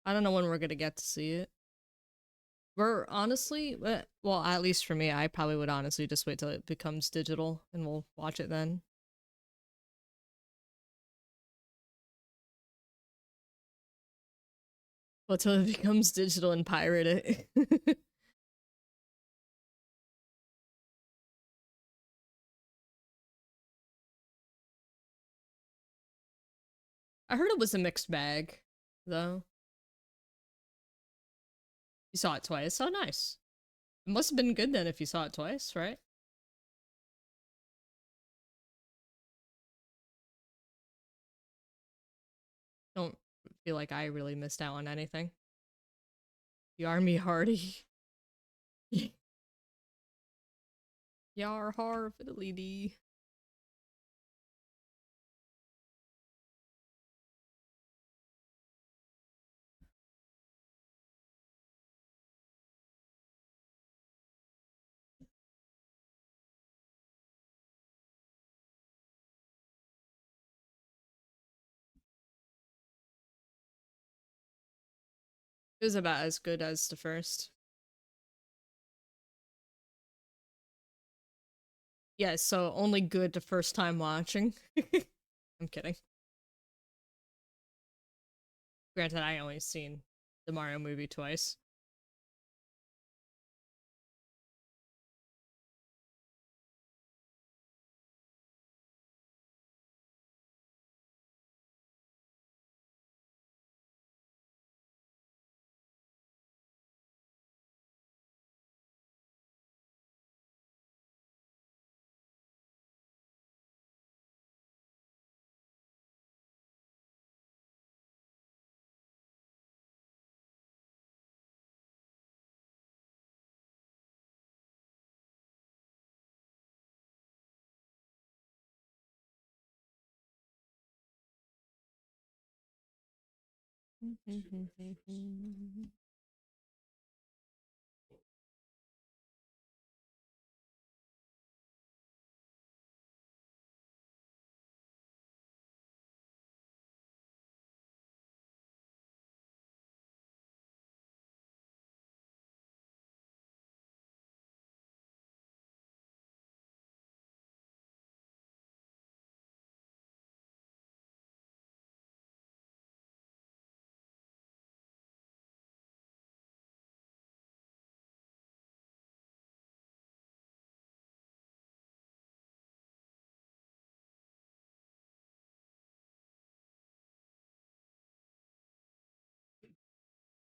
I don't know when we're gonna get to see it. We're honestly, well, at least for me, I probably would honestly just wait till it becomes digital and we'll watch it then. Well, till it becomes digital and pirate it. I heard it was a mixed bag, though. You saw it twice. Oh, nice. It must have been good then if you saw it twice, right? Don't feel like I really missed out on anything. Yar me hearty. Yar har fiddly dee. It was about as good as the first. Yeah, so only good the first time watching. I'm kidding. Granted, I only seen the Mario movie twice.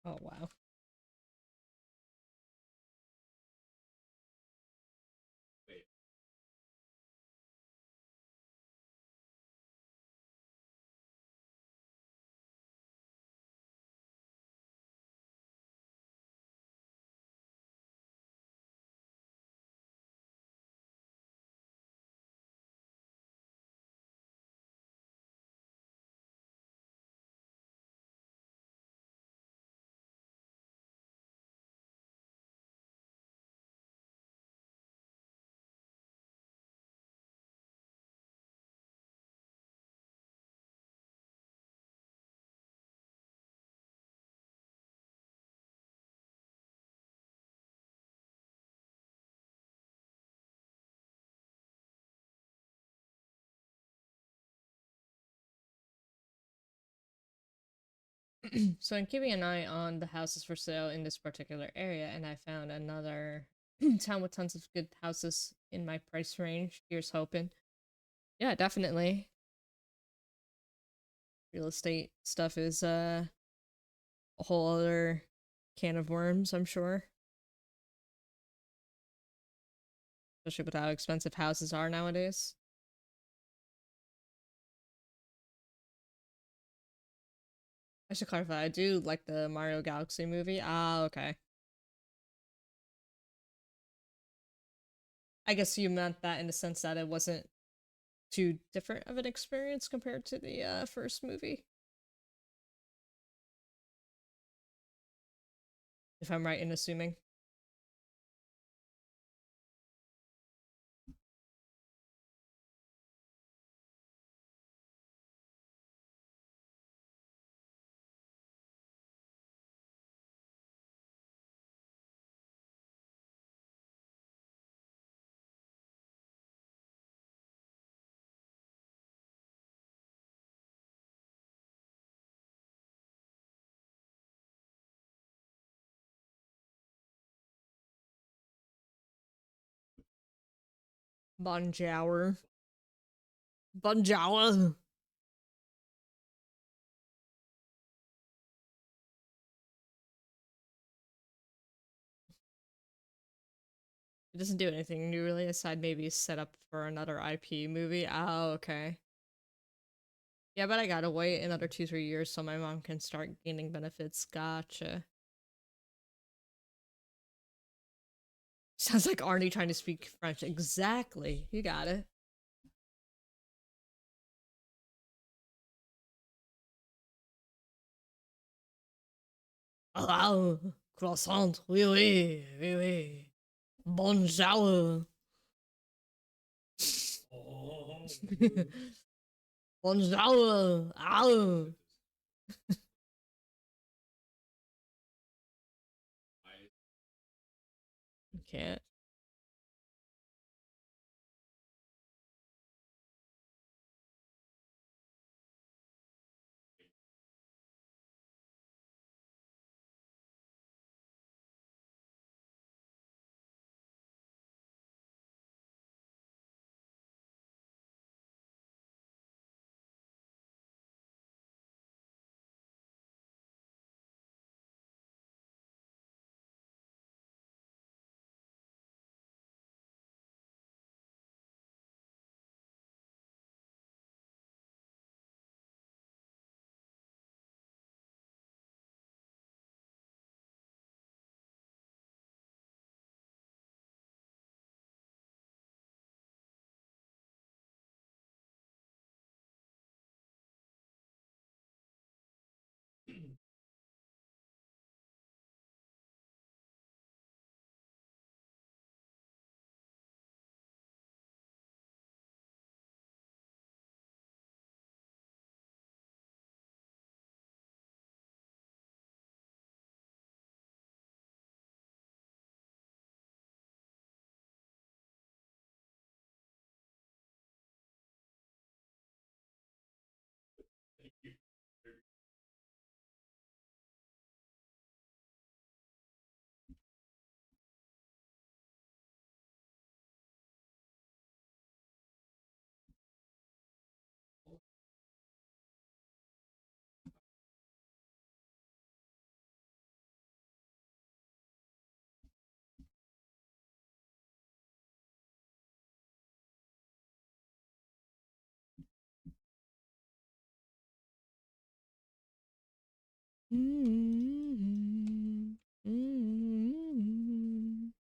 Oh wow. So I'm keeping an eye on the houses for sale in this particular area, and I found another town with tons of good houses in my price range. Here's hoping. Yeah, definitely. Real estate stuff is a whole other can of worms, I'm sure. Especially with how expensive houses are nowadays. I should clarify, I do like the Mario Galaxy movie. Ah, okay. I guess you meant that in the sense that it wasn't too different of an experience compared to the first movie. If I'm right in assuming. Bonjour. Bonjour. It doesn't do anything new really, aside maybe set up for another IP movie. Oh, okay. Yeah, but I gotta wait another 2-3 years so my mom can start gaining benefits. Gotcha. Sounds like Arnie trying to speak French. Exactly. You got it. Ah, croissant. Oui, oui, oui, oui. Bonjour. Bonjour. Ow. Can't. Mm-hmm. Mm-hmm.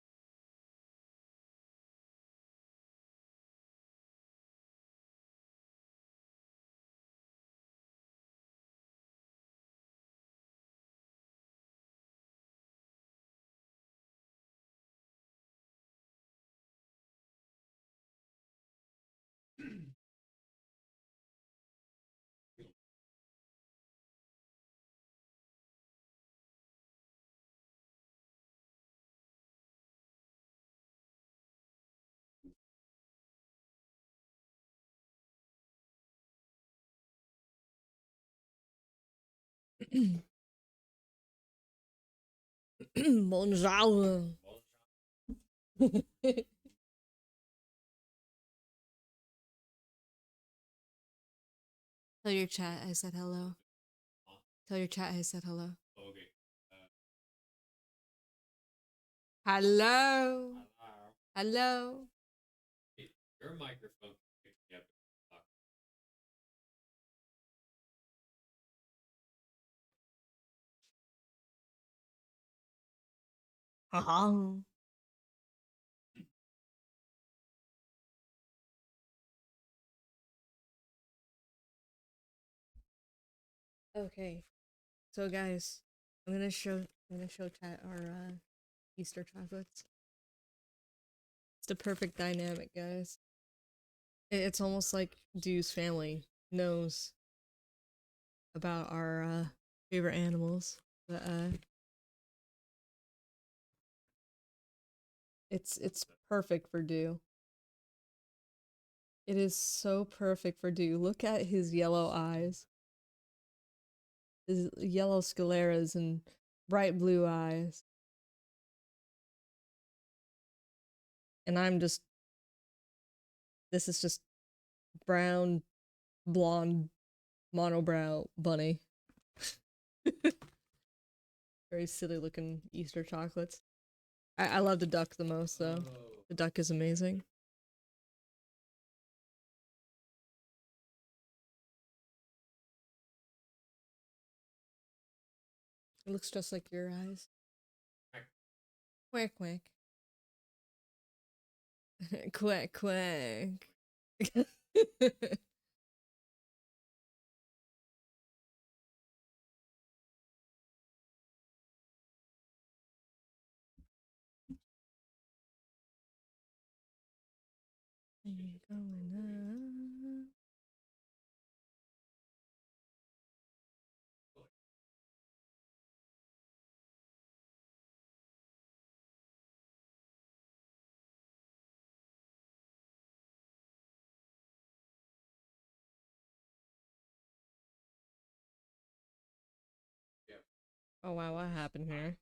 Bonjour. Tell your chat I said hello. Tell your chat I said hello. Okay. Hello. Hello. Your microphone can pick me up. Uh-huh. Okay. So guys, I'm gonna show chat our Easter chocolates. It's the perfect dynamic, guys. It's almost like Dew's family knows about our favorite animals. But it's perfect for Dew. It is so perfect for Dew. Look at his yellow eyes. His yellow scleras and bright blue eyes. And this is just brown, blonde, monobrow bunny. Very silly looking Easter chocolates. I love the duck the most though. The duck is amazing. It looks just like your eyes. Quack quack. Quack quack. Going up. Oh wow, what happened here?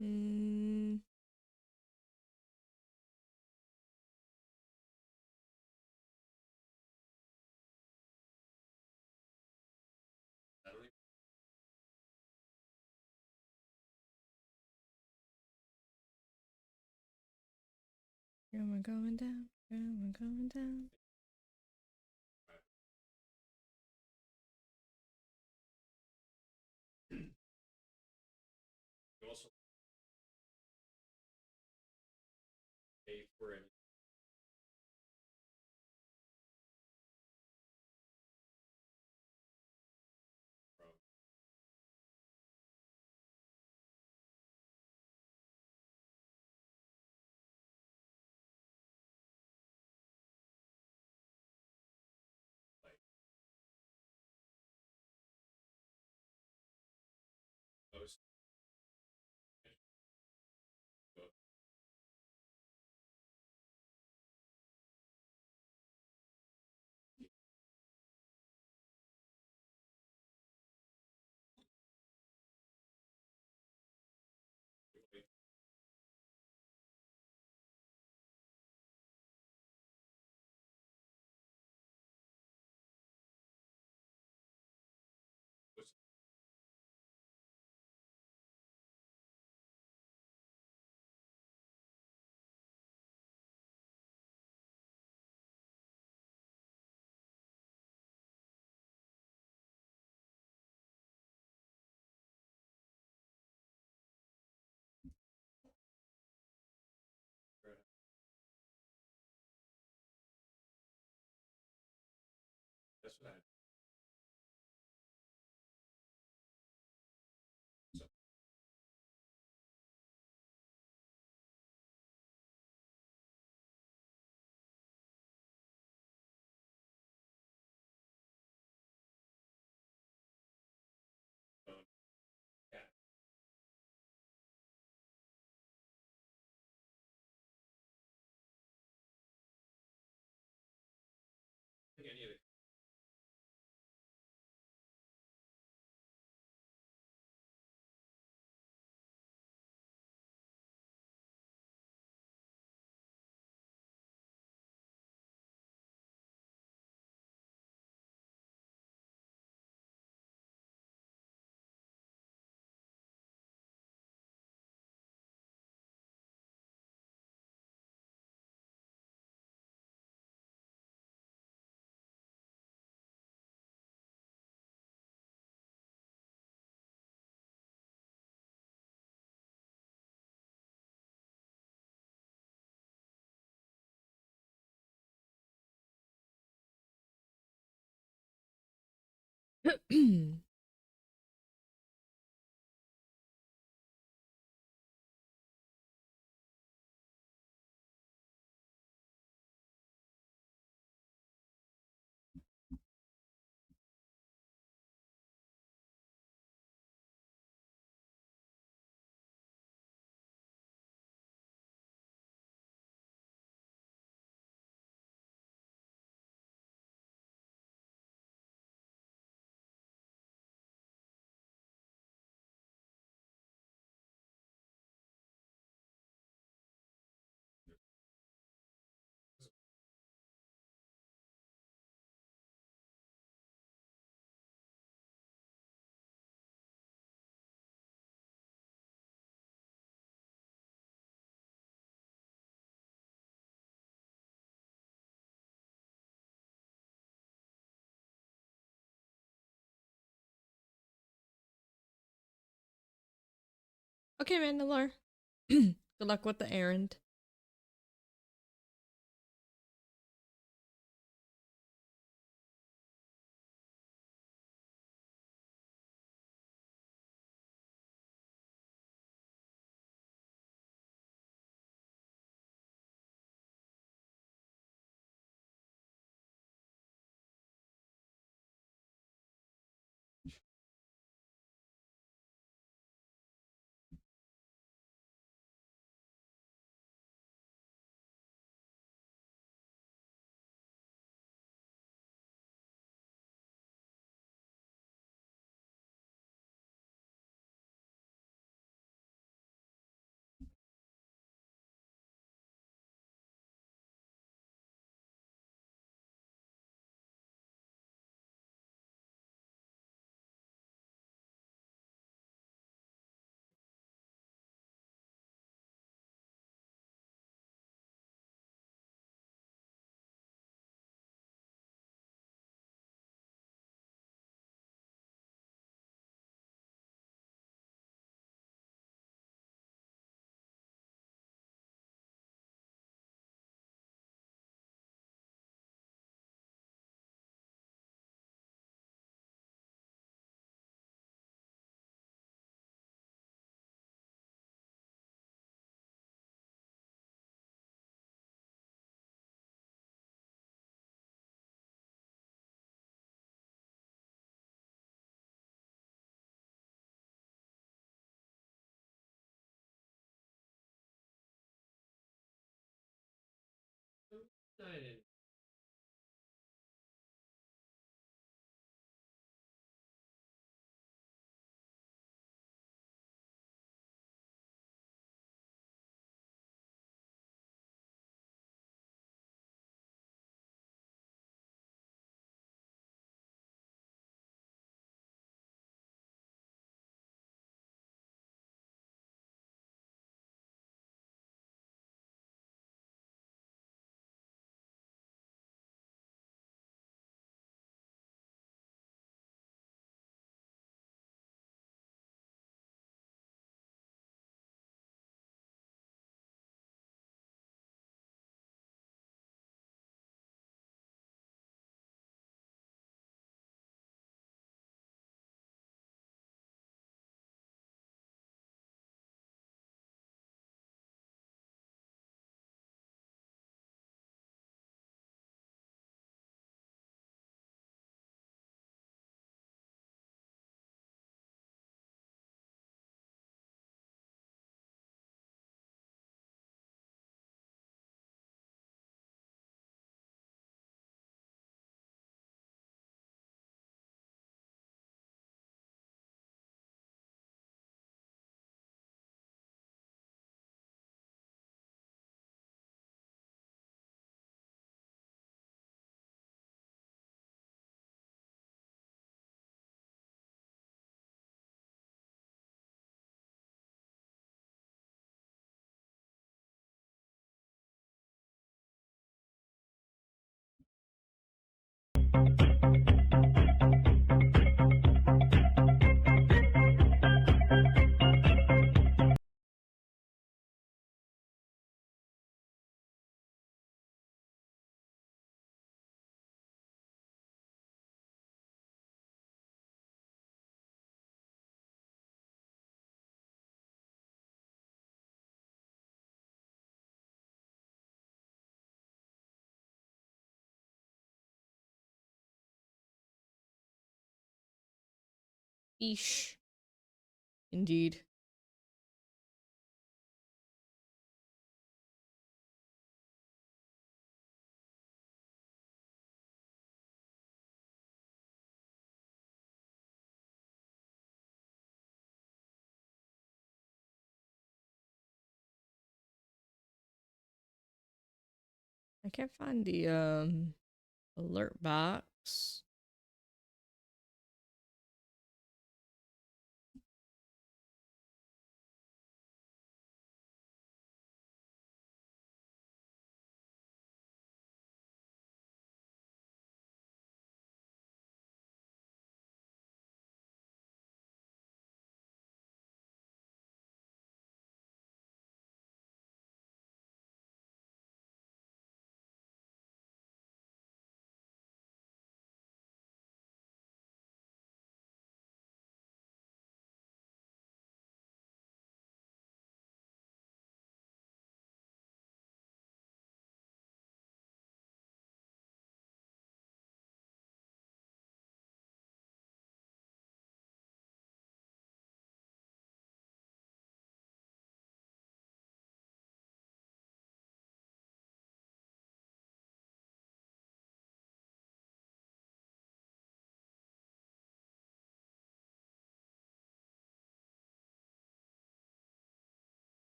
Hmm. Am I going down? Am I going down? You also pay for it. Most That's what I. So. Yeah. I think any of the Okay, Mandalore. Good luck with the errand. Eesh. Indeed. I can't find the alert box.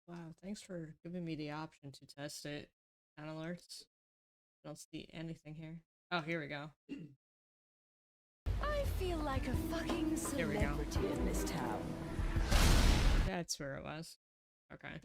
Wow, thanks for giving me the option to test it. Sound alerts. I don't see anything here. Oh, here we go. I feel like a fucking Here we go. celebrity in this town. That's where it was. Okay.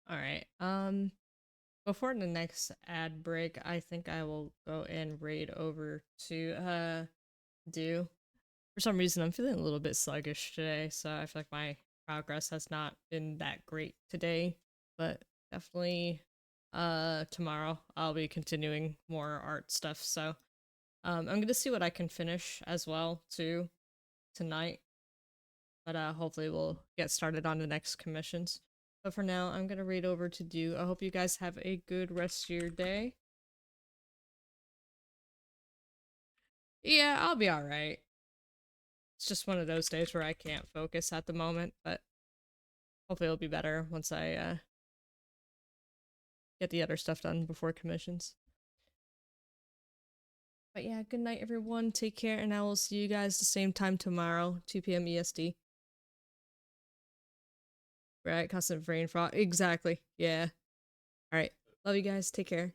All right. Before the next ad break, I think I will go and raid over to do. For some reason, I'm feeling a little bit sluggish today, so I feel like my progress has not been that great today, but definitely tomorrow I'll be continuing more art stuff. So I'm going to see what I can finish as well too tonight. But hopefully we'll get started on the next commissions. But for now, I'm going to read over to do. I hope you guys have a good rest of your day. Yeah, I'll be alright. It's just one of those days where I can't focus at the moment, but hopefully it'll be better once I get the other stuff done before commissions. But yeah, good night everyone. Take care, and I will see you guys the same time tomorrow, 2 p.m. EST. Right, constant brain fog. Exactly. Yeah. Alright. Love you guys. Take care.